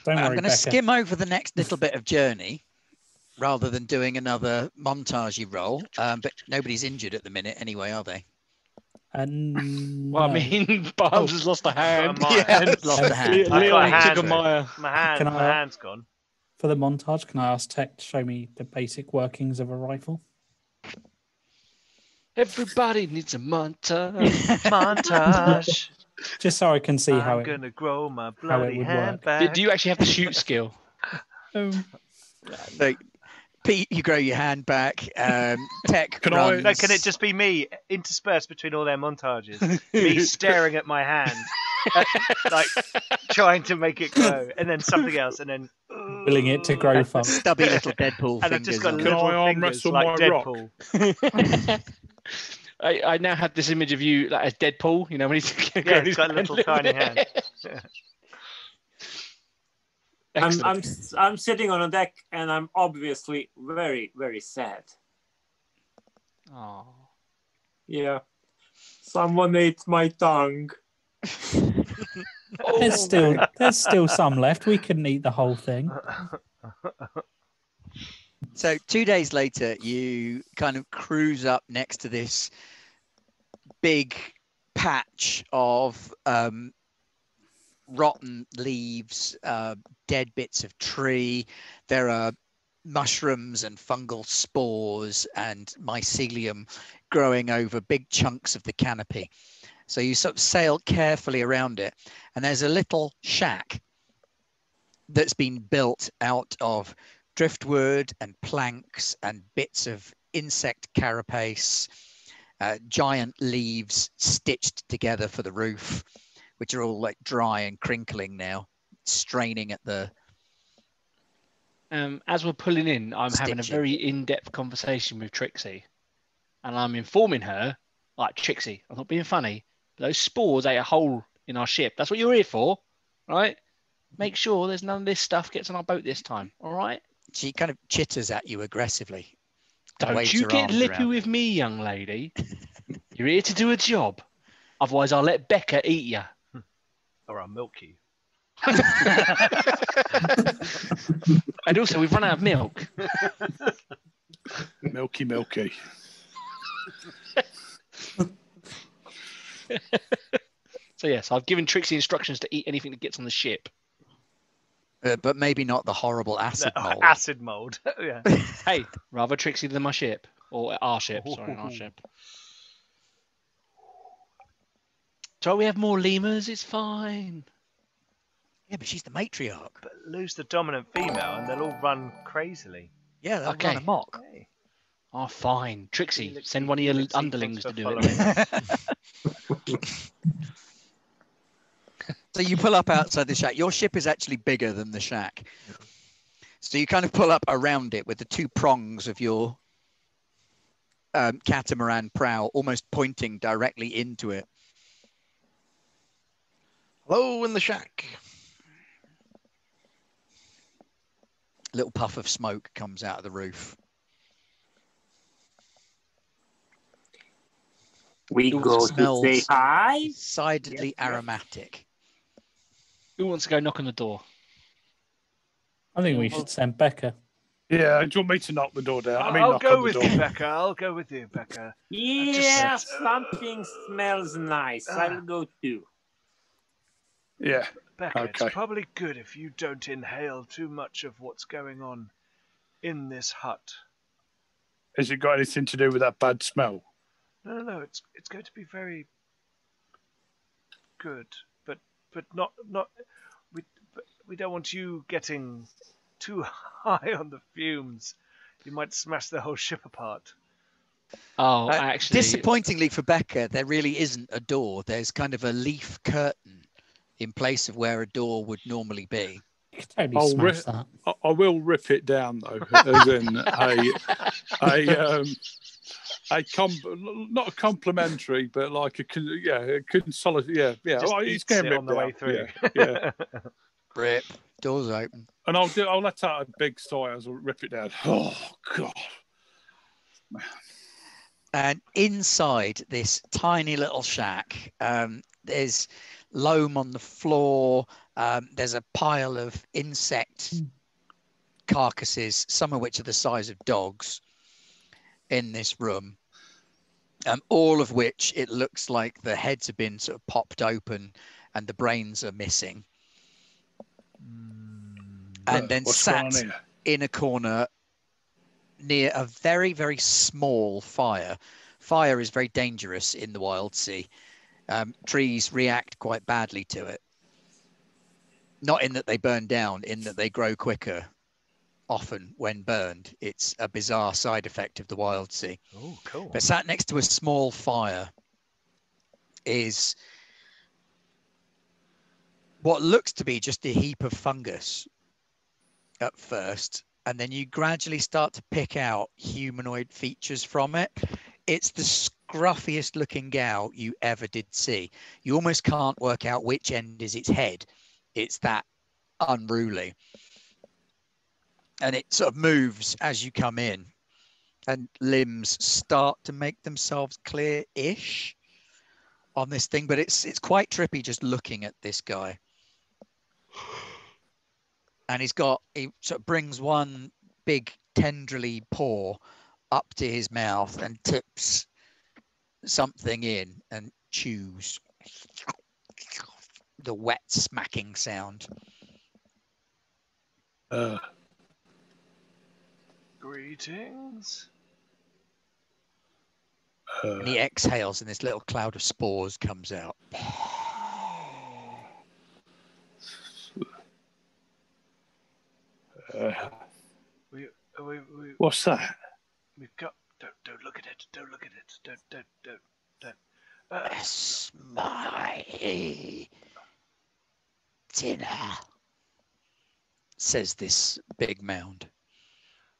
Don't I'm worry, going to Becca. skim over the next little bit of journey rather than doing another montagey roll. But nobody's injured at the minute anyway, are they? Well, I No. mean, Barnes has lost a hand. Mire. Yeah, lost a hand. I got a Leon hand. took a mire. My Can I- hand's gone. For the montage, can I ask Tech to show me the basic workings of a rifle? Everybody needs a montage. Montage. Just so I can see how I'm it. gonna grow my it bloody would hand work. back. Do you actually have the shoot skill? So, Pete, you grow your hand back. Tech Can I- runs. No, can it just be me interspersed between all their montages? Me staring at my hand, like trying to make it grow, and then something else, and then Willing it to grow fast. stubby little Deadpool and I've fingers just got on. Can little I arm fingers wrestle like my rock? Deadpool. I now have this image of you like as Deadpool, when he's Yeah, he's got a little tiny hand. I'm sitting on a deck and I'm obviously very, very sad. Oh. Yeah. Someone ate my tongue. There's still some left. We couldn't eat the whole thing. So 2 days later, you kind of cruise up next to this big patch of rotten leaves, dead bits of tree. There are mushrooms and fungal spores and mycelium growing over big chunks of the canopy. So you sort of sail carefully around it, and there's a little shack that's been built out of driftwood and planks and bits of insect carapace, giant leaves stitched together for the roof, which are all like dry and crinkling now, straining at the... As we're pulling in, I'm having a Stitching. very in-depth conversation with Trixie, and I'm informing her, like, Trixie, I'm not being funny, but those spores ate a hole in our ship. That's what you're here for, right? Make sure there's none of this stuff gets on our boat this time, all right? She kind of chitters at you aggressively. and Don't waves you her get arms lippy around. with me, young lady. You're here to do a job. Otherwise, I'll let Becca eat you. Or I'll milk you. And also, we've run out of milk. Milky, milky. So, yes, I've given Trixie instructions to eat anything that gets on the ship. But maybe not the horrible acid mold. Acid mold. Yeah. Hey, rather Trixie than my ship. Or our ship, sorry, our ship. So we have more lemurs, it's fine. Yeah, but she's the matriarch. But lose the dominant female and they'll all run crazily. Yeah, they'll Okay. run amok. Hey. Oh, fine. Trixie, Felix, send one of your Felix, underlings thanks to for do it. following. So you pull up outside the shack. Your ship is actually bigger than the shack. So you kind of pull up around it with the two prongs of your catamaran prow almost pointing directly into it. Hello in the shack. A little puff of smoke comes out of the roof. We It go to smells say hi. decidedly Yes. aromatic. Who wants to go knock on the door? I think we should send Becca. Yeah, do you want me to knock the door down? I mean, I'll knock go on with the you, door. Becca. I'll go with you, Becca. Yeah, just- something smells nice. I'll go too. Yeah. Becca, Okay. it's probably good if you don't inhale too much of what's going on in this hut. Has it got anything to do with that bad smell? No. It's going to be very good, but but not we don't want you getting too high on the fumes. You might smash the whole ship apart. Oh, actually, disappointingly for Becca, there really isn't a door. There's kind of a leaf curtain in place of where a door would normally be. You could totally smash that. I will rip it down though, as in not a complimentary, but like a consolidate. Yeah. Just Oh, eats it on the way through. Yeah. Rip, doors open. And I'll let out a big sigh as I rip it down. Oh God. And inside this tiny little shack, there's loam on the floor. There's a pile of insect carcasses, some of which are the size of dogs, in this room. All of which it looks like the heads have been sort of popped open and the brains are missing. And then sat in a corner near a very, very small fire. Fire is very dangerous in the Wildsea. Trees react quite badly to it. Not in that they burn down, in that they grow quicker, often when burned. It's a bizarre side effect of the Wildsea. Oh, cool. But sat next to a small fire is what looks to be just a heap of fungus at first. And then you gradually start to pick out humanoid features from it. It's the scruffiest looking gal you ever did see. You almost can't work out which end is its head. It's that unruly. And it sort of moves as you come in. And limbs start to make themselves clear-ish on this thing. But it's quite trippy just looking at this guy. And he sort of brings one big tendrily paw up to his mouth and tips something in and chews. The wet smacking sound. Greetings. And he exhales and this little cloud of spores comes out. What's that? We've got. Don't look at it. Don't look at it. Don't. That's my dinner, says this big mound.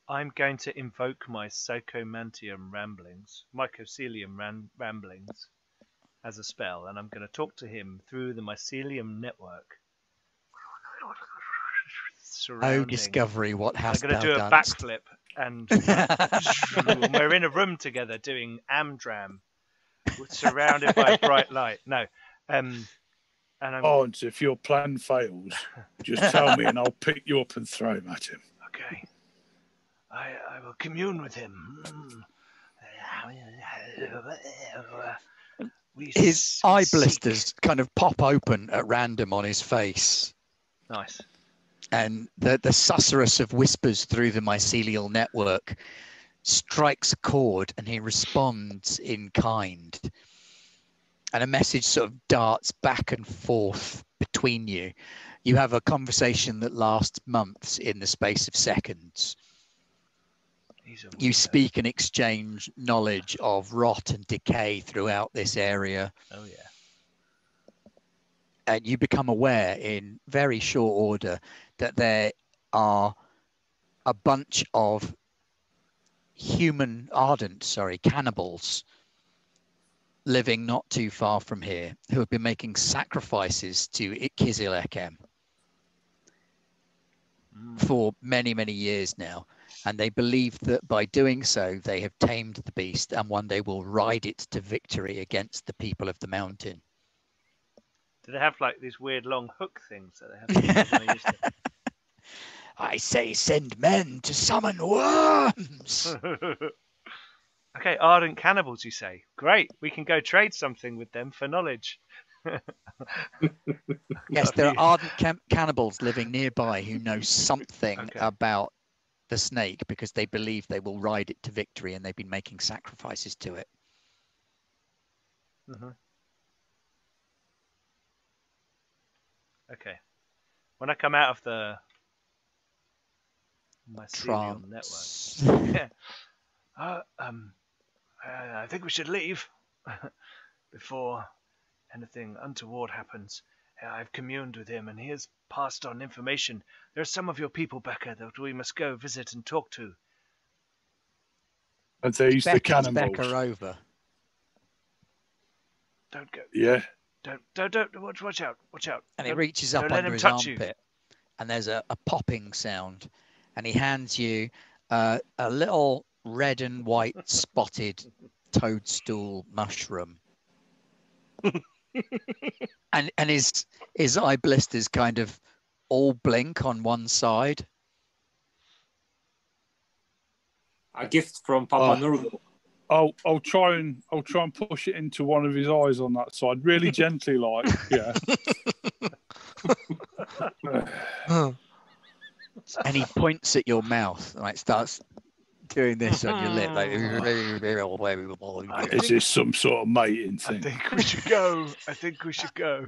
I'm going to invoke my Psychomantium ramblings, mycelium ramblings, as a spell, and I'm going to talk to him through the mycelium network. Oh, discovery, what hast I'm going to do a backflip, and we're in a room together doing Amdram, surrounded by bright light. No, and if your plan fails, just tell me and I'll pick you up and throw him at him. Okay. I will commune with him. His eye blisters kind of pop open at random on his face. Nice. And the susurrus of whispers through the mycelial network strikes a chord and he responds in kind. And a message sort of darts back and forth between you. You have a conversation that lasts months in the space of seconds. You speak and exchange knowledge of rot and decay throughout this area. Oh, yeah. And you become aware in very short order that there are a bunch of cannibals living not too far from here who have been making sacrifices to Kizil-Ekem for many, many years now. And they believe that by doing so, they have tamed the beast and one day will ride it to victory against the people of the mountain. Do they have like these weird long hook things that they have? I say send men to summon worms. Okay, ardent cannibals, you say? Great, we can go trade something with them for knowledge. Yes, there are ardent cannibals living nearby who know something about the snake because they believe they will ride it to victory and they've been making sacrifices to it. Mm-hmm. Okay. When I come out of the mycelial Trance. network, I think we should leave before anything untoward happens. I've communed with him, and he has passed on information. There are some of your people, Becca, that we must go visit and talk to. And these the Beckons cannibals. Becca over. Don't go. Yeah. Don't. Watch out. And he reaches up don't let under him his touch you. armpit, and there's a popping sound, and he hands you a little red and white spotted toadstool mushroom. and his eye blisters kind of all blink on one side. A gift from Papa Nurgle. I'll try and push it into one of his eyes on that side, really gently, like yeah. And he points at your mouth, like starts doing this on your lip, like. Is this some sort of mating I thing? think we should go.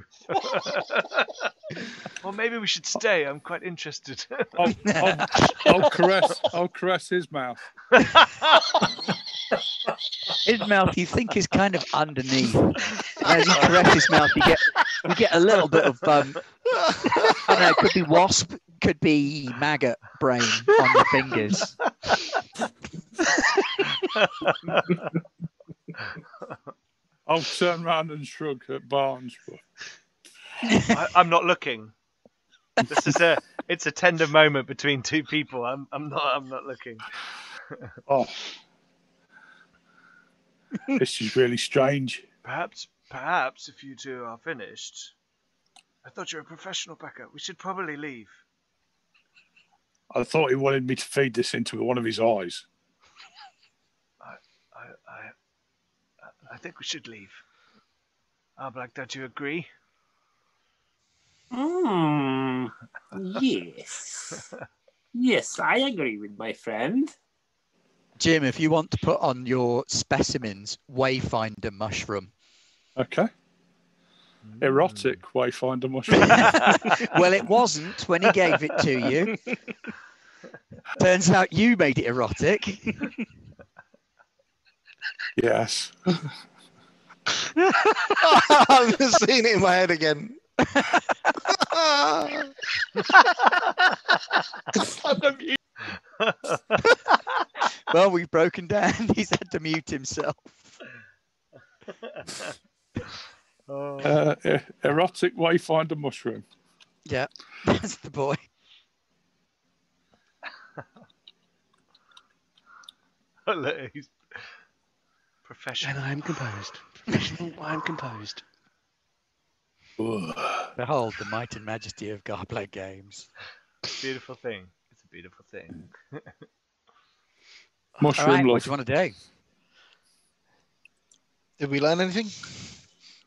Or maybe we should stay. I'm quite interested. I'll caress his mouth. His mouth, you think, is kind of underneath. And as you caress his mouth, you get a little bit of I don't know, it could be wasp, could be maggot brain on your fingers. I'll turn round and shrug at Barnes. I'm not looking. It's a tender moment between two people. I'm not looking. Oh, this is really strange. Perhaps if you two are finished. I thought you were a professional, Becca. We should probably leave. I thought he wanted me to feed this into one of his eyes. I think we should leave. Garblag, don't you agree? Yes. Yes, I agree with my friend. Jim, if you want to put on your specimens, Wayfinder mushroom. Okay. Erotic Wayfinder mushroom. Well, it wasn't when he gave it to you. Turns out you made it erotic. Yes. I've just seen it in my head again. Well, we've broken down. He's had to mute himself. Erotic Wayfinder mushroom. Yeah, that's the boy. Look, he's professional. And I'm composed. Professional, I'm composed. Behold the might and majesty of Garblag Games. Beautiful thing. It's a beautiful thing. Mushroom All right, love. what do you want to do? Did we learn anything?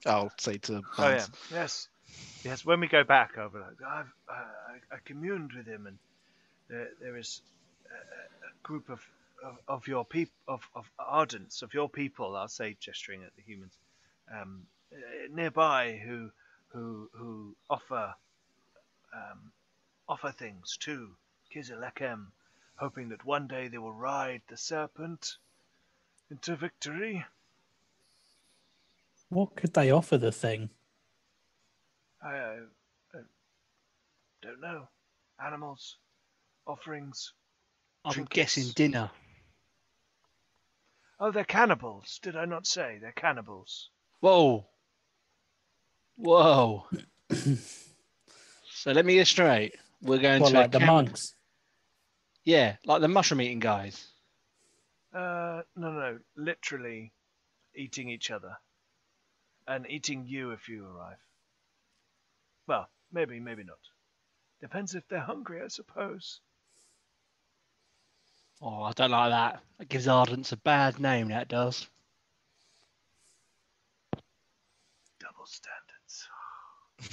I'll say to Oh yeah, Barnes. yes. When we go back, I'll be like, I communed with him, and there is a group of your people, of Ardents, of your people. I'll say, gesturing at the humans, nearby who offer things to Kizilekhem, hoping that one day they will ride the serpent into victory. What could they offer the thing? I don't know. Animals, offerings. I'm trinkets. guessing dinner. Oh, they're cannibals. Did I not say they're cannibals? Whoa. So let me get straight. We're going What, to like the monks? Yeah, like the mushroom eating guys. No. Literally eating each other. And eating you if you arrive. Well, maybe not. Depends if they're hungry, I suppose. Oh, I don't like that. That gives Ardents a bad name, that does. Double standards. What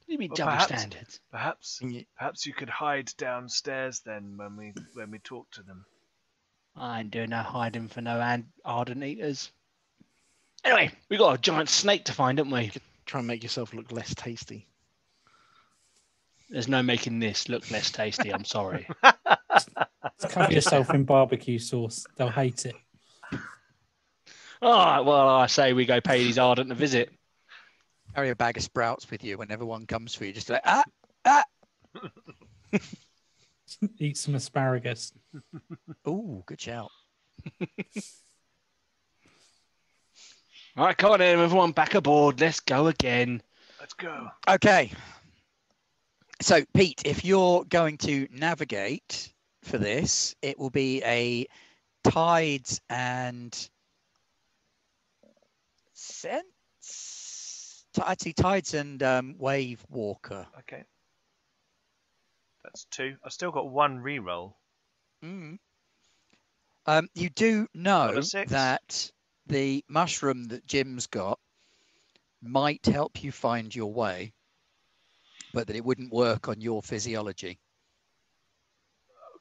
do you mean Well, double standards? Perhaps you could hide downstairs then when we talk to them. I ain't doing no hiding for no Ardent eaters. Anyway, we got a giant snake to find, haven't we? Try and make yourself look less tasty. There's no making this look less tasty. I'm sorry. Just cover yourself in barbecue sauce. They'll hate it. All right, well, I say we go pay these Ardent a visit. Carry a bag of sprouts with you whenever one comes for you. Just like, ah. Eat some asparagus. Ooh, good shout. All right, come on in, everyone, back aboard. Let's go again. Let's go. Okay. So, Pete, if you're going to navigate for this, it will be a tides and wave walker. Okay. That's 2. I've still got 1 reroll. Mm. You do know Got a 6. that the mushroom that Jim's got might help you find your way, but that it wouldn't work on your physiology.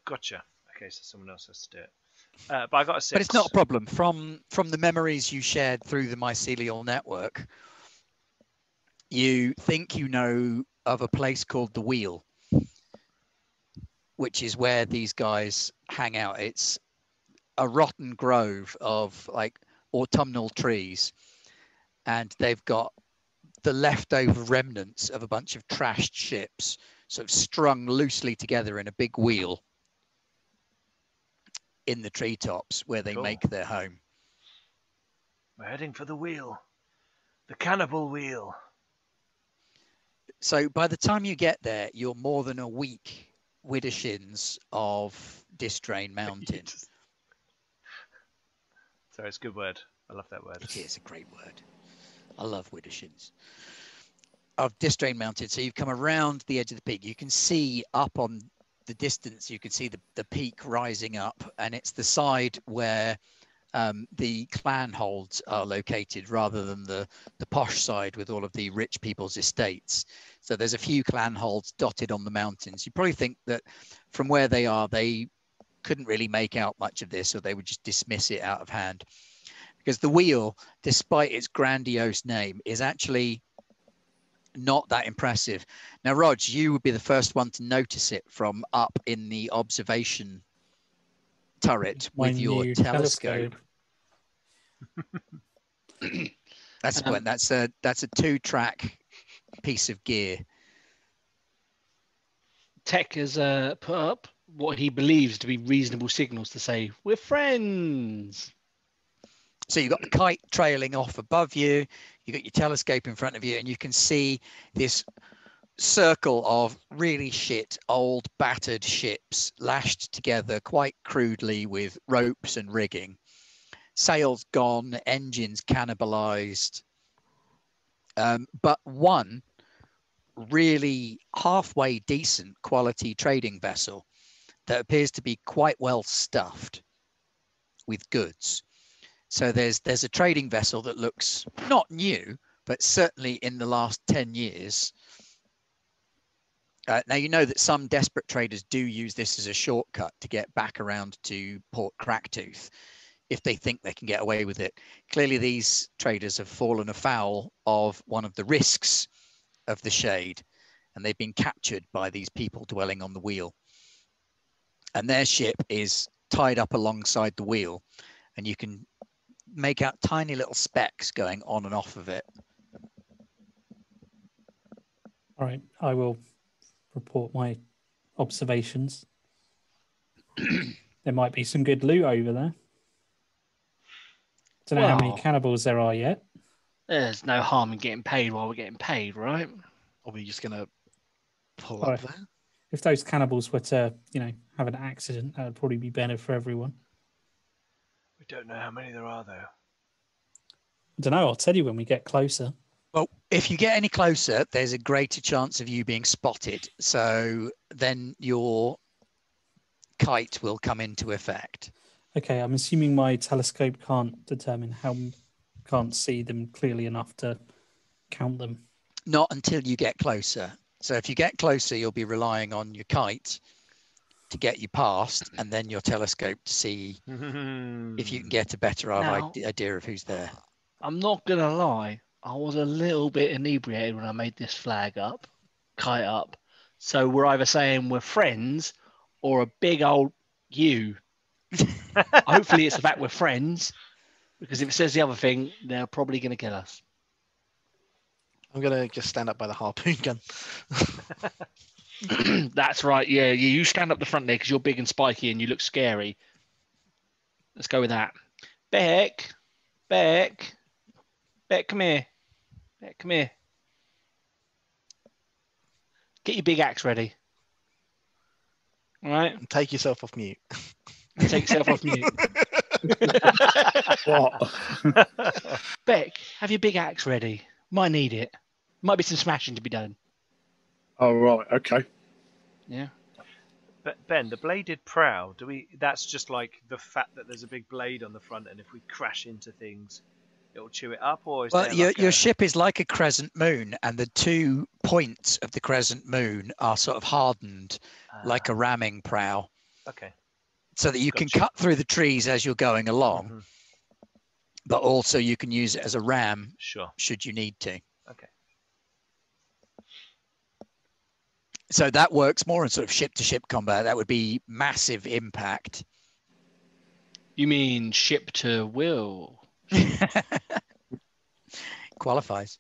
Gotcha. Okay, so someone else has to do it. But I got a 6. But it's not a problem. From the memories you shared through the mycelial network, you think you know of a place called the Wheel, which is where these guys hang out. It's a rotten grove of like autumnal trees, and they've got the leftover remnants of a bunch of trashed ships sort of strung loosely together in a big wheel in the treetops where they Cool. make their home. We're heading for the wheel. The cannibal wheel. So by the time you get there, you're more than a week widdershins of Distrain Mountain. Sorry, it's a good word. I love that word. It is a great word. I love widdershins. Of Distrain Mountain. So you've come around the edge of the peak. You can see up on the distance, you can see the peak rising up, and it's the side where the clan holds are located rather than the posh side with all of the rich people's estates. So there's a few clan holds dotted on the mountains. You probably think that from where they are, they couldn't really make out much of this, or they would just dismiss it out of hand. Because the wheel, despite its grandiose name, is actually not that impressive. Now, Rog, you would be the first one to notice it from up in the observation turret with your telescope. That's a 2-track piece of gear. Tech has put up what he believes to be reasonable signals to say, we're friends. So you've got the kite trailing off above you, you've got your telescope in front of you, and you can see this circle of really shit, old, battered ships lashed together quite crudely with ropes and rigging. Sails gone, engines cannibalized. But one really halfway decent quality trading vessel that appears to be quite well stuffed with goods. So there's a trading vessel that looks not new, but certainly in the last 10 years. Now, you know that some desperate traders do use this as a shortcut to get back around to Port Cracktooth if they think they can get away with it. Clearly, these traders have fallen afoul of one of the risks of the shade, and they've been captured by these people dwelling on the wheel. And their ship is tied up alongside the wheel, and you can make out tiny little specks going on and off of it. All right, I will report my observations. There might be some good loot over there. Don't know how many Well, cannibals there are yet. There's no harm in getting paid while we're getting paid, right? Are we just gonna pull All up right. there? If those cannibals were to, have an accident, that would probably be better for everyone. We don't know how many there are, though. I don't know. I'll tell you when we get closer. Well, if you get any closer, there's a greater chance of you being spotted. So then your kite will come into effect. Okay, I'm assuming my telescope can't see them clearly enough to count them. Not until you get closer. So if you get closer, you'll be relying on your kite to get you past, and then your telescope to see if you can get a better idea of who's there. I'm not going to lie. I was a little bit inebriated when I made this kite up. So we're either saying we're friends or a big old you. Hopefully it's the fact we're friends, because if it says the other thing, they're probably going to kill us. I'm gonna just stand up by the harpoon gun. That's right. Yeah, you stand up the front there because you're big and spiky and you look scary. Let's go with that. Beck, come here. Beck, come here. Get your big axe ready. All right. And take yourself off mute. And take yourself off mute. What? Beck, have your big axe ready. Might need it. Might be some smashing to be done. Oh, right. Okay. Yeah. But Ben, the bladed prow, that's just like the fact that there's a big blade on the front, and if we crash into things, it'll chew it up, or is Well, there your, like your ship is like a crescent moon, and the 2 points of the crescent moon are sort of hardened like a ramming prow, Okay. so that you can Gotcha. cut through the trees as you're going along, Mhm. but also you can use it as a ram Sure. should you need to. Okay. So that works more in sort of ship-to-ship combat. That would be massive impact. You mean ship to will? Qualifies.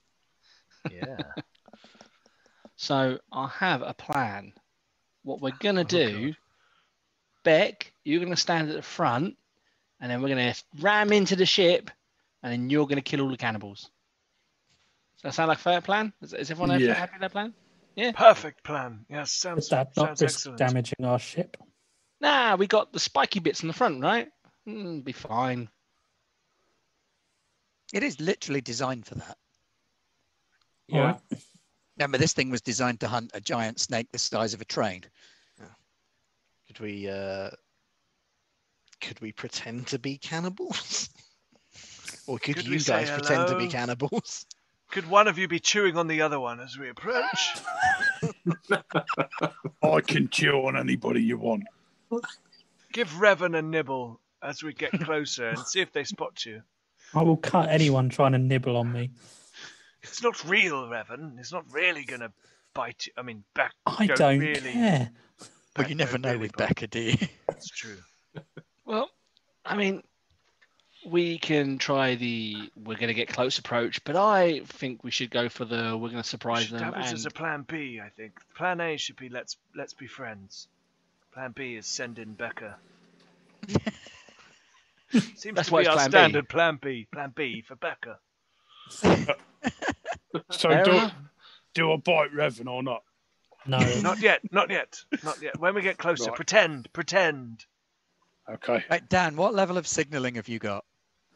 Yeah. So I have a plan. What we're going to Oh, do, God. Beck, you're going to stand at the front, and then we're going to ram into the ship, and then you're going to kill all the cannibals. Does that sound like a fair plan? Is everyone happy with that plan? Yeah. Perfect plan. Yes, Is that not sounds risk excellent. damaging our ship? Nah, we got the spiky bits in the front, right? Be fine. It is literally designed for that. All Yeah. right. Remember, this thing was designed to hunt a giant snake the size of a train. Could we pretend to be cannibals? Or could Could you we say guys pretend to be hello? cannibals? Could one of you be chewing on the other one as we approach? I can chew on anybody you want. Give Revan a nibble as we get closer and see if they spot you. I will cut anyone trying to nibble on me. It's not real, Revan. It's not really going to bite you. I mean, back. I don't really, care. But you never know really with bite. Becca, do you? It's true. Well, I mean, we can try we're going to get close approach, but I think we should go for we're going to We surprise should them. have this as a And plan B, I think. Plan A should be let's be friends. Plan B is send in Becca. Seems That's to why be it's our plan B. standard plan B. Plan B for Becca. So Fair enough. do I bite Revan or not? No. Not yet. When we get closer, Right. pretend. Okay. Right, Dan, what level of signalling have you got?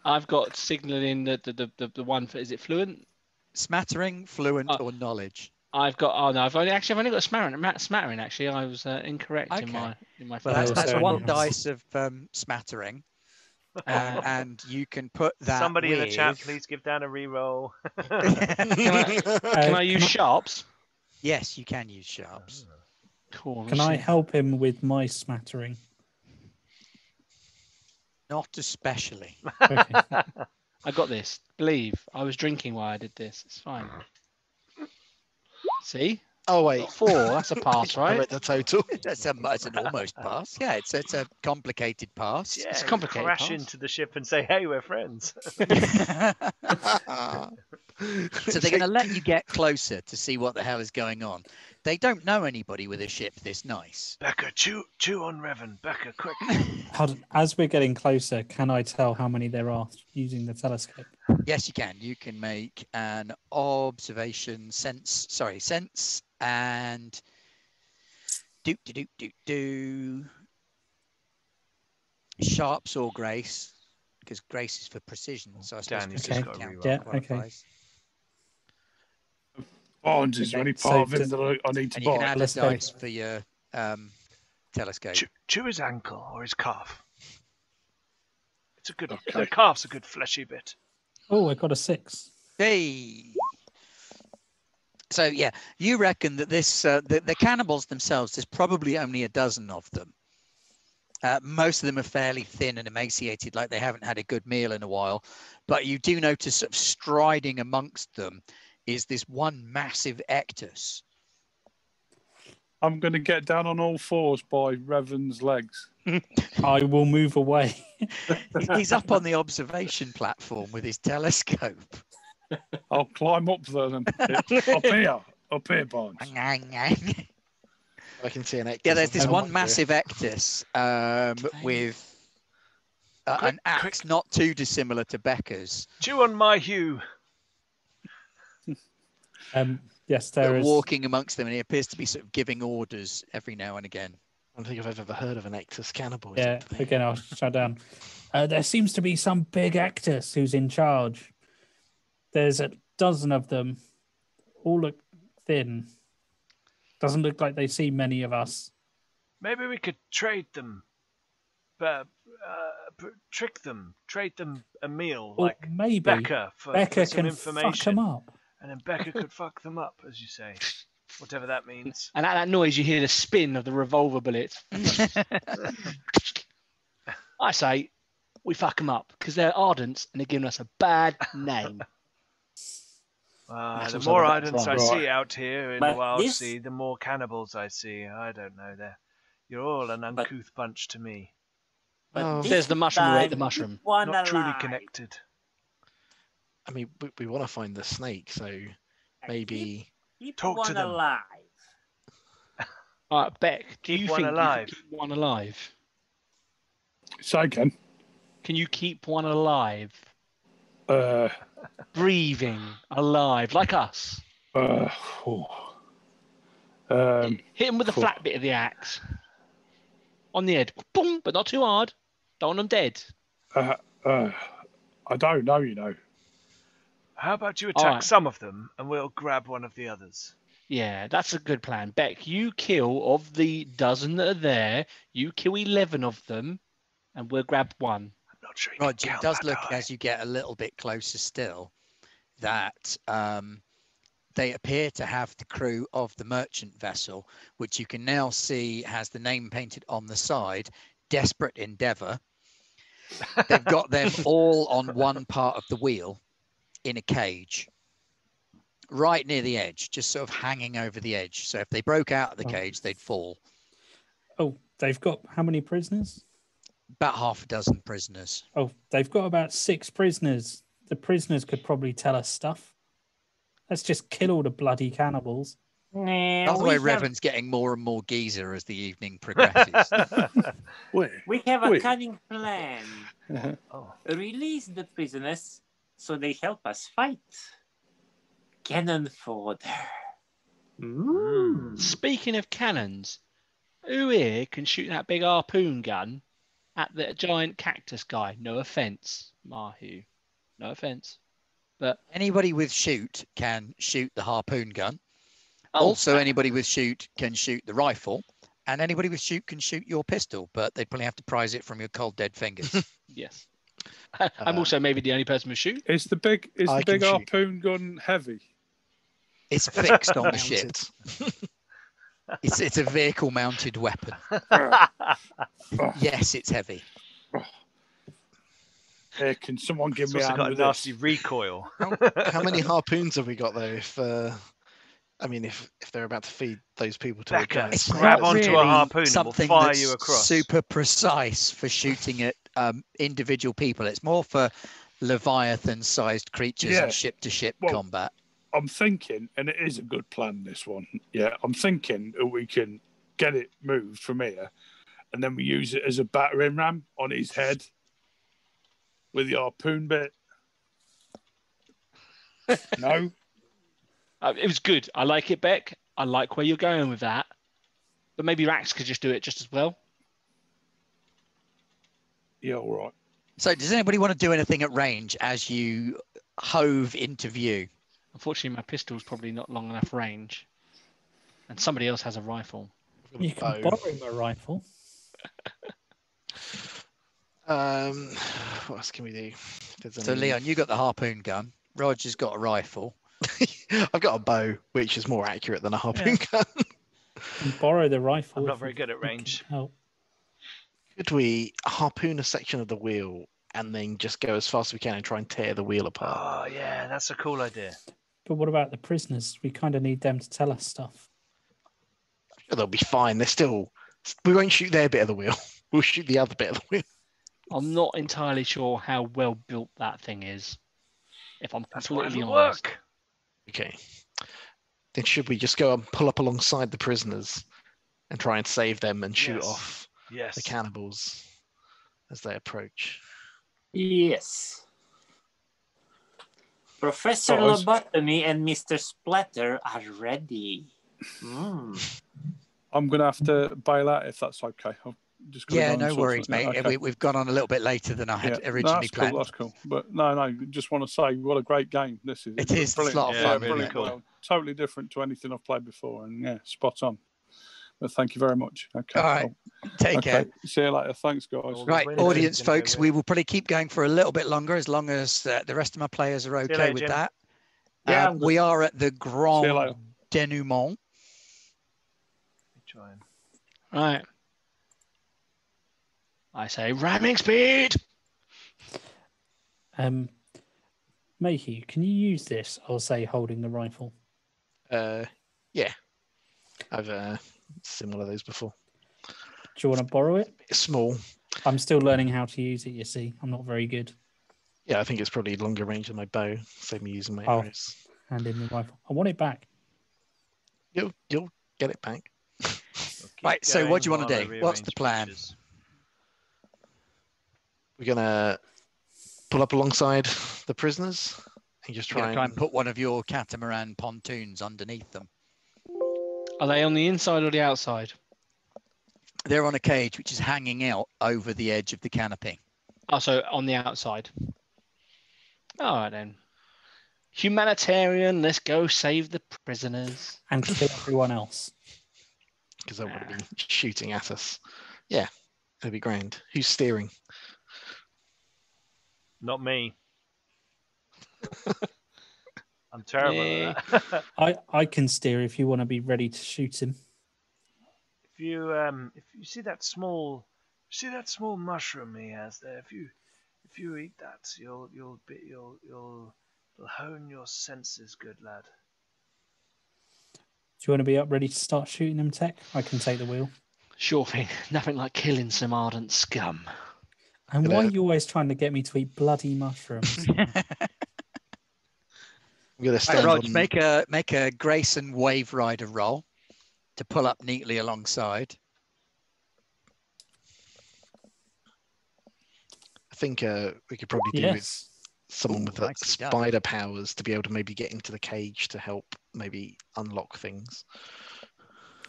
I've got signaling the one for, is it fluent? Smattering, fluent, or knowledge? I've got I've only got smattering actually. I was incorrect in Okay. my Well, I that's also one have- dice of smattering, and you can put that. Somebody in the chat, with- please give Dan a reroll. Can I use sharps? Yes, you can use sharps. Cool. Can I help him with my smattering? Not especially. Okay. I got this. Believe. I was drinking while I did this. It's fine. See? Oh wait, 4. That's a pass, I right? read the total. It's an almost pass. Yeah, it's a complicated pass. Yeah, It's you complicated, crash pass. into the ship and say, "Hey, we're friends." So they're going to let you get closer to see what the hell is going on. They don't know anybody with a ship this nice. Becca, chew on Revan. Becca, quick. As we're getting closer, can I tell how many there are using the telescope? Yes, you can. You can make an observation sense and do sharps or grace, because grace is for precision. So I suppose Dan, you've just precision got to count reroll. Yeah, qualifies. Barnes, is there any So part of him does- that I need to And you can bite? add a Telescope. dice for your telescope. Chew his ankle or his calf. It's a good. Okay. The calf's a good fleshy bit. Oh, I got a 6. Hey. So yeah, you reckon that this the cannibals themselves, there's probably only a dozen of them. Most of them are fairly thin and emaciated, like they haven't had a good meal in a while. But you do notice sort of striding amongst them is this one massive ectus. I'm going to get down on all fours by Revan's legs. I will move away. He's up on the observation platform with his telescope. I'll climb up there then. Up here, Barnes. I can see an Ectus. Yeah, there's this I one wonder massive Ectus with an axe not too dissimilar to Becca's. Chew on my hue. Yes, there is. Walking amongst them, and he appears to be sort of giving orders every now and again. I don't think I've ever heard of an Ectus cannibal. Yeah, again, I'll shut down. There seems to be some big Ectus who's in charge. There's a dozen of them. All look thin. Doesn't look like they see many of us. Maybe we could trade them. Trick them. Trade them a meal. Or like maybe Becca for Becca some can information. fuck them up. And then Becca could fuck them up, as you say. Whatever that means. And at that noise, you hear the spin of the revolver bullets. I say, we fuck them up because they're Ardents and they're giving us a bad name. The also more the Ardents I right. see out here in But the this- Wildsea, the more cannibals I see. I don't know. You're all an uncouth bunch to me. But Oh. this There's the mushroom who ate the time, mushroom. keep one Not truly alive. connected. I mean, we want to find the snake, so maybe. Keep Talk to one them. alive. All right, Beck, do Keep you one think alive. you can keep one alive? Say again. Can you keep one alive? Uh, Breathing, alive, like us. oh. Hit him with the cool. flat bit of the axe. On the head. Boom, but not too hard. Don't want them dead. I don't know, you know. How about you All attack right. some of them and we'll grab one of the others? Yeah, that's a good plan. Beck, you kill of the dozen that are there, you kill 11 of them, and we'll grab one. I'm not sure you can Roger, it count does that look high. as you get a little bit closer still that they appear to have the crew of the merchant vessel, which you can now see has the name painted on the side, Desperate Endeavour. They've got them all on one part of the wheel in a cage, right near the edge, just sort of hanging over the edge. So if they broke out of the cage, they'd fall. Oh, they've got how many prisoners? About half a dozen prisoners. Oh, they've got about 6 prisoners. The prisoners could probably tell us stuff. Let's just kill all the bloody cannibals. Nah, By the we way, have- Revan's getting more and more geezer as the evening progresses. Where? We have a Wait. cunning plan. Oh. Release the prisoners so they help us fight. Cannon fodder. Speaking of cannons, who here can shoot that big harpoon gun at the giant cactus guy? No offense, Mahu. No offense. But Anybody with shoot can shoot the harpoon gun. oh, Also, anybody with shoot can shoot the rifle. And anybody with shoot can shoot your pistol, but they'd probably have to prize it from your cold, dead fingers. yes. I'm also maybe the only person with shoot. Is the big I can shoot. harpoon gun heavy? It's fixed on the ship. Mounted. It's a vehicle-mounted weapon. Yes, it's heavy. Can someone give It's me a also hand got a with nasty this? recoil. How many harpoons have we got though? If they're about to feed those people to the Becca, guys. grab not onto a really harpoon and we'll something fire that's you across. super precise for shooting at individual people. It's more for Leviathan-sized creatures Yeah. and ship-to-ship Well, combat. I'm thinking, and it is a good plan, this one. Yeah, I'm thinking that we can get it moved from here, and then we use it as a battering ram on his head with the harpoon bit. No? It was good. I like it, Beck. I like where you're going with that. But maybe Rax could just do it just as well. Yeah, all right. So does anybody want to do anything at range as you hove into view? Unfortunately, my pistol's probably not long enough range. And somebody else has a rifle. You can borrow my rifle. What else can we do? If there's So any- Leon, you got the harpoon gun. Roger's got a rifle. I've got a bow, which is more accurate than a harpoon gun. You can borrow the rifle. I'm not if very you good at think it range. can help. Could we harpoon a section of the wheel and then just go as fast as we can and try and tear the wheel apart? Oh, yeah, that's a cool idea. But what about the prisoners? We kind of need them to tell us stuff. They'll be fine. They're still. We won't shoot their bit of the wheel. We'll shoot the other bit of the wheel. I'm not entirely sure how well built that thing is. If I'm That's why it completely doesn't honest. work. Okay. Then should we just go and pull up alongside the prisoners and try and save them and shoot Yes. off Yes. the cannibals as they approach? Yes. Professor So I was- Lobotomy and Mr. Splatter are ready. Mm. I'm going to have to bail out if that's okay. I'm just going to Yeah, go and no sort worries, something out. mate. Okay. We've gone on a little bit later than I had No, originally that's planned. cool. That's cool. But no, just want to say what a great game this is. It is. It's a brilliant. lot of Yeah, fun. really Brilliant. cool. Well, totally different to anything I've played before, and yeah, spot on. But thank you very much. Okay. All right. Take care. Okay. See you later. Thanks, guys. All the Right, winners audience are gonna go folks, with- we will probably keep going for a little bit longer as long as the rest of my players are you okay later, with Jim. that. Yeah, I'm good. We are at the See you Grand later. Denouement. Try and- Right. I say ramming speed. Mayhew, can you use this? I'll say holding the rifle. Yeah. I've seen one of those before. Do you want to borrow it? It's small. I'm still learning how to use it, you see. I'm not very good. Yeah, I think it's probably longer range than my bow. Same using my Oh. arrows. Hand in the rifle. I want it back. You'll get it back. We'll keep Right, so what do you going wanna while I do? What's the rearrange plan? pictures. We're gonna pull up alongside the prisoners and just You're try gonna and try and put one of your catamaran pontoons underneath them. Are they on the inside or the outside? They're on a cage which is hanging out over the edge of the canopy. Oh, so on the outside. All right then. Humanitarian, let's go save the prisoners. And kill everyone else. because they want to be shooting at us. Yeah, that'd be grand. Who's steering? Not me. I'm terrible at that. I can steer if you want to be ready to shoot him. If you see that small mushroom he has there, if you eat that, you'll hone your senses, good lad. Do you want to be up ready to start shooting him, Tech? I can take the wheel. Sure thing. Nothing like killing some ardent scum. And why are you always trying to get me to eat bloody mushrooms? I'm gonna Right, stand Rog, on. make a Grace and Wave Rider roll to pull up neatly alongside. I think we could probably do with Yes. someone Ooh, with nicely done. spider powers to be able to maybe get into the cage to help maybe unlock things.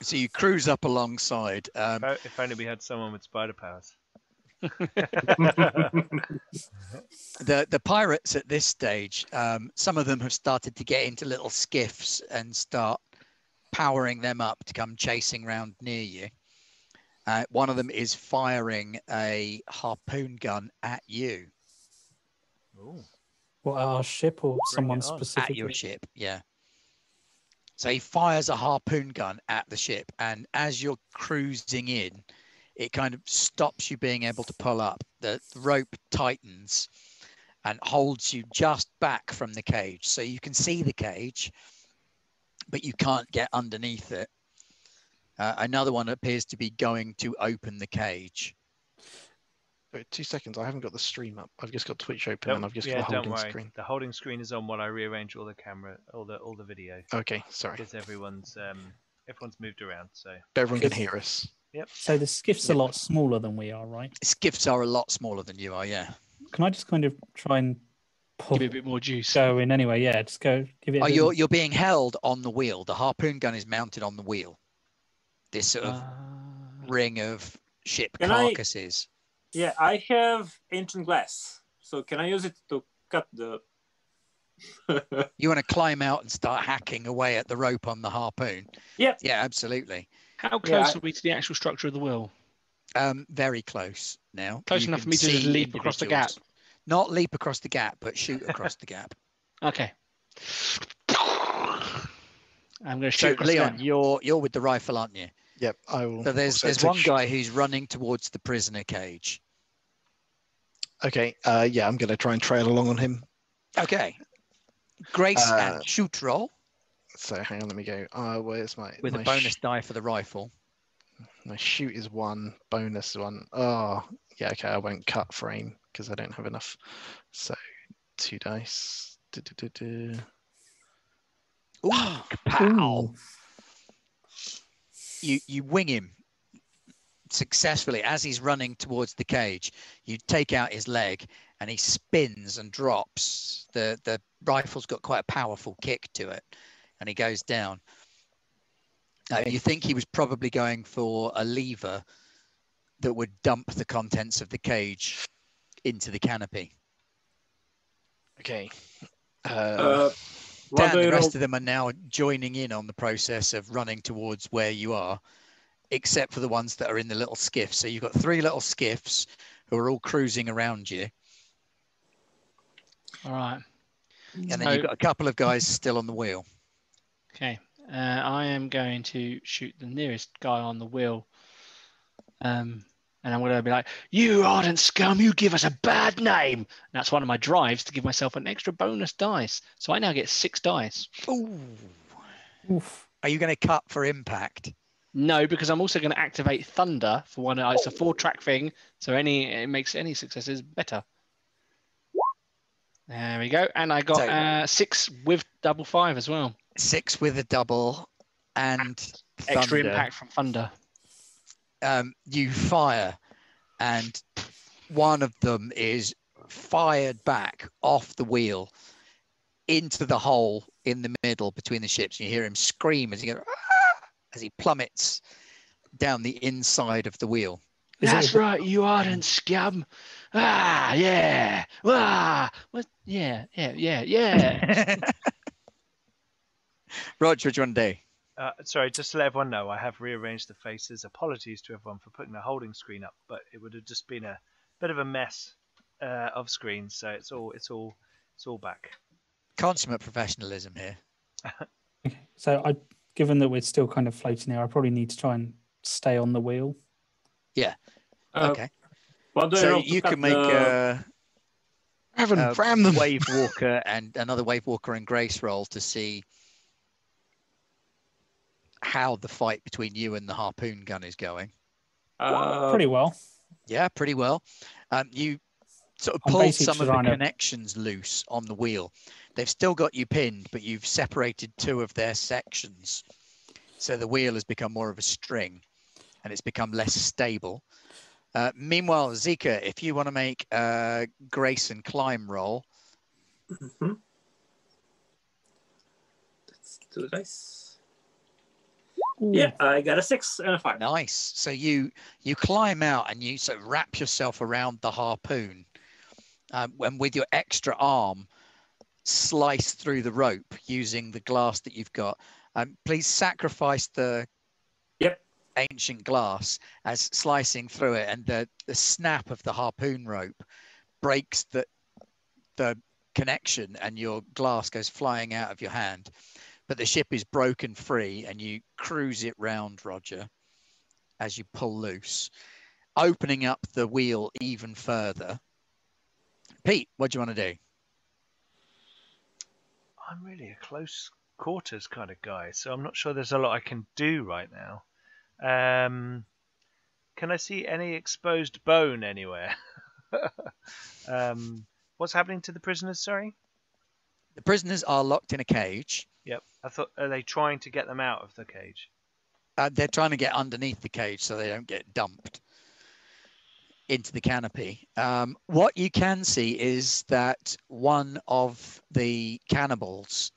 So you cruise up alongside. If only we had someone with spider powers. The pirates at this stage, some of them have started to get into little skiffs and start powering them up to come chasing round near you. One of them is firing a harpoon gun at you. Ooh. What, our ship or someone it on. At specifically? At your ship, yeah. So he fires a harpoon gun at the ship, and as you're cruising in, it kind of stops you being able to pull up. The rope tightens and holds you just back from the cage. So you can see the cage, but you can't get underneath it. Another one appears to be going to open the cage. Wait, 2 seconds. I haven't got the stream up. I've just got Twitch open Don't- and I've just yeah, got the don't holding worry. screen. The holding screen is on while I rearrange all the camera, all the video, Okay, sorry. because everyone's moved around. So But everyone can hear us. So the skiff's a lot smaller than we are, right? Skiffs are a lot smaller than you are, yeah. Can I just kind of try and pull Give it a bit more juice. go in anyway? Yeah, just go give it. Oh, you're being held on the wheel. The harpoon gun is mounted on the wheel. This sort of ring of ship Can I- carcasses. Yeah, I have ancient glass, so can I use it to cut the? You want to climb out and start hacking away at the rope on the harpoon? Yep. Yeah, absolutely. How Yeah, close are we to the actual structure of the wheel? Very close now. Close You enough can for me to just see leap across the gap. individuals. Not leap across the gap, but shoot across the gap. Okay. I'm going to So, shoot across the Leon, gap. you're with the rifle, aren't you? Yep, I will. So there's also take one sh- guy who's running towards the prisoner cage. Okay, yeah, I'm going to try and trail along on him. Okay. Grace Uh, and shoot roll. So hang on, let me go. Where's my with a bonus die for the rifle. My shoot is 1, bonus 1. Oh, yeah, okay. I won't cut for aim because I don't have enough. So 2 dice. Ooh, kapow! Ooh. You wing him successfully as he's running towards the cage. You take out his leg and he spins and drops. The rifle's got quite a powerful kick to it, and he goes down. You think he was probably going for a lever that would dump the contents of the cage into the canopy. Okay. Dan, the rest of them are now joining in on the process of running towards where you are, except for the ones that are in the little skiffs. So you've got 3 little skiffs who are all cruising around you. All right. And then you've got a couple of guys still on the wheel. Okay. I am going to shoot the nearest guy on the wheel. And I'm going to be like, "You ardent scum, you give us a bad name." And that's one of my drives to give myself an extra bonus dice. So I now get 6 dice. Ooh. Oof. Are you going to cut for impact? No, because I'm also going to activate Thunder for one. It's a 4-track thing. So it makes any successes better. There we go. And I got 6 with double 5 as well. 6 with a double and Extra thunder. impact from Thunder. You fire, and one of them is fired back off the wheel into the hole in the middle between the ships. You hear him scream as he goes, "Ah!" as he plummets down the inside of the wheel. That's right, you ardent scum. Ah, yeah. Ah, what? Yeah. Roger, what do you want to do? Sorry, just to let everyone know, I have rearranged the faces. Apologies to everyone for putting the holding screen up, but it would have just been a bit of a mess of screens, so it's all back. Consummate professionalism here. Okay. So given that we're still kind of floating here, I probably need to try and stay on the wheel. Yeah. Okay. What do I So roll to you cut can make ram them. Wave Walker and another Wave Walker and Grace roll to see how the fight between you and the harpoon gun is going. Pretty well. Yeah, pretty well. You sort of I'm pulled basically some of the trying to- connections loose on the wheel. They've still got you pinned, but you've separated 2 of their sections. So the wheel has become more of a string and it's become less stable. Meanwhile, Zika, if you want to make a Grace and Climb roll. Mm-hmm. Let's do this. Ooh. Yeah, I got a 6 and a 5. Nice. So you climb out and you sort of wrap yourself around the harpoon, and with your extra arm, slice through the rope using the glass that you've got. Please sacrifice the ancient glass as slicing through it, and the snap of the harpoon rope breaks the connection, and your glass goes flying out of your hand. But the ship is broken free, and you cruise it round, Roger, as you pull loose, opening up the wheel even further. Pete, what do you want to do? I'm really a close quarters kind of guy, so I'm not sure there's a lot I can do right now. Can I see any exposed bone anywhere? What's happening to the prisoners, sorry? The prisoners are locked in a cage. Yep. I thought, are they trying to get them out of the cage? They're trying to get underneath the cage so they don't get dumped into the canopy. What you can see is that one of the cannibals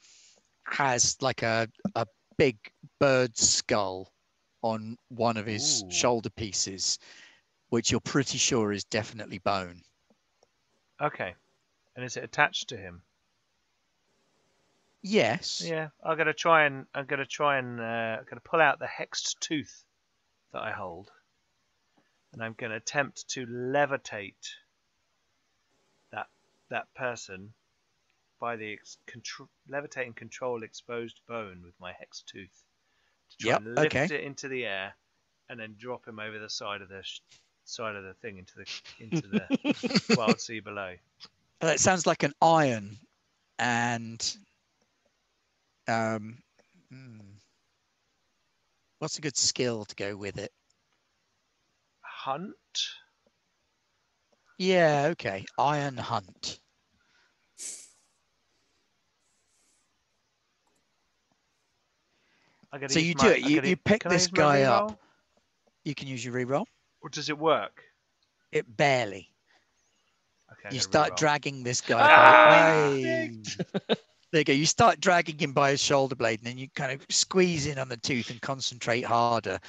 has like a big bird skull on one of his shoulder pieces, which you're pretty sure is definitely bone. Okay. And is it attached to him? Yes. Yeah, I'm gonna pull out the hexed tooth that I hold, and I'm gonna attempt to levitate that person by the levitate and control exposed bone with my hexed tooth to try and lift it into the air, and then drop him over the side of the thing into the Wildsea below. It sounds like an iron and What's a good skill to go with it? Hunt. Yeah, okay. Iron Hunt. So you do it. You pick this guy up. You can use your reroll. Or does it work? It barely. Okay. You start reroll. dragging this guy. There you go. You start dragging him by his shoulder blade, and then you kind of squeeze in on the tooth and concentrate harder,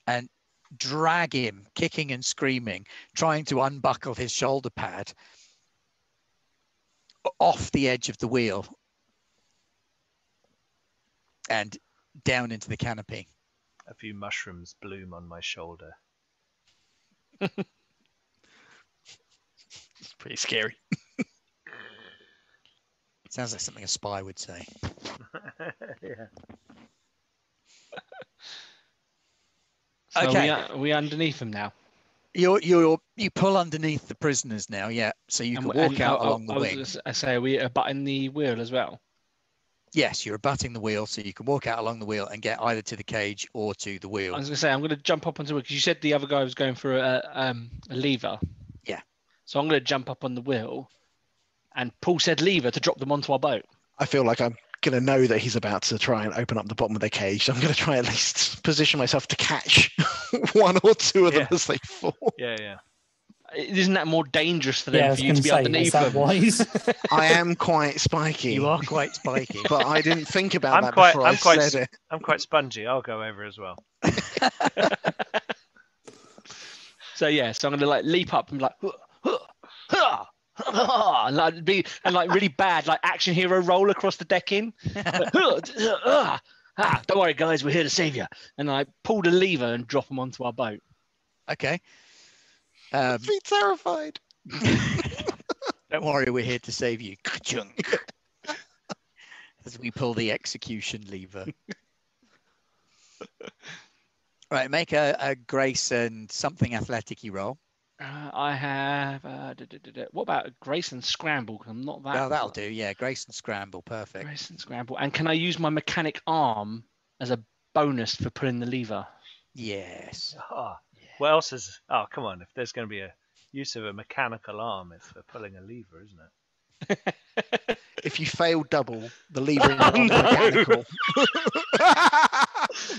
and drag him, kicking and screaming, trying to unbuckle his shoulder pad off the edge of the wheel and down into the canopy. A few mushrooms bloom on my shoulder. It's pretty scary. Sounds like something a spy would say. Yeah. So Okay. are we underneath him now? You pull underneath the prisoners now, yeah. So you can walk out along the wing. I say, are we abutting the wheel as well? Yes, you're abutting the wheel, so you can walk out along the wheel and get either to the cage or to the wheel. I was going to say, I'm going to jump up onto it because you said the other guy was going for a lever. Yeah. So I'm going to jump up on the wheel and pull said lever to drop them onto our boat. I feel like I'm going to know that he's about to try and open up the bottom of the cage. So I'm going to try at least position myself to catch one or two of them as they fall. Yeah. Isn't that more dangerous for them Yeah, I for was you to be gonna say, underneath is that them? wise? I am quite spiky. You are quite spiky. But I didn't think about that before I said it. I'm quite spongy. I'll go over as well. So I'm going to like leap up and like, and like really bad like action hero roll across the decking. Don't worry, guys, we're here to save you. And I pull the lever and drop them onto our boat. Okay. Be terrified. Don't worry, we're here to save you. As we pull the execution lever. Right, make a grace and something athletic-y roll. I have. What about Grace and Scramble? Because I'm not that. Oh, that'll do. Yeah, Grace and Scramble. Perfect. Grace and Scramble. And can I use my mechanic arm as a bonus for pulling the lever? Yes. Oh, what else is... Oh, come on. If there's going to be a use of a mechanical arm, it's for pulling a lever, isn't it? If you fail double, the lever is mechanical.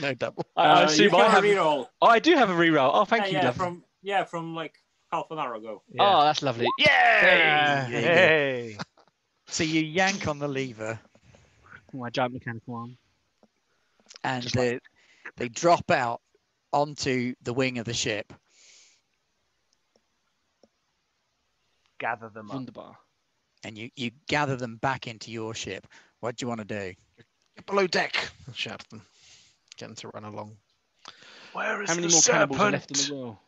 No double. I assume I have a reroll. Oh, I do have a reroll. Oh, thank you. Lovely. From like half an hour ago. Yeah. Oh, that's lovely. Yeah. Hey. So you yank on the lever, My giant mechanical arm. and they drop out onto the wing of the ship. Gather them up. Wunderbar. And you gather them back into your ship. What do you want to do? Get below deck. Shout at them. Get them to run along. Where is How many the more serpent? cannibals are left in the wheel?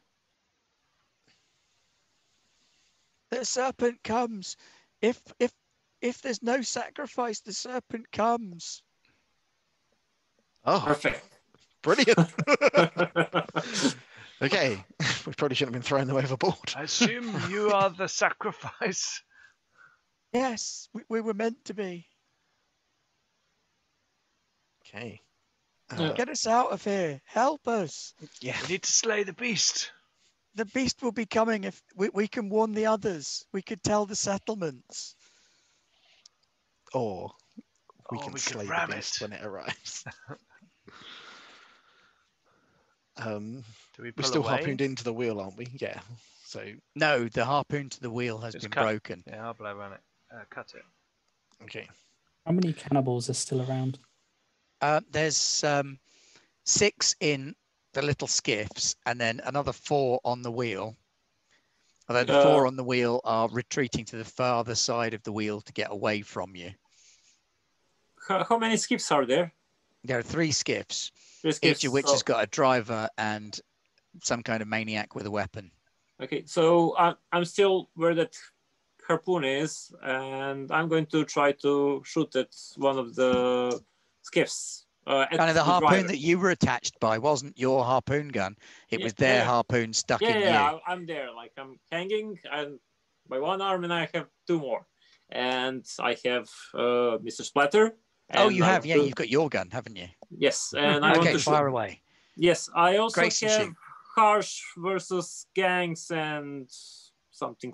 The serpent comes. If there's no sacrifice, the serpent comes. Oh, Perfect. brilliant. Okay. We probably shouldn't have been throwing them overboard. I assume you are the sacrifice. Yes, we were meant to be. Okay. Get us out of here. Help us. Yeah. We need to slay the beast. The beast will be coming if we can warn the others. We could tell the settlements. Or we Or can we could slay the ram beast it. when it arrives. Do we We're pull still away? harpooned into the wheel, aren't we? Yeah. So No, the harpoon to the wheel has It's been cut. broken. Yeah, I'll blow on it. Cut it. okay. How many cannibals are still around? There's 6 in the little skiffs, and then another 4 on the wheel. Although the 4 on the wheel are retreating to the farther side of the wheel to get away from you. How many skips are there? There are 3 skiffs, 3 skips. each of which has got a driver and some kind of maniac with a weapon. Okay, so I'm still where that harpoon is, and I'm going to try to shoot at one of the skiffs. Kind of the harpoon that you were attached by wasn't your harpoon gun. It was their harpoon stuck in you. Yeah, I'm there. Like I'm hanging and by one arm, and I have 2 more. And I have Mr. Splatter Oh, And you I have? want Yeah, to- you've got your gun, haven't you? Yes, and I want Okay, to fire shoot. away. Yes, I also Grayson, have shoot. harsh versus gangs and something.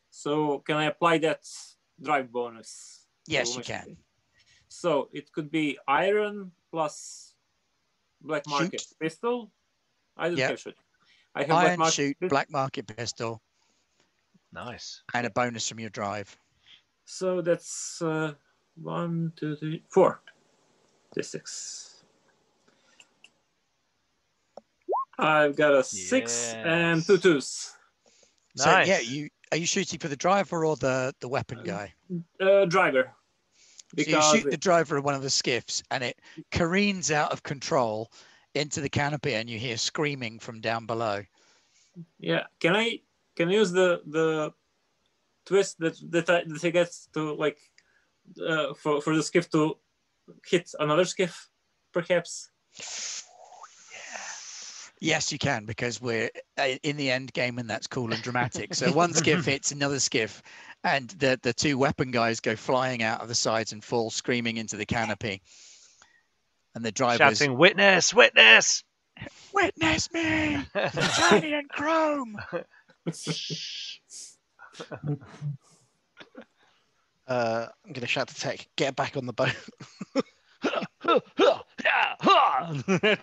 So can I apply that drive bonus? Yes, you can. So it could be iron plus black market Shoot. pistol. I don't Yep. have shoot. I have Iron, black market shoot, pistol. black market pistol, Nice. and a bonus from your drive. So that's 1, 2, 3, 4. D6. I've got a 6 and 2 2s. So Nice. yeah, are you shooting for the driver or the weapon guy? Driver. So you shoot the driver of one of the skiffs, and it careens out of control into the canopy, and you hear screaming from down below. Yeah, can I use the twist that he gets to like for the skiff to hit another skiff, perhaps? Yes, you can, because we're in the end game, and that's cool and dramatic. So one skiff hits another skiff, and the two weapon guys go flying out of the sides and fall screaming into the canopy. And the driver's shouting, "Witness! Witness! Witness me, shiny and chrome." I'm going to shout to Tech, get back on the boat.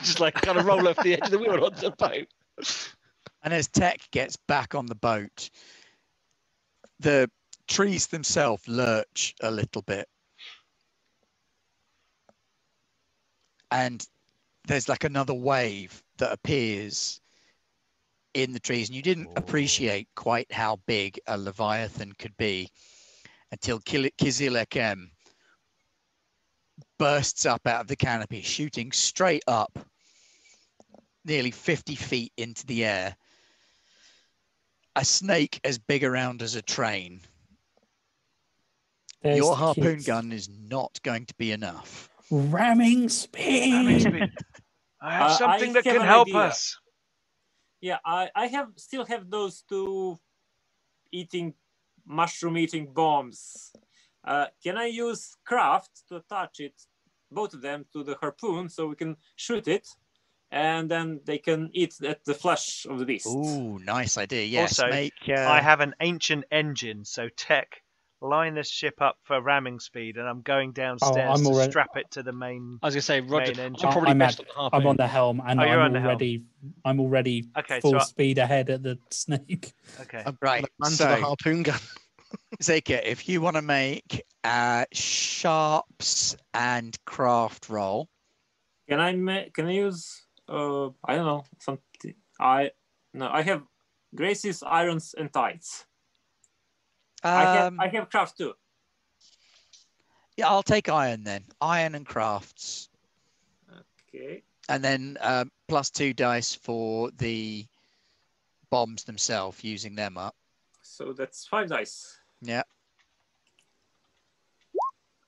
Just like kind of roll off the edge of the wheel onto the boat. And as Tech gets back on the boat, the trees themselves lurch a little bit. And there's like another wave that appears in the trees. And you didn't appreciate quite how big a Leviathan could be until Kizil bursts up out of the canopy, shooting straight up, nearly 50 feet into the air. A snake as big around as a train. There's Your the harpoon kids. gun is not going to be enough. Ramming speed. I have something I that have can an help idea. us." Yeah, I still have those two mushroom eating bombs. Can I use craft to attach it, both of them, to the harpoon so we can shoot it, and then they can eat at the flesh of the beast? Ooh, nice idea. Yes, Also, make. I have an ancient engine, so Tech, line this ship up for ramming speed, and I'm going downstairs I'm to already- strap it to the main. I was gonna say, Roger, Main I'm engine. probably I'm best at- on the harpoon. I'm on the helm, and Oh, you're I'm on the helm. already Okay, full so speed ahead at the snake. Okay. I'm Right, gonna run to so- the harpoon gun. Zeka, if you want to make a sharps and craft roll. Can I use I don't know, something? I have Grace's irons and tights. I have craft too. Yeah, I'll take iron then. Iron and crafts. Okay. And then +2 dice for the bombs themselves, using them up. So that's 5 dice. Yeah.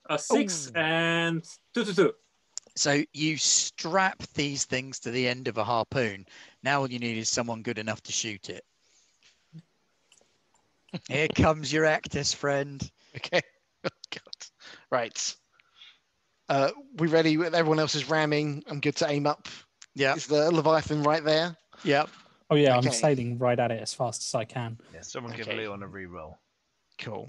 A 6 Ooh. and 2 to 2. So you strap these things to the end of a harpoon. Now all you need is someone good enough to shoot it. Here comes your Actus friend. Okay. Oh, God. Right. We ready? Everyone else is ramming. I'm good to aim up. Yeah. Is the Leviathan right there? Yep. Oh yeah, Okay. I'm sailing right at it as fast as I can. Yeah, someone give Okay. Leon a reroll. Cool.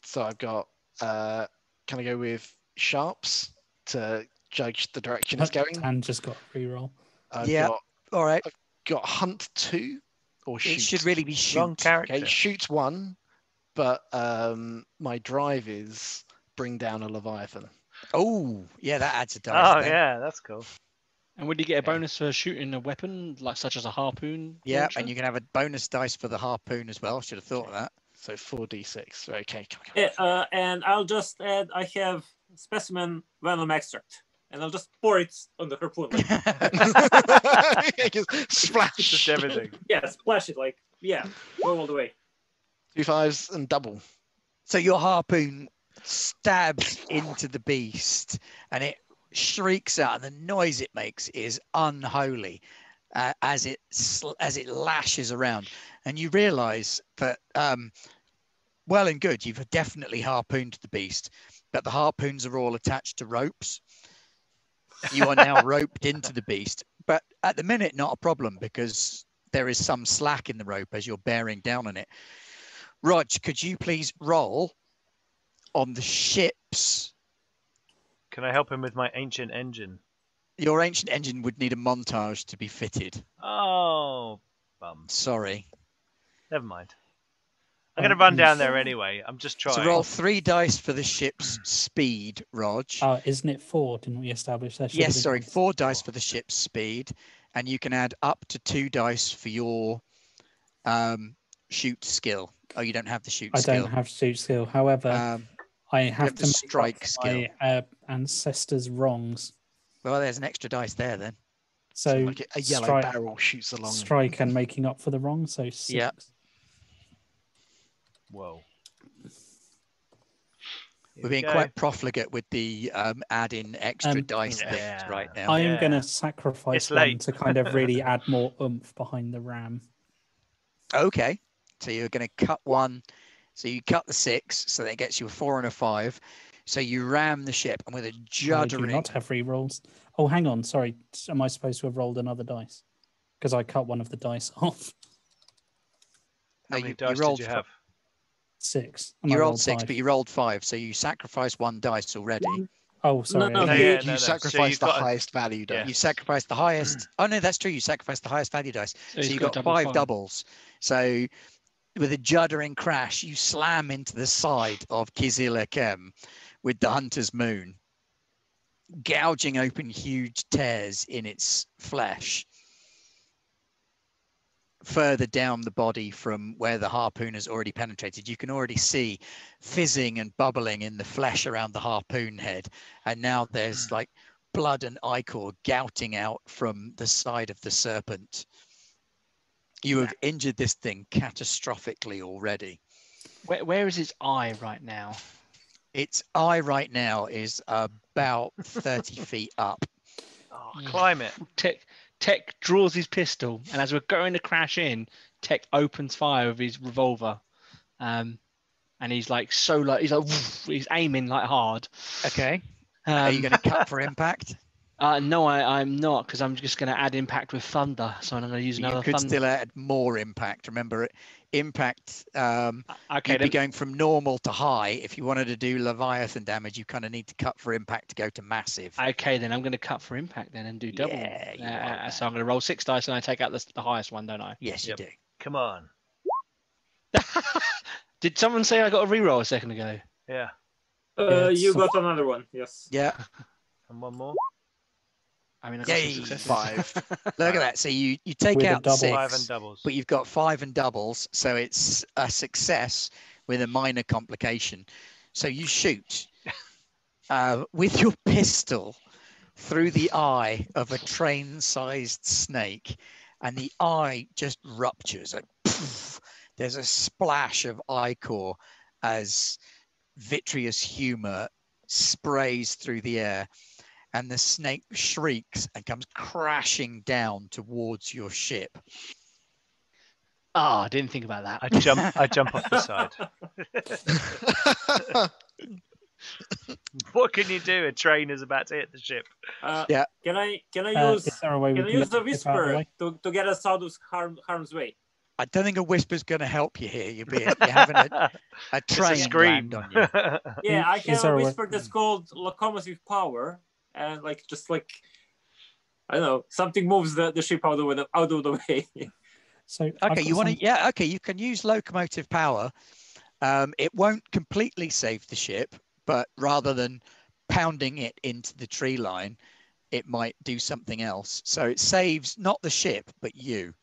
So I've got. Can I go with sharps to judge the direction it's going? And just got a reroll. I've Yeah. All right. got hunt 2 or shoot. It should really be shoot. Wrong character. Okay, shoot 1, but my drive is bring down a Leviathan. Oh, yeah, that adds a dice. Oh, then. yeah, that's cool. And would you get a bonus for shooting a weapon, like such as a harpoon? Yeah, launcher? and you can have a bonus dice for the harpoon as well. Should have thought of that. So 4d6. Okay. And I'll just add, I have specimen venom extract. And I'll just pour it on the harpoon. Just splash. Just everything. Yeah, splash it go all the way. 2 5s and double. So your harpoon stabs into the beast, and it shrieks out, and the noise it makes is unholy as it lashes around. And you realise that well and good. You've definitely harpooned the beast, but the harpoons are all attached to ropes. You are now roped into the beast, but at the minute, not a problem because there is some slack in the rope as you're bearing down on it. Rog, could you please roll on the ships? Can I help him with my ancient engine? Your ancient engine would need a montage to be fitted. Oh, bum. Sorry. Never mind. I'm going to run down there anyway. I'm just trying. So roll 3 dice for the ship's speed, Rog. Isn't it 4? Didn't we establish that? Yes, sorry, 4 dice for the ship's speed, and you can add up to 2 dice for your shoot skill. Oh, you don't have the shoot skill. I don't have shoot skill. However, I have to make strike skill. my ancestors' wrongs. Well, there's an extra dice there then. So like a yellow barrel shoots along. Strike and making up for the wrong. So 6. Yeah. Whoa. We're being quite profligate with the adding extra dice things right now. I am going to sacrifice one to kind of really add more oomph behind the ram. Okay. So you're going to cut one. So you cut the 6, so that gets you a 4 and a 5. So you ram the ship, and with a juddering... I do not have re-rolls. Oh, hang on. Sorry. Am I supposed to have rolled another dice? Because I cut one of the dice off. How many dice did you have? 6. You rolled 6, but you rolled 5, so you sacrificed 1 dice already. Oh, sorry. No, you sacrificed the highest value dice. You sacrificed the highest... Oh, no, that's true. You sacrificed the highest value dice. So you got 5 doubles. So with a juddering crash, you slam into the side of Kizil Akem with the Hunter's Moon, gouging open huge tears in its flesh. Further down the body from where the harpoon has already penetrated, you can already see fizzing and bubbling in the flesh around the harpoon head. And now there's like blood and ichor gouting out from the side of the serpent. You have injured this thing catastrophically already. Where is its eye right now? Its eye right now is about 30 feet up. Oh, climb it. Tech draws his pistol, and as we're going to crash in, Tech opens fire with his revolver, and he's like he's aiming like hard. Okay. Are you going to cut for impact? No, I'm not, because I'm just going to add impact with thunder. So I'm going to use another. You could thunder. still add more impact. Remember, impact. Okay, you'd be going from normal to high. If you wanted to do Leviathan damage, you kind of need to cut for impact to go to massive. Okay, then I'm going to cut for impact then and do double. Yeah, so I'm going to roll 6 dice and I take out the highest one, don't I? Yes, you do. Come on. Did someone say I got a reroll a second ago? Yeah. You got another one. Yes. Yeah. And one more. I mean, I got some successes. 5. Look at that. So you take With a out double. 6, 5 and doubles. but you've got 5 and doubles. So it's a success with a minor complication. So you shoot with your pistol through the eye of a train-sized snake, and the eye just ruptures. Like, poof, there's a splash of ichor as vitreous humor sprays through the air, and the snake shrieks and comes crashing down towards your ship. I didn't think about that. I jump off the side. What can you do? A train is about to hit the ship. Yeah. Can I use Is there a way we use the get this out of the whisper way? to get us out of harm's way? I don't think a whisper's going to help you here. You're having a train scream. land on you. Yeah, I Is can there a whisper that's called locomotive power, and I don't know, something moves the ship out of the way. So Okay, you want to? Yeah, okay. You can use locomotive power. It won't completely save the ship, but rather than pounding it into the tree line, it might do something else. So it saves not the ship, but you.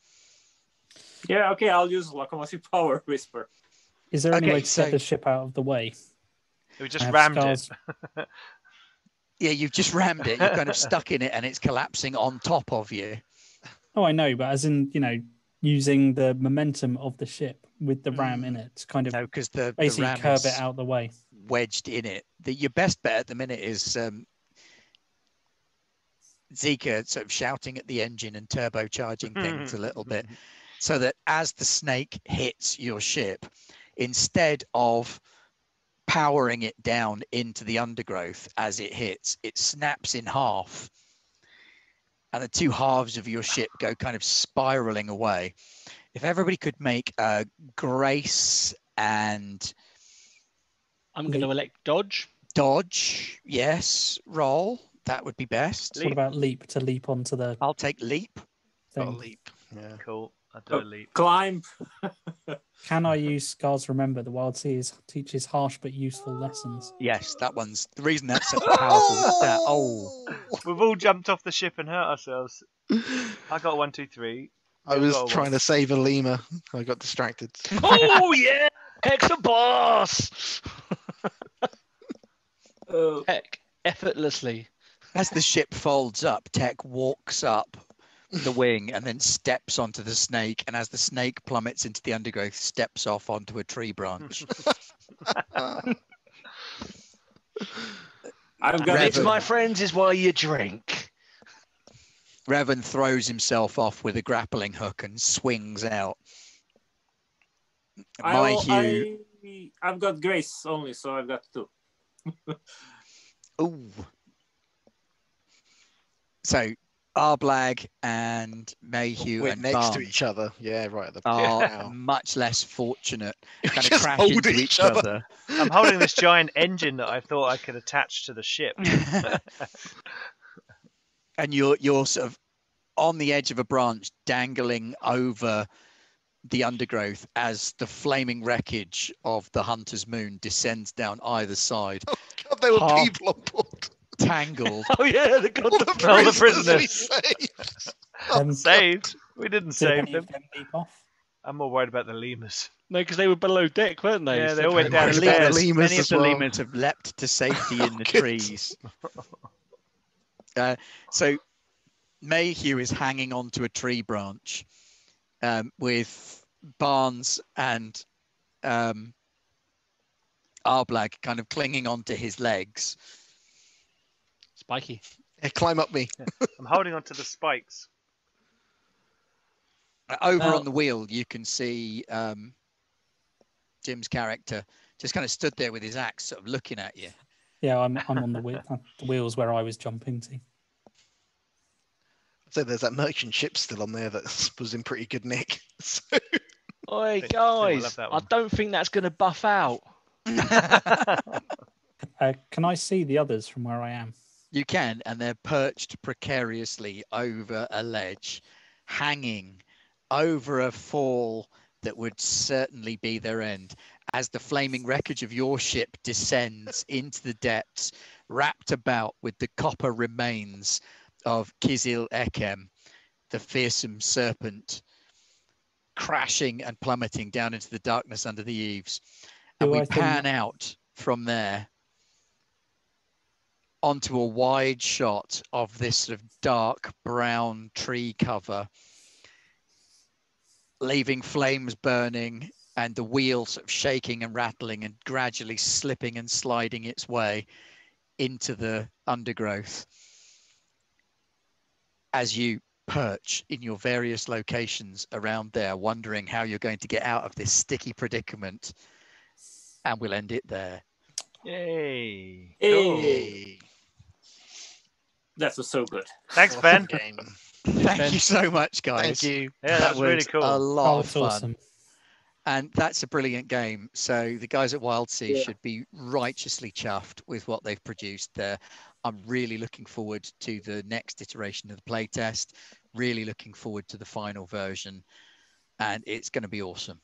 Yeah, okay, I'll use locomotive power whisper. Is there any Okay, way to get the ship out of the way? We just I have rammed scars. it. Yeah, you've just rammed it. You're kind of stuck in it, and it's collapsing on top of you. Oh, I know, but as in, using the momentum of the ship with the ram in it to kind of No, because the basically ram curve is it out the way. wedged in it. Your best bet at the minute is Zika sort of shouting at the engine and turbocharging things a little bit, so that as the snake hits your ship, instead of powering it down into the undergrowth as it hits, it snaps in half. And the two halves of your ship go kind of spiraling away. If everybody could make a grace and... I'm going to elect dodge. Dodge, yes, roll. That would be best. What about leap, to leap onto the I'll take leap. Got a thing? leap. Yeah. Cool. I'll do a leap. Climb. Can I use Scars Remember? The Wildsea teaches harsh but useful lessons. Yes, that one's the reason that's such a powerful stat. Oh, We've all jumped off the ship and hurt ourselves. I got 1, 2, 3. I You was got a trying one. to save a lemur. I got distracted. Oh yeah, Heck's a boss. Heck, effortlessly. as the ship folds up, Tech walks up the wing and then steps onto the snake. And as the snake plummets into the undergrowth, steps off onto a tree branch. I've got This, Revan. my friends, is why you drink. Revan throws himself off with a grappling hook and swings out. I've got grace only, so I've got 2. Ooh. So Garblag and Mayhew We're and next to Barnes each other. Yeah, right at the are now. much less fortunate. We Kind of just crash hold into each each other. other. I'm holding this giant engine that I thought I could attach to the ship. And you're sort of on the edge of a branch, dangling over the undergrowth as the flaming wreckage of the Hunter's Moon descends down either side, Oh God, there were Half- people on board. tangled. Oh yeah, they got All the the All the prisoners we prisoners. saved. Saved. We didn't Did save any them. of them leap off? I'm more worried about the lemurs. no, because they were below deck, weren't they? Yeah, they all went The down. Downstairs. Downstairs. lemurs many of as the well. lemurs have leapt to safety in the Good. trees. So Mayhew is hanging onto a tree branch with Barnes and Garblag kind of clinging onto his legs. Spiky. Yeah, climb up me. I'm holding onto the spikes. Over Well- on the wheel, you can see Jim's character just kind of stood there with his axe, sort of looking at you. Yeah, I'm on the wheels where I was jumping to. So there's that merchant ship still on there that was in pretty good nick. So Oi, Think we'll have guys, that I one. don't think that's going to buff out. Can I see the others from where I am? You can, and they're perched precariously over a ledge, hanging over a fall that would certainly be their end as the flaming wreckage of your ship descends into the depths, wrapped about with the copper remains of Kizil Ekem, the fearsome serpent, crashing and plummeting down into the darkness under the eaves. And Do we I think- pan out from there onto a wide shot of this sort of dark brown tree cover, leaving flames burning and the wheel sort of shaking and rattling and gradually slipping and sliding its way into the undergrowth as you perch in your various locations around there, wondering how you're going to get out of this sticky predicament. And we'll end it there. Yay. Hey. hey, That was so good. Thanks, awesome Ben. game. Thank you so much, guys. Thank you. Yeah, that was really cool. A lot Oh, of it's fun. awesome. And that's a brilliant game. So the guys at Wildsea Yeah. should be righteously chuffed with what they've produced there. I'm really looking forward to the next iteration of the playtest. Really looking forward to the final version. And it's going to be awesome.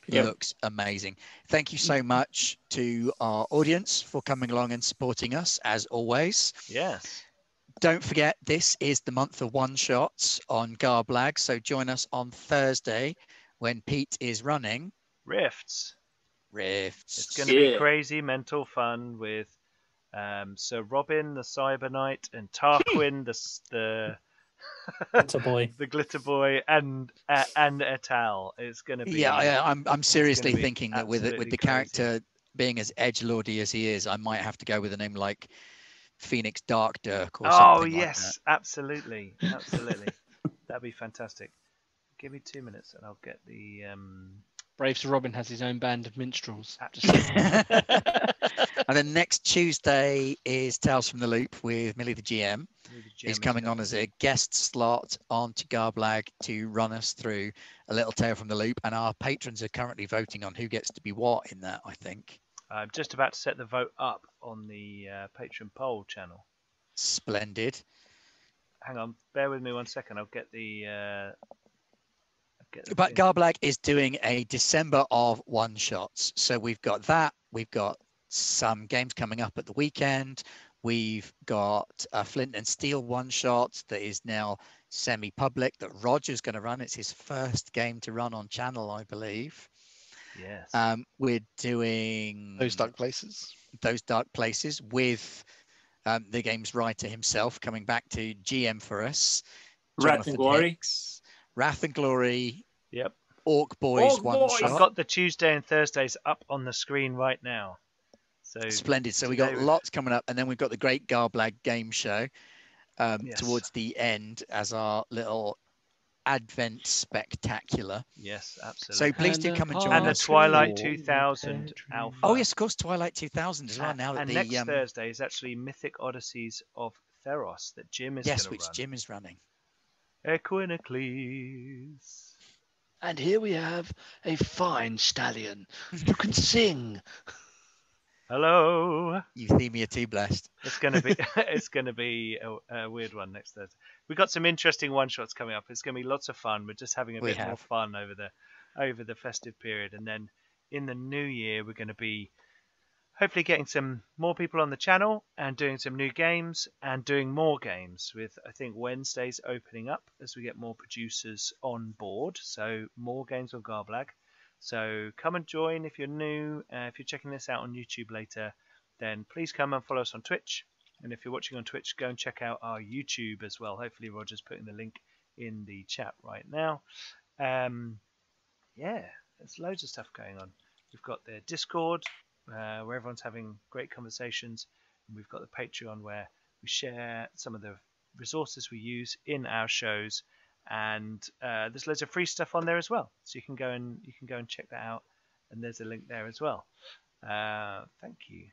It Yep. looks amazing. Thank you so much to our audience for coming along and supporting us, as always. Yes. Don't forget, this is the month of one-shots on Garblag. So join us on Thursday when Pete is running Rifts. Rifts. It's going to be Yeah. crazy mental fun with Sir Robin, the Cyber Knight, and Tarquin, the Glitter boy. the Glitter Boy, and et al. It's going to be I'm seriously be thinking that with absolutely the crazy. character being as edgelordy as he is, I might have to go with a name like Phoenix Dark Dirk or Oh something yes, absolutely, absolutely. That'd be fantastic. Give me 2 minutes and I'll get the Brave Sir Robin has his own band of minstrels. And then next Tuesday is Tales from the Loop with Millie the GM. He's coming on as a guest slot onto Garblag to run us through a little tale from the loop. And our patrons are currently voting on who gets to be what in that, I think. I'm just about to set the vote up on the Patreon poll channel. Splendid. Hang on, bear with me 1 second. I'll get the... But Garblag is doing a December of one-shots. So we've got that. We've got some games coming up at the weekend. We've got a Flint and Steel one-shot that is now semi-public that Roger's going to run. It's his first game to run on channel, I believe. Yes. We're doing Those Dark Places. Those Dark Places with the game's writer himself coming back to GM for us. Wrath and Glory. Hicks. Wrath and Glory. Yep. Orc Boys one-shot. I've got the Tuesday and Thursdays up on the screen right now. So splendid. So we got lots coming up, and then we've got the Great Garblag Game Show towards the end as our little Advent spectacular. Yes, absolutely. So please do come and join us. And the Twilight 2000 Alpha. Oh yes, of course, Twilight 2000 as well. Now that and next Thursday is actually Mythic Odysseys of Theros that Jim is going to run. Yes, which Jim is running. Equinocles. And here we have a fine stallion who can sing. Hello. You theme are too blessed. It's gonna be a weird one next Thursday. We've got some interesting one shots coming up. It's gonna be lots of fun. We're just having a bit more fun over the festive period, and then in the new year we're going to be hopefully getting some more people on the channel and doing some new games and doing more games with, I think, Wednesdays opening up as we get more producers on board. So more games on Garblag. So come and join if you're new. If you're checking this out on YouTube later, then please come and follow us on Twitch. And if you're watching on Twitch, go and check out our YouTube as well. Hopefully Roger's putting the link in the chat right now. Yeah, there's loads of stuff going on. We've got the Discord, where everyone's having great conversations. And we've got the Patreon, where we share some of the resources we use in our shows. And there's loads of free stuff on there as well, so you can go and check that out, and there's a link there as well. Thank you.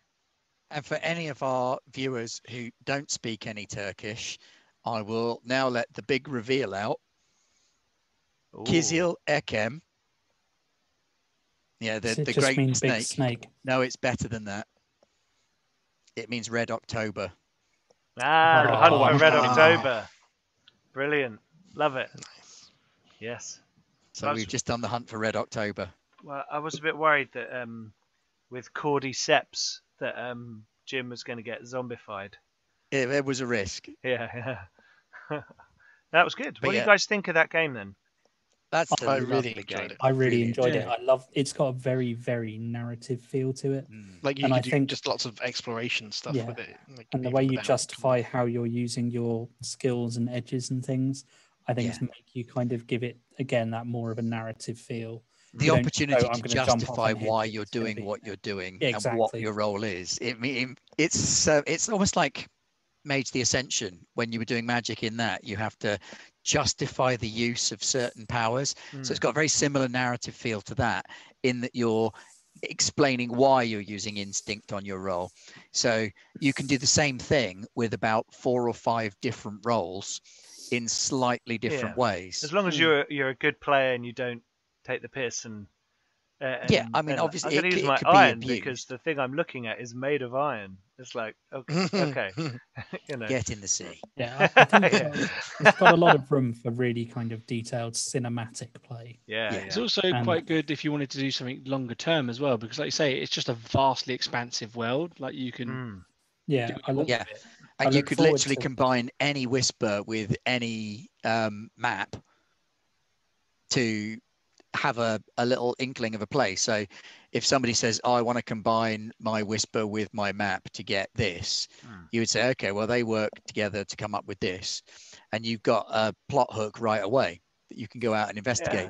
And for any of our viewers who don't speak any Turkish, I will now let the big reveal out. Ooh. Kizil Ekem. Yeah, the great snake. Big snake. No, it's better than that. It means Red October. Hunt for Red October. Brilliant. Love it. Nice. Yes. So we've just done the Hunt for Red October. Well, I was a bit worried that with Cordyceps that Jim was going to get zombified. Yeah, there was a risk. Yeah. That was good. What do you guys think of that game then? I really enjoyed it. I really enjoyed it. I love. It's got a very, very narrative feel to it. Like you can do just lots of exploration stuff with it. Like, and the way you justify how you're using your skills and edges and things, I think make you kind of give it again that more of a narrative feel. The opportunity to justify why you're doing what you're doing and what your role is. It's almost like Mage the Ascension. When you were doing magic in that, you have to justify the use of certain powers. So it's got a very similar narrative feel to that, in that you're explaining why you're using instinct on your roll. So you can do the same thing with about 4 or 5 different roles in slightly different ways. As long as you're a good player and you don't take the piss and I mean, obviously I'm going to use my iron because the thing I'm looking at is made of iron. It's like, okay. Get in the sea. Yeah, I think it's got a lot of room for really kind of detailed cinematic play. Yeah. It's also quite good if you wanted to do something longer term as well, because like you say, it's just a vastly expansive world. Like you can, and you could literally combine any whisper with any map to have a little inkling of a place. So if somebody says, I want to combine my whisper with my map to get this, you would say, okay, well, they work together to come up with this. And you've got a plot hook right away that you can go out and investigate.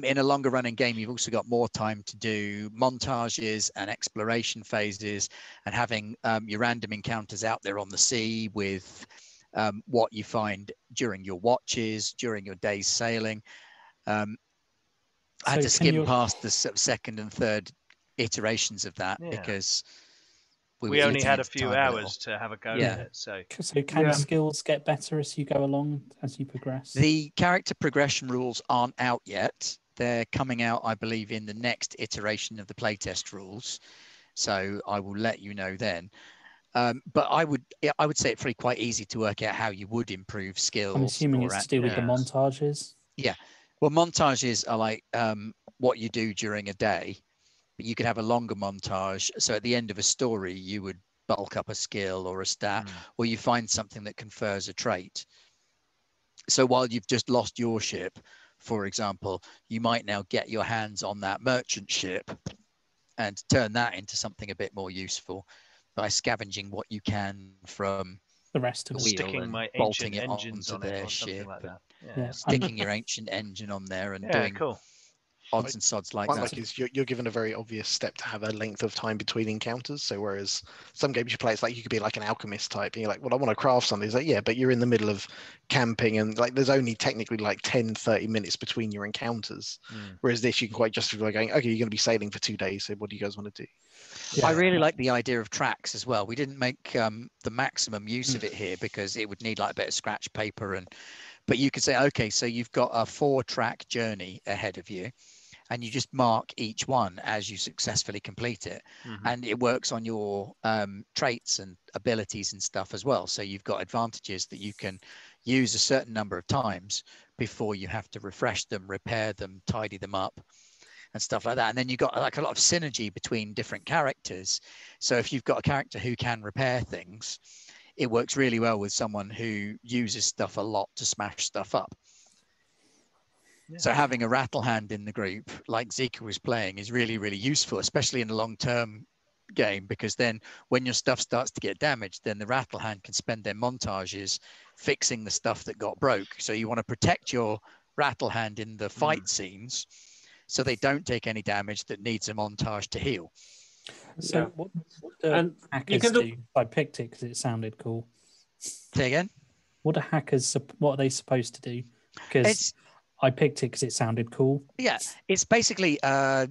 In a longer running game, you've also got more time to do montages and exploration phases and having your random encounters out there on the sea with what you find during your watches, during your day's sailing. I had So to can skim you- past the second and third iterations of that Yeah. because We only eating had a into few time little. hours to have a go Yeah. at it. So So can Yeah. skills get better as you go along, as you progress? The character progression rules aren't out yet. They're coming out, I believe, in the next iteration of the playtest rules. So I will let you know then. But I would say it's quite easy to work out how you would improve skills. I'm assuming or it's to do with the actions. montages. Well, montages are like what you do during a day, but you could have a longer montage. So at the end of a story, you would bulk up a skill or a stat, or you find something that confers a trait. So while you've just lost your ship, for example, you might now get your hands on that merchant ship and turn that into something a bit more useful by scavenging what you can from The rest of the it. wheel sticking and my bolting ancient it engines onto on it their or something ship like and that. Yeah. sticking your ancient engine on there and Yeah, doing cool. odds and sods like Quite that. like is you're given a very obvious step to have a length of time between encounters. So whereas some games you play, it's like you could be like an alchemist type, and you're like, well, I want to craft something. It's like, yeah, but you're in the middle of camping, and like there's only technically like 10, 30 minutes between your encounters. Whereas this, you can quite justify going, okay, you're going to be sailing for 2 days. So what do you guys want to do? I really like the idea of tracks as well. We didn't make the maximum use of it here because it would need like a bit of scratch paper but you could say, okay, so you've got a 4-track journey ahead of you, and you just mark each one as you successfully complete it. And it works on your traits and abilities and stuff as well. So you've got advantages that you can use a certain number of times before you have to refresh them, repair them, tidy them up and stuff like that. And then you've got like a lot of synergy between different characters. So if you've got a character who can repair things, it works really well with someone who uses stuff a lot to smash stuff up. So having a rattle hand in the group, like Zika was playing, is really, really useful, especially in a long-term game, because then when your stuff starts to get damaged, then the rattle hand can spend their montages fixing the stuff that got broke. So you want to protect your rattle hand in the fight scenes so they don't take any damage that needs a montage to heal. So what do And you hackers can do? I picked it because it sounded cool. Say again? What are hackers? What are they supposed to do? Because I picked it because it sounded cool. Yeah, it's basically a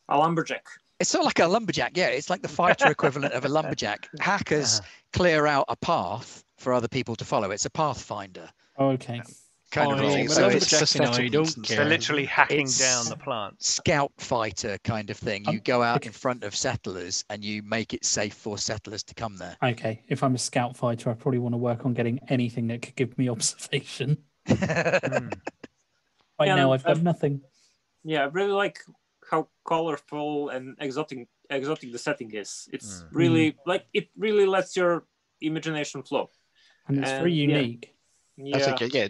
lumberjack. It's sort of like a lumberjack. Yeah, it's like the fighter equivalent of a lumberjack. Hackers clear out a path for other people to follow. It's a pathfinder. Oh, okay. Kind of role. I'm a So it's lumberjack, you know, I don't So So care. literally hacking It's down the plants. scout fighter kind of thing. You go out okay. in front of settlers and you make it safe for settlers to come there. Okay. If I'm a scout fighter, I probably want to work on getting anything that could give me observation. Right now, I've got nothing. Yeah, I really like how colorful and exotic the setting is. It's really like it really lets your imagination flow. And it's very unique. That's Yeah. okay. Yeah,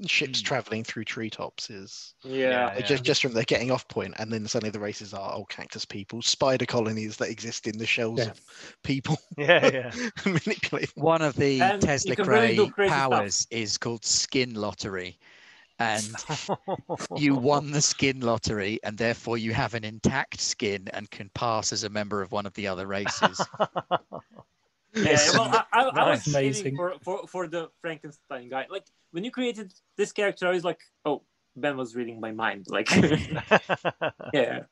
ships traveling through treetops is Yeah. just from they're getting off point, and then suddenly the races are cactus people, spider colonies that exist in the shells of people. Manipulate. One of the And Tesla you can really do crazy powers is called skin lottery. And you won the skin lottery, and therefore you have an intact skin and can pass as a member of one of the other races. Yeah, well, I was amazing aiming for the Frankenstein guy. Like when you created this character, I was like, oh, Ben was reading my mind. Like, yeah,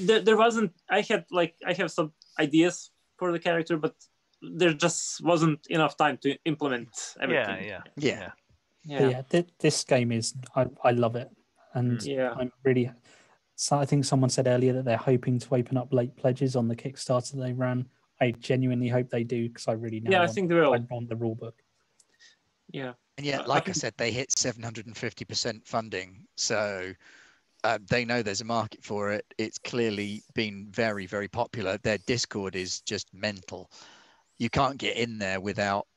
there wasn't. I have some ideas for the character, but there just wasn't enough time to implement everything. Yeah. This game is. I love it, and I'm really. So I think someone said earlier that they're hoping to open up late pledges on the Kickstarter they ran. I genuinely hope they do because I really know. I think they will. I want the rule book. Yeah. And yet, like I said, they hit 750% funding. So they know there's a market for it. It's clearly been very, very popular. Their Discord is just mental. You can't get in there without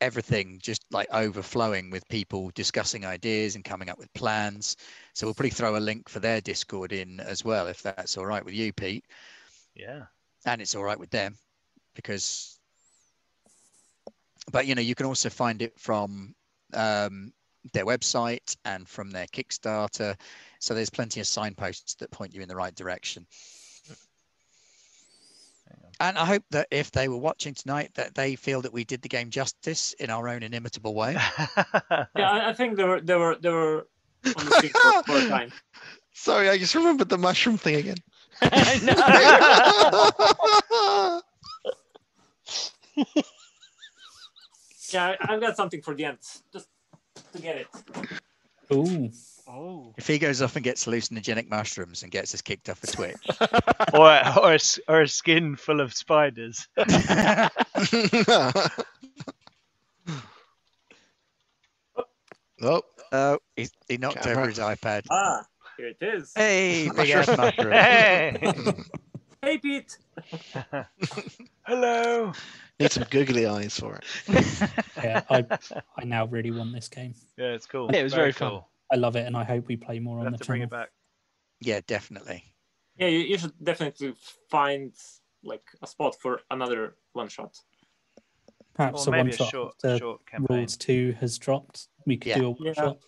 everything just like overflowing with people discussing ideas and coming up with plans. So we'll probably throw a link for their Discord in as well, if that's all right with you, Pete. Yeah. And it's all right with them because, but you can also find it from their website and from their Kickstarter. So there's plenty of signposts that point you in the right direction. And I hope that if they were watching tonight, that they feel that we did the game justice in our own inimitable way. Yeah, I think there were on the screen for a time. Sorry, I just remembered the mushroom thing again. Yeah, I've got something for the end, just to get it. Ooh. Oh. If he goes off and gets hallucinogenic mushrooms and gets us kicked off of Twitch. or a skin full of spiders. Oh, Oh, he knocked Camera. over his iPad. Ah, here it is. Hey, big ass mushroom. Hey. Hey, Pete. Hello. need some googly eyes for it. Yeah, I now really want this game. Yeah, it's cool. Yeah, it was very fun. I love it, and I hope we play more We'll on have the to bring channel. it back. Yeah, definitely. Yeah, you should definitely find like a spot for another one shot. Perhaps Or a maybe one shot short after campaign. Rules 2 has dropped. We could Yeah. do a one shot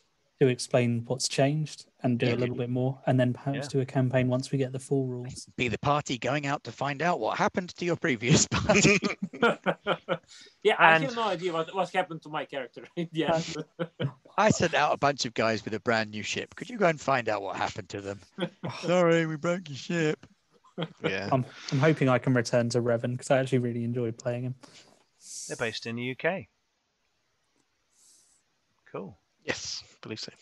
to explain what's changed and do Yeah. a little bit more, and then perhaps Yeah. do a campaign once we get the full rules. Be the party going out to find out what happened to your previous party. Yeah, I And- have no idea what happened to my character in the end. I sent out a bunch of guys with a brand new ship. Could you go and find out what happened to them? Sorry, we broke your ship. Yeah. I'm hoping I can return to Revan because I actually really enjoyed playing him. They're based in the UK. Cool. Yes, I believe so.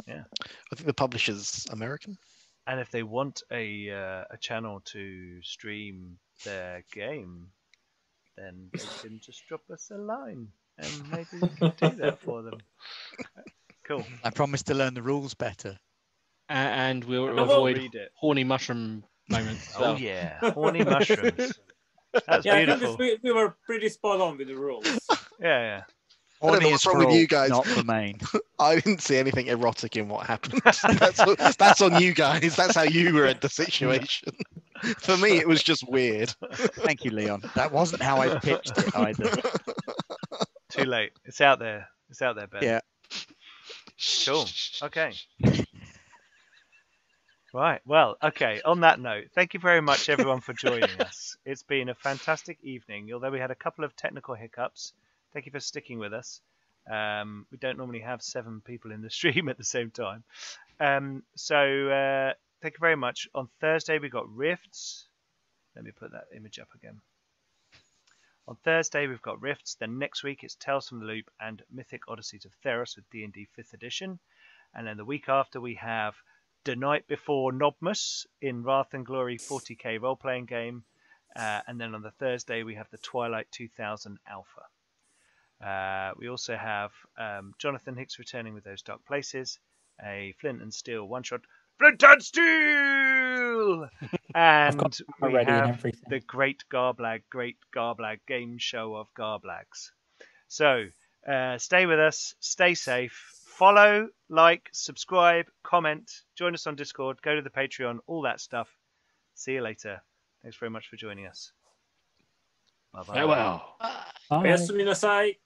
Yeah. I think the publisher's American. And if they want a channel to stream their game, then they can just drop us a line, and maybe we can do that for them. Cool. I promised to learn the rules better. And we'll will avoid read it. horny mushroom moments. as Oh well. yeah, horny mushrooms. That's Yeah, I think beautiful. we were pretty spot on with the rules. Yeah, I don't know Horny what's is wrong with for you all, guys. not for main. I didn't see anything erotic in what happened. That's on you guys. That's how you read the situation. For me, it was just weird. Thank you, Leon. That wasn't how I pitched it either. Too late. It's out there. It's out there, Ben. Yeah. Cool. Okay. Right. Well, okay. On that note, thank you very much, everyone, for joining us. It's been a fantastic evening, although we had a couple of technical hiccups. Thank you for sticking with us. We don't normally have 7 people in the stream at the same time. So thank you very much. On Thursday, we got Rifts. Let me put that image up again. On Thursday, we've got Rifts. Then next week, it's Tales from the Loop and Mythic Odysseys of Theros with D&D 5th edition. And then the week after, we have The Night Before Nobmus in Wrath and Glory 40k role-playing game. And then on the Thursday, we have the Twilight 2000 Alpha. We also have Jonathan Hicks returning with those Dark Places, a Flint and Steel one-shot, Flint and Steel! And we ready and have everything. the Great Garblag game show of Garblags. So, stay with us, stay safe, follow, like, subscribe, comment, join us on Discord, go to the Patreon, all that stuff. See you later. Thanks very much for joining us. Bye-bye. Farewell. Bye. おやすみなさい。